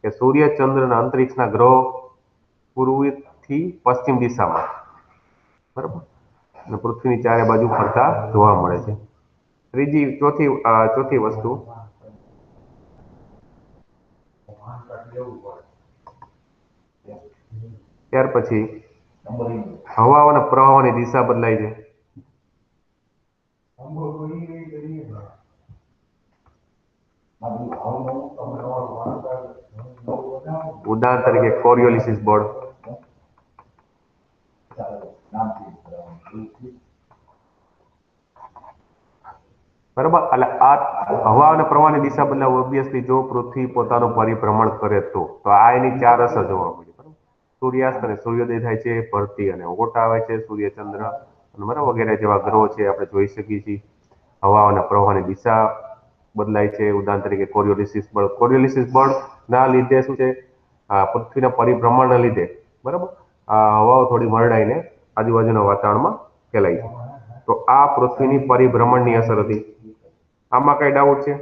કે સૂર્ય ચંદ્ર અને અંતરિક્ષના ગ્રહો પૂર્વથી પશ્ચિમ દિશામાં બરાબર અને પૃથ્વીની ચારે બાજુ ફરતા જોવા મળે છે. ચોથી વસ્તુ ત્યાર પછી હવા અને પ્રવાહોની દિશા બદલાય છે. ઉદાહરણ તરીકે કોરિયોલિસિસ બોર્ડ. બરાબર એટલે આ હવા અને પ્રવાહની દિશા બદલાવ ઓબ્વિયસલી જો પૃથ્વી પોતાનું પરિભ્રમણ કરે તો આ એની ચાર અસર જોવા મળી. બરાબર સૂર્યાસ્ત અને સૂર્યોદય થાય છે ભરતી અને ઓટ આવે છે સૂર્ય ચંદ્ર અને બરાબર વગેરે જેવા ગ્રહો છે આપણે જોઈ શકીએ છીએ. હવા અને પ્રવાહની દિશા બદલાય છે. ઉદાહરણ તરીકે કોરિયોલિસિસ બળ ના લીધે શું છે પૃથ્વીના પરિભ્રમણના લીધે બરાબર હવાઓ થોડી મરડાઈને આજુબાજુના વાતાવરણમાં ફેલાય છે. તો આ પૃથ્વીની પરિભ્રમણની અસર હતી. આમાં કઈ ડાઉટ છે?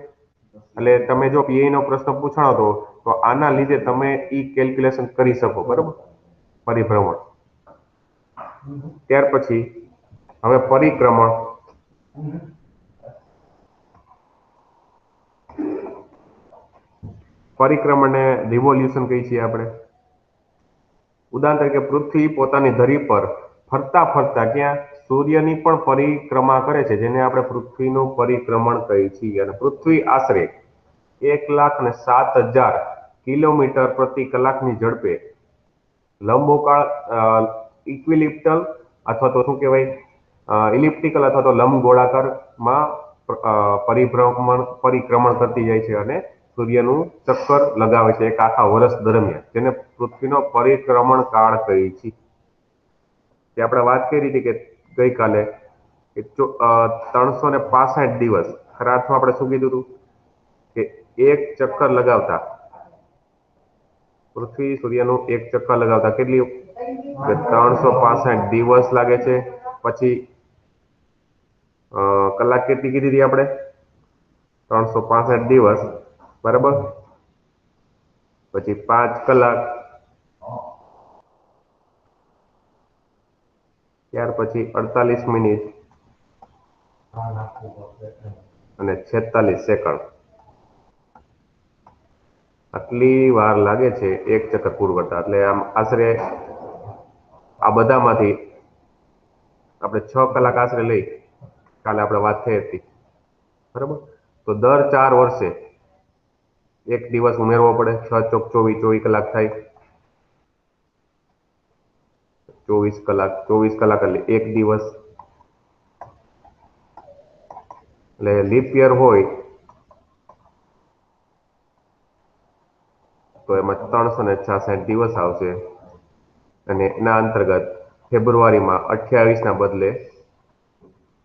એટલે તમે જો પીઆઈ નો પ્રશ્ન પૂછાણો હતો તો આના લીધે તમે ઈ કેલ્ક્યુલેશન કરી શકો બરાબર પરિભ્રમણ. ત્યાર પછી હવે પરિક્રમણને રિવોલ્યુશન કહીએ છીએ આપણે. ઉદાહરણ તરીકે પૃથ્વી પોતાની ધરી પર ફરતા ફરતા ક્યાં સૂર્યની પણ પરિક્રમા કરે છે જેને આપણે પૃથ્વીનું પરિક્રમણ કહીએ છીએ. અને પૃથ્વી આશરે 1,07,000 કિલોમીટર પ્રતિ કલાકની ઝડપે ઇક્વિલિપ્ટલ અથવા તો શું કહેવાય ઇલિપ્ટિકલ અથવા તો લંબગોળાકારમાં પરિક્રમણ કરતી જાય છે અને સૂર્યનું ચક્કર લગાવે છે એક આખા વર્ષ દરમિયાન, જેને પૃથ્વીનો પરિક્રમણ કાળ કહી છે. જે આપણે વાત કરી હતી કે ગઈકાલે કે 365 દિવસ, ખરા અર્થમાં આપણે શું કીધું હતું કે એક ચક્કર લગાવતા પૃથ્વી સૂર્યનું એક ચક્કર લગાવતા કેટલી કે 365 દિવસ લાગે છે. પછી કલાક કેટલી કીધી હતી આપણે? 365 દિવસ, બરાબર. પછી 5 કલાક, ત્યાર પછી 48 મિનિટ અને 46 સેકન્ડ. આટલી વાર લાગે છે એક ચક્કર પૂરું કરતા. એટલે આમ આશરે આ બધામાંથી આપણે 6 કલાક આશરે લઈ, કાલે આપણે વાત થઈ હતી, બરાબર. તો દર 4 વર્ષે એક દિવસ ઉમેરવો પડે. 6 ચોક 24 કલાક થાય. 24 કલાક એટલે એક દિવસ. એટલે લીપ યર હોય તો એમાં 366 દિવસ આવશે અને એના અંતર્ગત ફેબ્રુઆરીમાં 28 ના બદલે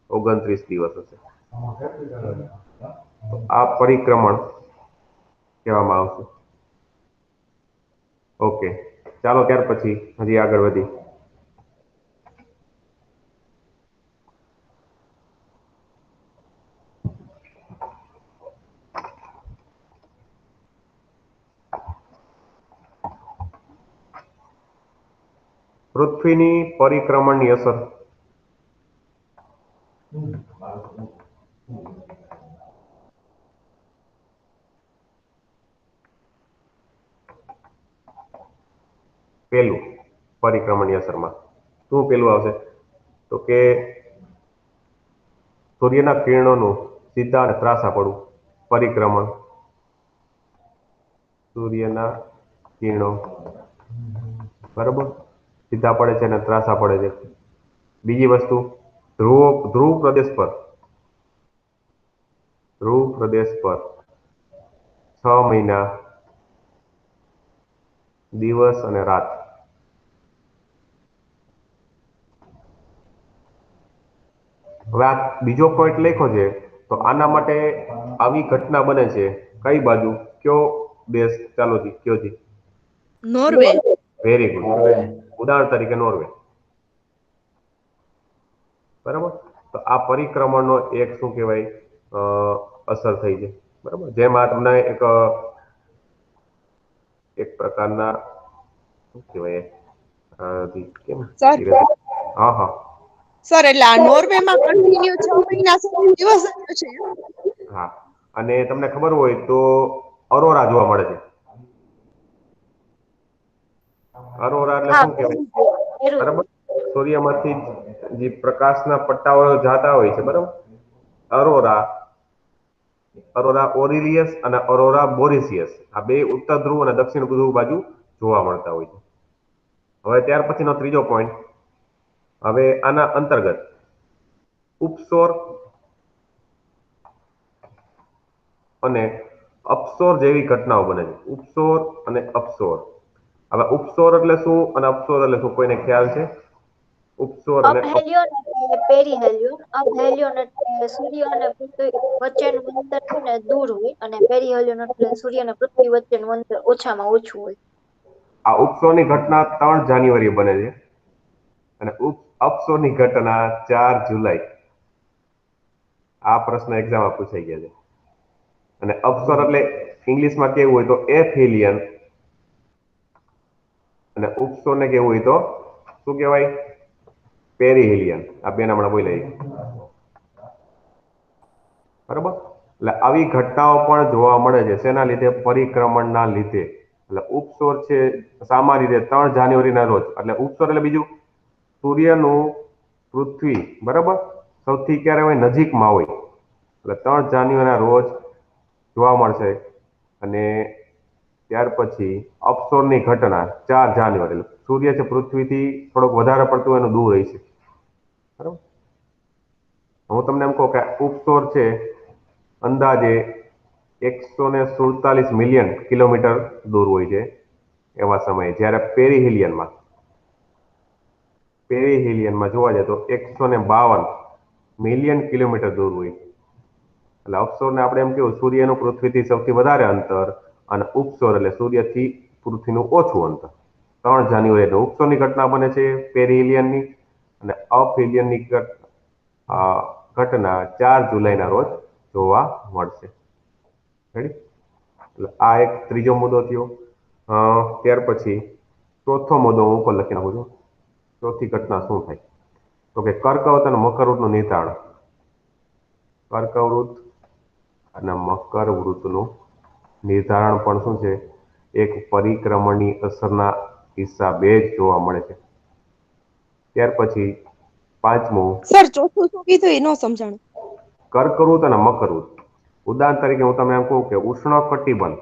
29 દિવસ હશે. તો આ પરિક્રમણ કહેવામાં આવશે. ઓકે, ચાલો ત્યાર પછી હજી આગળ વધી. પૃથ્વીની પરિક્રમણની અસર. પેલું પરિક્રમણની અસરમાં શું પેલું આવશે તો કે સૂર્યના કિરણોનું સીધા અને ત્રાંસા પડવું. પરિક્રમણ, સૂર્યના કિરણો બરાબર સીધા પડે છે અને ત્રાંસા પડે છે. બીજી વસ્તુ ધ્રુવ પ્રદેશ પર 6 મહિના દિવસ અને રાત. હવે આ બીજો પોઈન્ટ લખ્યો છે તો આના માટે આવી ઘટના બને છે કઈ બાજુ, કયો દેશ? ચાલો જી, કયો જી? નોર્વે. Very good. ઉદાહરણ તરીકે નોર્વે, બરાબર. તો આ પરિક્રમણનો એક શું કહેવાય અસર થઈ છે, બરાબર. જેમાં તમને એક પ્રકારના શું કહેવાય કેમ સર હા હા સર એટલે આ નોર્વેમાં કન્ટિન્યુ 6 મહિના સુધી દિવસ જ છે. હા, અને તમને ખબર હોય તો અરોરા જોવા મળે છે. અરોરા એટલે શું કહેવાય, બરાબર. સૂર્યમાંથી જે પ્રકાશના પટ્ટાઓ જાતા હોય છે, બરાબર. અરોરા ઓરિલિયસ અને અરોરા બોરિસિયસ, આ બે ઉત્તર ધ્રુવ અને દક્ષિણ ધ્રુવ બાજુ જોવા મળતા હોય છે. હવે ત્યાર પછીનો ત્રીજો પોઈન્ટ. હવે આના અંતર્ગત ઉપસોર અને અપસોર જેવી ઘટનાઓ બને છે. ઉપસોર અને અપસોર. હવે ઉપસોર એટલે શું અને અપસોર એટલે શું, કોઈને ખ્યાલ છે? ઉપસોર અને અપહેલિયોન એટલે પેરીહેલિયોન. અપહેલિયોન એટલે સૂર્ય અને પૃથ્વી વચ્ચેનું અંતર છે ને દૂર હોય, અને પેરીહેલિયોન એટલે સૂર્ય અને પૃથ્વી વચ્ચેનું અંતર ઓછામાં ઓછું હોય. આ ઉપસોરની ઘટના 3 જાન્યુઆરી બને છે અને અપસોરની ઘટના 4 જુલાઈ. આ પ્રશ્ન એક્ઝામમાં પૂછાઈ ગયા છે. અને અપસોર એટલે ઇંગ્લિશમાં કેવું હોય તો એફેલિયન, અને ઉપસોરને કેવું હોય તો શું કહેવાય? પેરીહેલિયન. આ બે હમણાં બોલાય, બરાબર. એટલે આવી ઘટનાઓ પણ જોવા મળે છે. શેના લીધે? પરિક્રમણના લીધે. એટલે ઉપસોર છે સામાન્ય રીતે 3 જાન્યુઆરીના રોજ. એટલે ઉપસોર એટલે બીજું સૂર્યનું પૃથ્વી, બરાબર, સૌથી ક્યારે હોય? નજીકમાં હોય. એટલે 3 જાન્યુઆરીના રોજ જોવા મળશે. અને ત્યાર પછી અપસોરની ઘટના 4 જાન્યુઆરી. સૂર્ય છે પૃથ્વીથી થોડોક વધારે પડતું એનું દૂર હોય છે, બરાબર. હું તમને એમ કહું કે ઉપસોર છે અંદાજે 147 મિલિયન કિલોમીટર દૂર હોય છે એવા સમયે, જ્યારે પેરીહિલિયનમાં જોવા જાય તો 152 મિલિયન કિલોમીટર દૂર હોય. એટલે અપસોરને આપણે એમ કેવું સૂર્યનું પૃથ્વીથી સૌથી વધારે અંતર અને ઉપસોર એટલે સૂર્યથી પૃથ્વીનું ઓછું અંતર. 3 જાન્યુઆરી ઉપસોરની ઘટના બને છે પેરીહિલિયનની, અને અપહિલિયનની ઘટના 4 જુલાઈના રોજ જોવા મળશે. રેડી? એટલે આ એક ત્રીજો મુદ્દો થયો. ત્યાર પછી ચોથો મુદ્દો હું ઉપર લખી નાખું છું. ચોથી ઘટના શું થાય તો કે કર્કવૃત અને મકરવૃતનું નિર્ધારણ. કર્કવૃત અને મકરવૃતનું નિર્ધારણ પણ શું છે, એક પરિક્રમણની અસરના હિસાબે જ જોવા મળે છે. ત્યાર પછી પાંચમું, સર ચોથું શું કીધું એ ન સમજાણું. કર્કવૃત અને મકરવૃત. ઉદાહરણ તરીકે હું તમને એમ કહું કે ઉષ્ણકટિબંધ.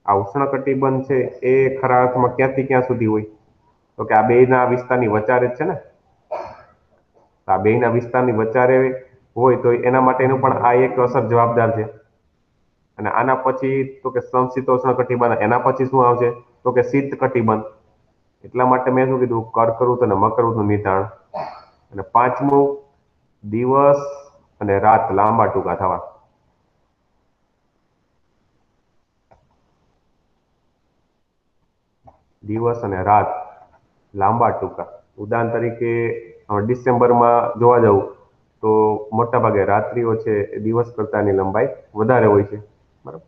આ ઉષ્ણકટિબંધ છે એ ખરા અર્થમાં ક્યાંથી ક્યાં સુધી હોય તો કે આ બેના વિસ્તારની વચારે જ છે ને. આ બેના વિસ્તારની વચારે હોય તો એના માટેનું પણ આ એક અસર જવાબદાર છે. અને આના પછી તો કે સમશીતોષ્ણ કટિબંધ, એના પછી શું આવશે તો કે શીત કટિબંધ. એટલા માટે મેં શું કીધું કર્કવૃત અને મકરવૃતનું નિર્ધારણ. અને પાંચમું, દિવસ અને રાત લાંબા ટૂંકા થવા. દિવસ અને રાત લાંબા ટૂંકા. ઉદાહરણ તરીકે ડિસેમ્બરમાં જોવા જવું તો મોટા ભાગે રાત્રિઓ છે દિવસ કરતાની લંબાઈ વધારે હોય છે, બરાબર.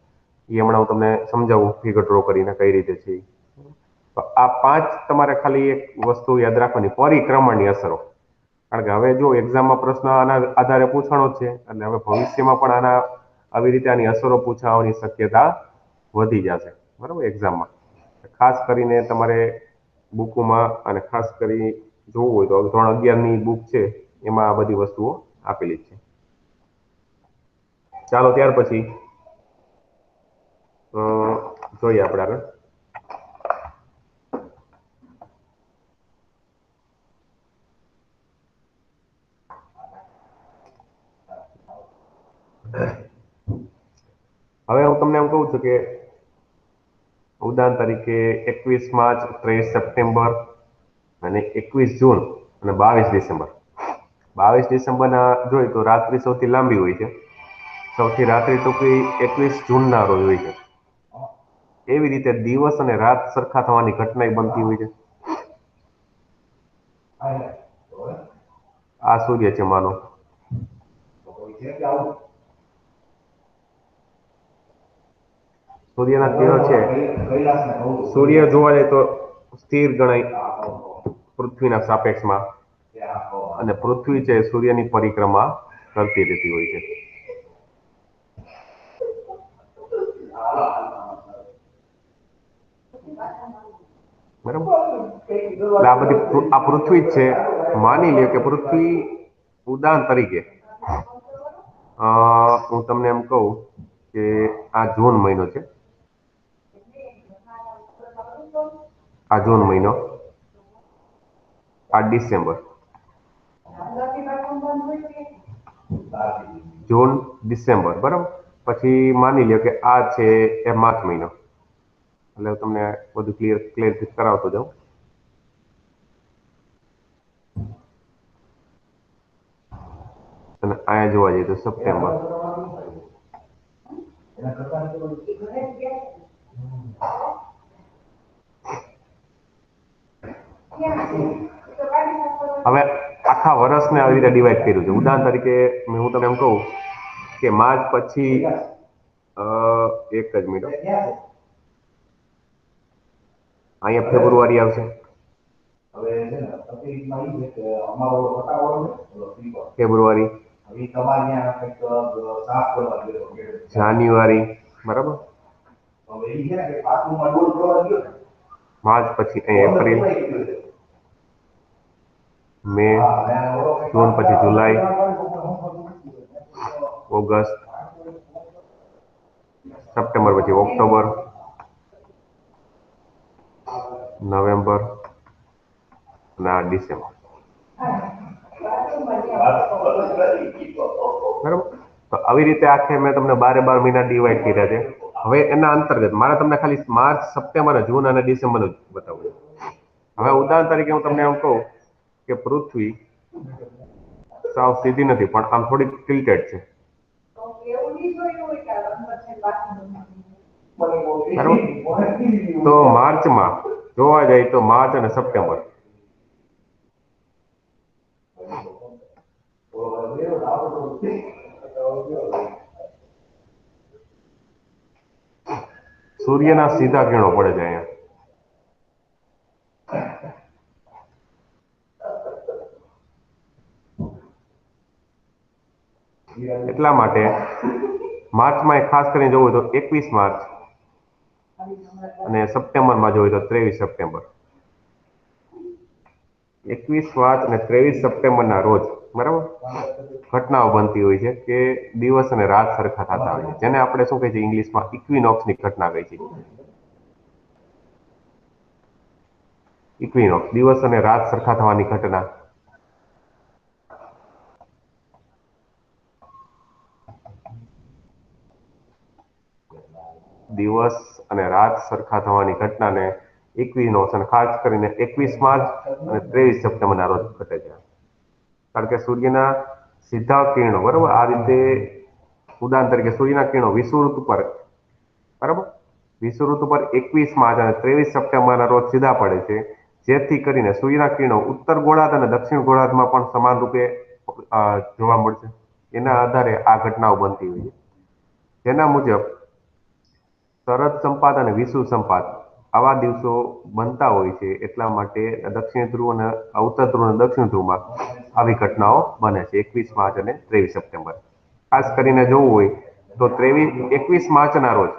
એ હમણાં હું તમને સમજાવું ફિગર ડ્રો કરીને કઈ રીતે છે. તો આ 5 તમારે ખાલી એક વસ્તુ યાદ રાખવાની, પરિક્રમણની અસરો. કારણ કે હવે જો એક્ઝામમાં પ્રશ્ન આના આધારે પૂછાણો છે અને હવે ભવિષ્યમાં પણ આવી રીતે આની અસરો પૂછાવાની શક્યતા વધી જશે, બરાબર. એક્ઝામમાં ખાસ કરીને તમારે બુકોમાં અને ખાસ કરી જોવું હોય તો ધોરણ 11ની બુક છે એમાં આ બધી વસ્તુઓ આપેલી છે. ચાલો ત્યાર પછી જોઈએ આપણે આગળ. હવે હું તમને એમ કહું છું કે ઉદાહરણ તરીકે 21 માર્ચ, 23 સપ્ટેમ્બર અને 21 જૂન અને 22 ડિસેમ્બર. 22 ડિસેમ્બરના જોઈએ તો રાત્રિ સૌથી લાંબી હોય છે. સૌથી રાત્રિ ટૂંકી 21 જૂનના રોજ હોય છે. એવી રીતે દિવસ અને રાત સરખા થવાની ઘટના બનતી હોય છે. આ સૂર્ય છે માનો. સૂર્યના કિરણો છે, સૂર્ય જોવા જાય તો સ્થિર ગણાય પૃથ્વીના સાપેક્ષમાં, અને પૃથ્વી છે સૂર્યની પરિક્રમા કરતી રહેતી હોય છે. બરાબર. એટલે આ પૃથ્વી જ છે. માની લે કે પૃથ્વી, ઉદાહરણ તરીકે હું તમને એમ કહું કે આ જૂન મહિનો છે. આ જૂન મહિનો, આ ડિસેમ્બર. જૂન, ડિસેમ્બર, બરાબર. પછી માની લ્યો કે આ છે એ માર્ચ મહિનો. એટલે તમને બધું ક્લિયર કરાવતો જાઉં. અને અહીંયા જોવા જઈએ તો સપ્ટેમ્બર. હવે આખા વર્ષને આવી રીતે ડિવાઈડ કર્યું છે. ઉદાહરણ તરીકે હું તમને એમ કહું કે માર્ચ પછી એક જ મિનિટ, અહીંયા ફેબ્રુઆરી આવશે. ફેબ્રુઆરી, જાન્યુઆરી, બરાબર. માર્ચ પછી એપ્રિલ, મે, જૂન પછી જુલાઈ, ઓગસ્ટ, સપ્ટેમ્બર પછી ઓક્ટોબર, નવેમ્બર અને આ ડિસેમ્બર. બરાબર. તો આવી રીતે આખે મેં તમને 12 મહિના ડિવાઈડ કર્યા છે. હવે એના અંતર્ગત મારે તમને ખાલી માર્ચ, સપ્ટેમ્બર, જૂન અને ડિસેમ્બર જ બતાવવું છે. હવે ઉદાહરણ તરીકે હું તમને એમ કહું કે પૃથ્વી સાવ સીધી નથી પણ આમ થોડીક ટિલ્ટેડ છે. બરાબર. તો માર્ચમાં જોવા જાય તો માર્ચ અને સપ્ટેમ્બર સૂર્યના સીધા કિરણો પડે છે અહીંયા. એટલા માટે માર્ચમાં ખાસ કરીને જોવું તો 21 માર્ચ અને સપ્ટેમ્બરમાં જોઈએ તો 23 સપ્ટેમ્બર. 21 માર્ચ અને 23 સપ્ટેમ્બરના રોજ બરાબર ઘટનાઓ બનતી હોય છે કે દિવસ અને રાત સરખા થતા હોય છે, જેને આપણે શું કહીએ છીએ ઇંગ્લિશમાં ઇક્વિનોક્સની ઘટના કહે છે. ઇક્વિનોક્સ દિવસ અને રાત સરખા થવાની ઘટના. દિવસ અને રાત સરખા થવાની ઘટનાને ઇક્વિનોક્સ અને ખાસ કરીને 21 માર્ચ અને 23 સપ્ટેમ્બરના રોજ ઘટે છે. કારણ કે સૂર્યના સીધા કિરણો બરાબર આ રીતે ઉદાહરણ તરીકે સૂર્યના કિરણો વિષુવવૃત્ત પર બરાબર વિષુવવૃત્ત પર 21 માર્ચ અને 23 સપ્ટેમ્બરના રોજ સીધા પડે છે, જેથી કરીને સૂર્યના કિરણો ઉત્તર ગોળાર્ધ અને દક્ષિણ ગોળાર્ધમાં પણ સમાન રૂપે જોવા મળશે. એના આધારે આ ઘટનાઓ બનતી હોય છે. જેના મુજબ શરદ સંપાત અને વિષુવ સંપાત આવા દિવસો બનતા હોય છે. એટલા માટે દક્ષિણ ધ્રુવ અને ઉત્તર ધ્રુવ અને દક્ષિણ ધ્રુવમાં આવી ઘટનાઓ બને છે 21 માર્ચ અને 23 સપ્ટેમ્બર. ખાસ કરીને જોવું હોય તો 21 માર્ચના રોજ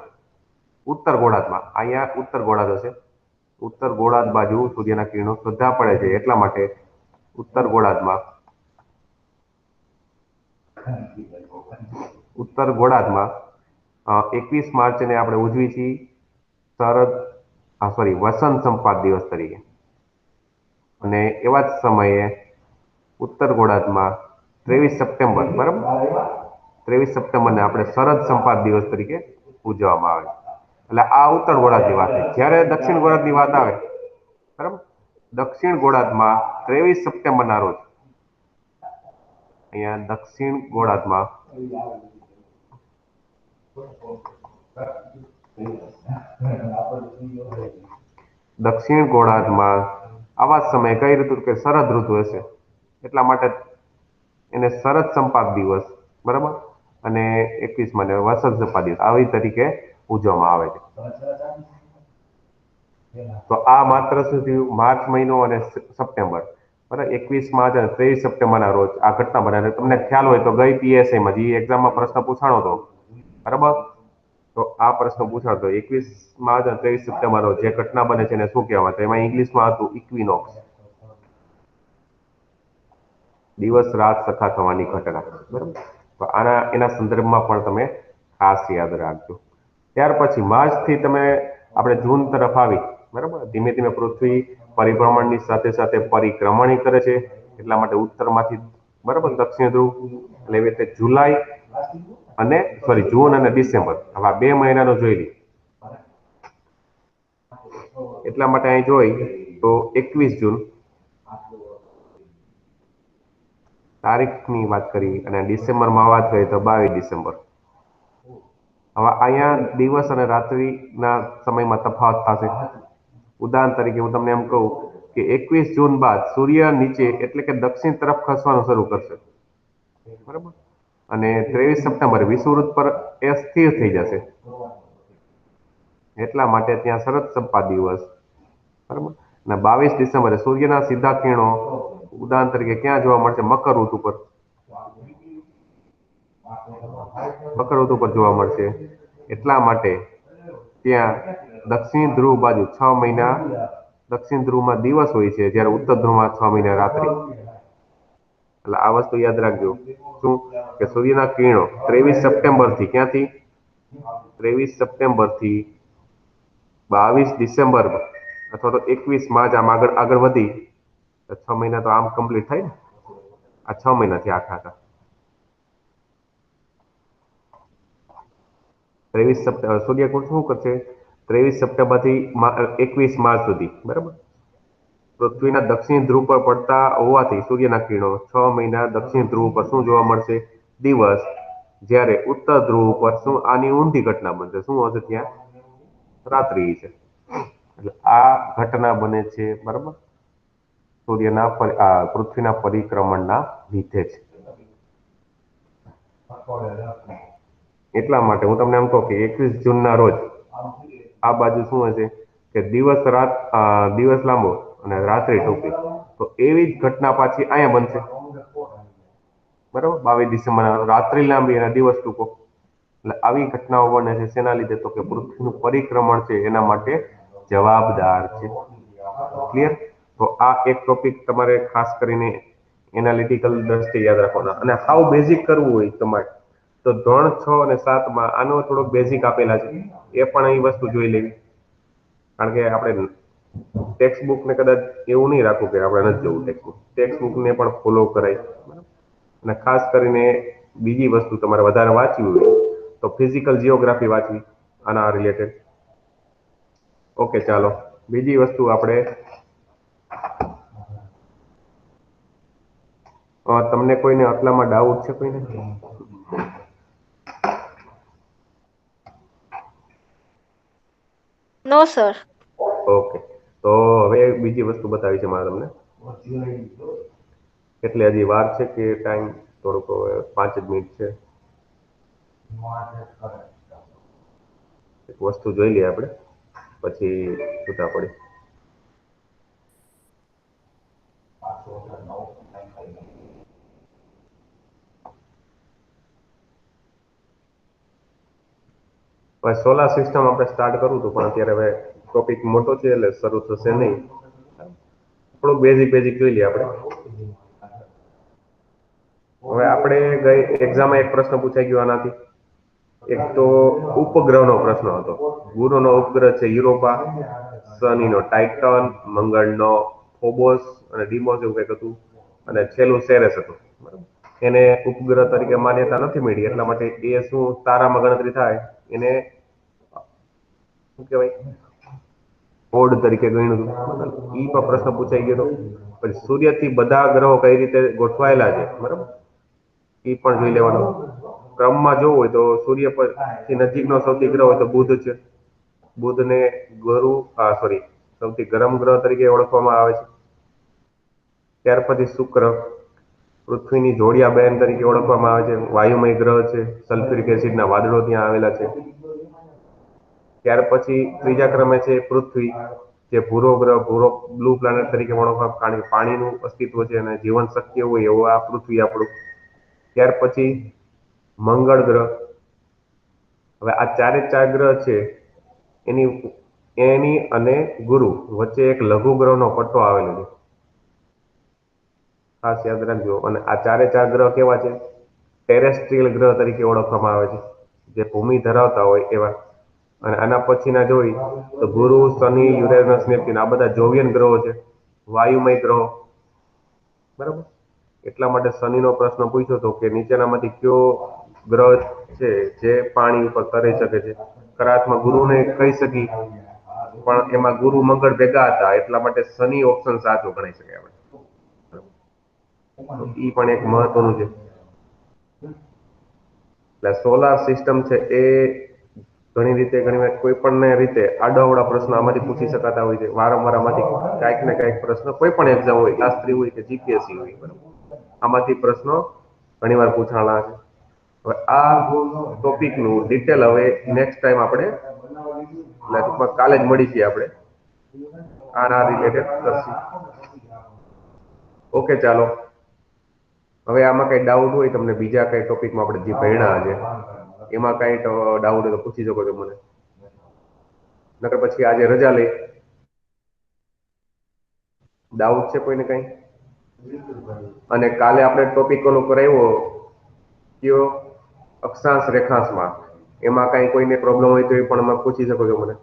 ઉત્તર ગોળાર્ધમાં અહીંયા ઉત્તર ગોળાર્ધ હશે. ઉત્તર ગોળાર્ધ બાજુ સૂર્યના કિરણો સીધા પડે છે. એટલા માટે ઉત્તર ગોળાર્ધમાં 21 માર્ચને આપણે ઉજવી છીએ વસંત સંપાત દિવસ તરીકે, અને એવા જ સમયે ઉત્તર ગોળાર્ધમાં 23 સપ્ટેમ્બર બરાબર 23 સપ્ટેમ્બરને આપણે શરદ સંપાત દિવસ તરીકે ઉજવવામાં આવે છે. એટલે આ ઉત્તર ગોળાર્ધની વાત છે. જ્યારે દક્ષિણ ગોળાર્ધની વાત આવે બરાબર દક્ષિણ ગોળાર્ધમાં 23 સપ્ટેમ્બરના રોજ અહીંયા દક્ષિણ ગોળાર્ધમાં આવા જ સમયે કઈ ઋતુ કે શરદ ઋતુ હશે. એટલા માટે એને શરદ સંપાત દિવસ બરાબર અને 21 વસંત સંપાત દિવસ આવી તરીકે ઉજવવામાં આવે છે. તો આ માત્ર શું થયું માર્ચ મહિનો અને સપ્ટેમ્બર બરાબર 21 માર્ચ અને 23 સપ્ટેમ્બરના રોજ આ ઘટના બને. તમને ખ્યાલ હોય તો ગઈ પીએસઆઈમાં જે એક્ઝામમાં પ્રશ્ન પૂછાણો હતો બરાબર તો આ પ્રશ્ન પૂછાતો 21 માર્ચ અને 23 સપ્ટેમ્બર રોજ જે ઘટના બને છે એને શું કહેવાય? તો એમાં ઇંગ્લિશમાં હતું ઇક્વિનોક્સ, દિવસ રાત સરખા થવાની ઘટના બરાબર. તો એના સંદર્ભમાં પણ તમે ખાસ યાદ રાખજો. ત્યાર પછી માર્ચ થી તમે આપણે જૂન તરફ આવી બરાબર ધીમે ધીમે પૃથ્વી પરિભ્રમણની સાથે સાથે પરિક્રમણ કરે છે. એટલા માટે ઉત્તરમાંથી બરાબર દક્ષિણ ધ્રુવ એટલે એવી રીતે જૂન અને ડિસેમ્બર હવે 2 મહિનાનો જોઈ લઈએ. એટલા માટે અહીં જોઈ તો 21 જૂન તારીખની વાત કરી અને ડિસેમ્બરમાં વાત કરીએ તો 22 ડિસેમ્બર. હવે અહીંયા દિવસ અને રાત્રિના સમયમાં તફાવત થશે. ઉદાહરણ તરીકે હું તમને એમ કહું કે 21 જૂન બાદ સૂર્ય નીચે એટલે કે દક્ષિણ તરફ ખસવાનું શરૂ કરશે બરાબર અને 23 સપ્ટેમ્બર વિષુવવૃત્ત પર એ સ્થિર થઈ જશે. એટલા માટે ત્યાં શરદ સંપાત દિવસ બરાબર અને 22 ડિસેમ્બરે સૂર્યના સીધા કિરણો ઉદાહરણ તરીકે ક્યાં જોવા મળશે? મકર ઋતુ પર જોવા મળશે. એટલા માટે ત્યાં દક્ષિણ ધ્રુવ બાજુ 6 મહિના દક્ષિણ ધ્રુવમાં દિવસ હોય છે, જ્યારે ઉત્તર ધ્રુવમાં 6 મહિના રાત્રિ. એટલે આ વસ્તુ યાદ રાખજો શું કે સૂર્યના કિરણો 23 સપ્ટેમ્બર થી ક્યાંથી 23 સપ્ટેમ્બર થી 22 ડિસેમ્બર અથવા તો 21 માં જ આમ આગળ આગળ વધી તો 6 મહિના તો આમ કમ્પ્લીટ થાય ને. આ 6 મહિના થી આખા 23 સપ્ટેમ્બર સૂર્ય શું કરશે 23 સપ્ટેમ્બર થી 21 માર્ચ સુધી, બરાબર. પૃથ્વીના દક્ષિણ ધ્રુવ પર પડતા હોવાથી સૂર્યના કિરણો 6 મહિના દક્ષિણ ધ્રુવ પર શું જોવા મળશે? દિવસ. જ્યારે ઉત્તર ધ્રુવ પર શું આની ઊંધી ઘટના બનશે? શું હશે ત્યાં? રાત્રિ છે. એટલે આ ઘટના બને છે, બરાબર, પૃથ્વીના પરિક્રમણના લીધે છે. એટલા માટે હું તમને એમ કહું કે 21 જૂનના રોજ આ બાજુ શું હશે કે દિવસ લાંબો અને રાત્રિ ટૂંકી. તો એવી જ ઘટના પાછી અહીંયા બનશે, બરાબર. 22 ડિસેમ્બર રાત્રિ લાંબી અને દિવસ ટૂંકો. એટલે આવી ઘટનાઓ બને છે. શેના લીધે? તો કે પૃથ્વીનું પરિક્રમણ છે એના માટે જવાબદાર છે. ક્લિયર? તો આ એક ટોપિક તમારે ખાસ કરીને એનાલિટિકલ દ્રષ્ટિએ યાદ રાખવાના. અને હાવ બેઝિક કરવું હોય તમારે તો 3, 6 અને 7માં આનો થોડોક બેઝિક આપેલા છે. એ પણ અહીં વસ્તુ જોઈ લેવી. કારણ કે આપણે ટેક્સ્ટ બુક ને કદાચ એવું નહીં રાખવું કે આપણે નથી જોવું ટેક્સ્ટ બુક ને પણ ફોલો કરાય. અને ખાસ કરીને બીજી વસ્તુ તમારે વધારે વાંચવી હોય તો ફિઝિકલ જીઓગ્રાફી વાંચવી આના રિલેટેડ. ઓકે, ચાલો બીજી વસ્તુ આપણે તમને કોઈને આટલામાં ડાઉટ છે કોઈને? નો સર. ઓકે, તો હવે બીજી વસ્તુ બતાવી છે મારે તમને. એટલે હજી વાર છે કે ટાઈમ થોડોક 5 જ મિનિટ છે. એક વસ્તુ જોઈ લઈએ આપણે, પછી છૂટા પડી. સોલાર સિસ્ટમ આપણે સ્ટાર્ટ કરવું હતું, પણ અત્યારે હવે ટોપિક મોટો છે એટલે શરૂ થશે નહીં. થોડુંક બેઝિક જોઈ લઈએ આપણે. હવે આપણે ગઈ એક્ઝામમાં એક પ્રશ્ન પૂછાઈ ગયો આનાથી. એક તો ઉપગ્રહનો પ્રશ્ન હતો. ગુરુનો ઉપગ્રહ છે યુરોપા, શનિનો ટાઇટન, મંગળનો ફોબોસ અને ડીમોસ એવું કંઈક હતું, અને છેલ્લું સેરેસ હતું. એને ઉપગ્રહ તરીકે માન્યતા નથી મળી, એટલા માટે એ શું તારામાં ગણતરી થાય એને શું કહેવાય ઓડ તરીકે ગણ્યું હતું. ઈ પણ પ્રશ્ન પૂછાઈ ગયો હતો. પછી સૂર્યથી બધા ગ્રહો કઈ રીતે ગોઠવાયેલા છે, બરાબર, એ પણ જોઈ લેવાનો. ક્રમમાં જોવું હોય તો સૂર્ય પરથી નજીકનો સૌથી ગ્રહ હોય તો બુધ છે. બુધને સૌથી ગરમ ગ્રહ તરીકે ઓળખવામાં આવે છે. ત્યાર પછી શુક્ર પૃથ્વીની જોડિયા બહેન તરીકે ઓળખવામાં આવે છે. વાયુમય ગ્રહ છે. સલ્ફ્યુરિક એસિડના વાદળો ત્યાં આવેલા છે. ત્યાર પછી ત્રીજા ક્રમે છે પૃથ્વી, જે ભૂરો ગ્રહ, બ્લુ પ્લેનેટ તરીકે ઓળખવામાં, કારણ કે પાણીનું અસ્તિત્વ છે અને જીવન શક્ય હોય એવો આ પૃથ્વી આપણું. ત્યાર પછી મંગળ ગ્રહ. હવે આ 4 ગ્રહ છે એની અને ગુરુ વચ્ચે એક લઘુ ગ્રહનો પટ્ટો આવેલો છે, ખાસ યાદ રાખજો. અને આ 4 ગ્રહ કેવા છે? ટેરેસ્ટ્રીયલ ગ્રહ તરીકે ઓળખવામાં આવે છે, જે ભૂમિ ધરાવતા હોય એવા. અને આના પછીના જોઈ તો ગુરુ, શનિ, યુરેનસ, નેપ્ચ્યુન આ બધા જોવિયન ગ્રહો છે, વાયુમય ગ્રહો, બરાબર. એટલા માટે શનિનો પ્રશ્ન પૂછ્યો હતો કે નીચેનામાંથી કયો ગ્રહ છે જે પાણી ઉપર તરી શકે છે? કરાતમાં ગુરુને કહી શકી, પણ એમાં ગુરુ મંગળ ભેગા હતા, એટલા માટે શનિ ઓપ્શન સાચો ગણાઈ શકે આપણે. ઈ પણ એક મહત્વનું છે. એટલે સોલાર સિસ્ટમ છે એ ઘણી વાર કોઈ પણ રીતે આડાઅવળા પ્રશ્નો આમાંથી પૂછી શકાતા હોય છે. વારંવાર આમાંથી કાંઈક ને કાંઈક પ્રશ્ન કોઈ પણ એક્ઝામ હોય, શાસ્ત્રી હોય કે જીપીએસસી હોય, બરાબર, આમાંથી પ્રશ્નો ઘણીવાર પૂછાણા છે. હવે આ ટોપિકનું ડિટેલ હવે નેક્સ્ટ ટાઈમ આપણે ટૂંકમાં કાલે જ મળીશું આપણે આના રિલેટેડ કરશું. ઓકે, ચાલો. હવે આમાં કઈ ડાઉટ હોય તમને બીજા કઈ ટોપિકમાં આપણે જે ભણ્યા છે એમાં કઈ ડાઉટ હોય તો પૂછી શકો છો મને. નકર પછી આજે રજા લઈ. ડાઉટ છે કોઈને કઈ? અને કાલે આપણે ટોપિક ઓલો કરાવ્યો કયો અક્ષાંશ રેખાંશમાં, એમાં કઈ કોઈને પ્રોબ્લેમ હોય તો એ પણ પૂછી શકો છો મને.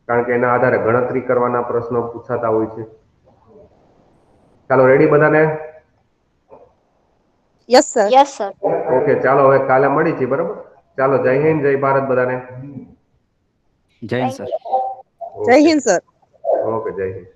કારણ કે એના આધારે ગણતરી કરવાના પ્રશ્નો પૂછાતા હોય છે. ચાલો રેડી બધાને? Yes sir. Yes sir. Okay, ચાલો હવે કાલે મળી છીએ, બરાબર? ચાલો, જય હિન્દ, જય ભારત બધાને. જય હિન્દ સર. જય હિન્દ સર. ઓકે, જય હિન્દ.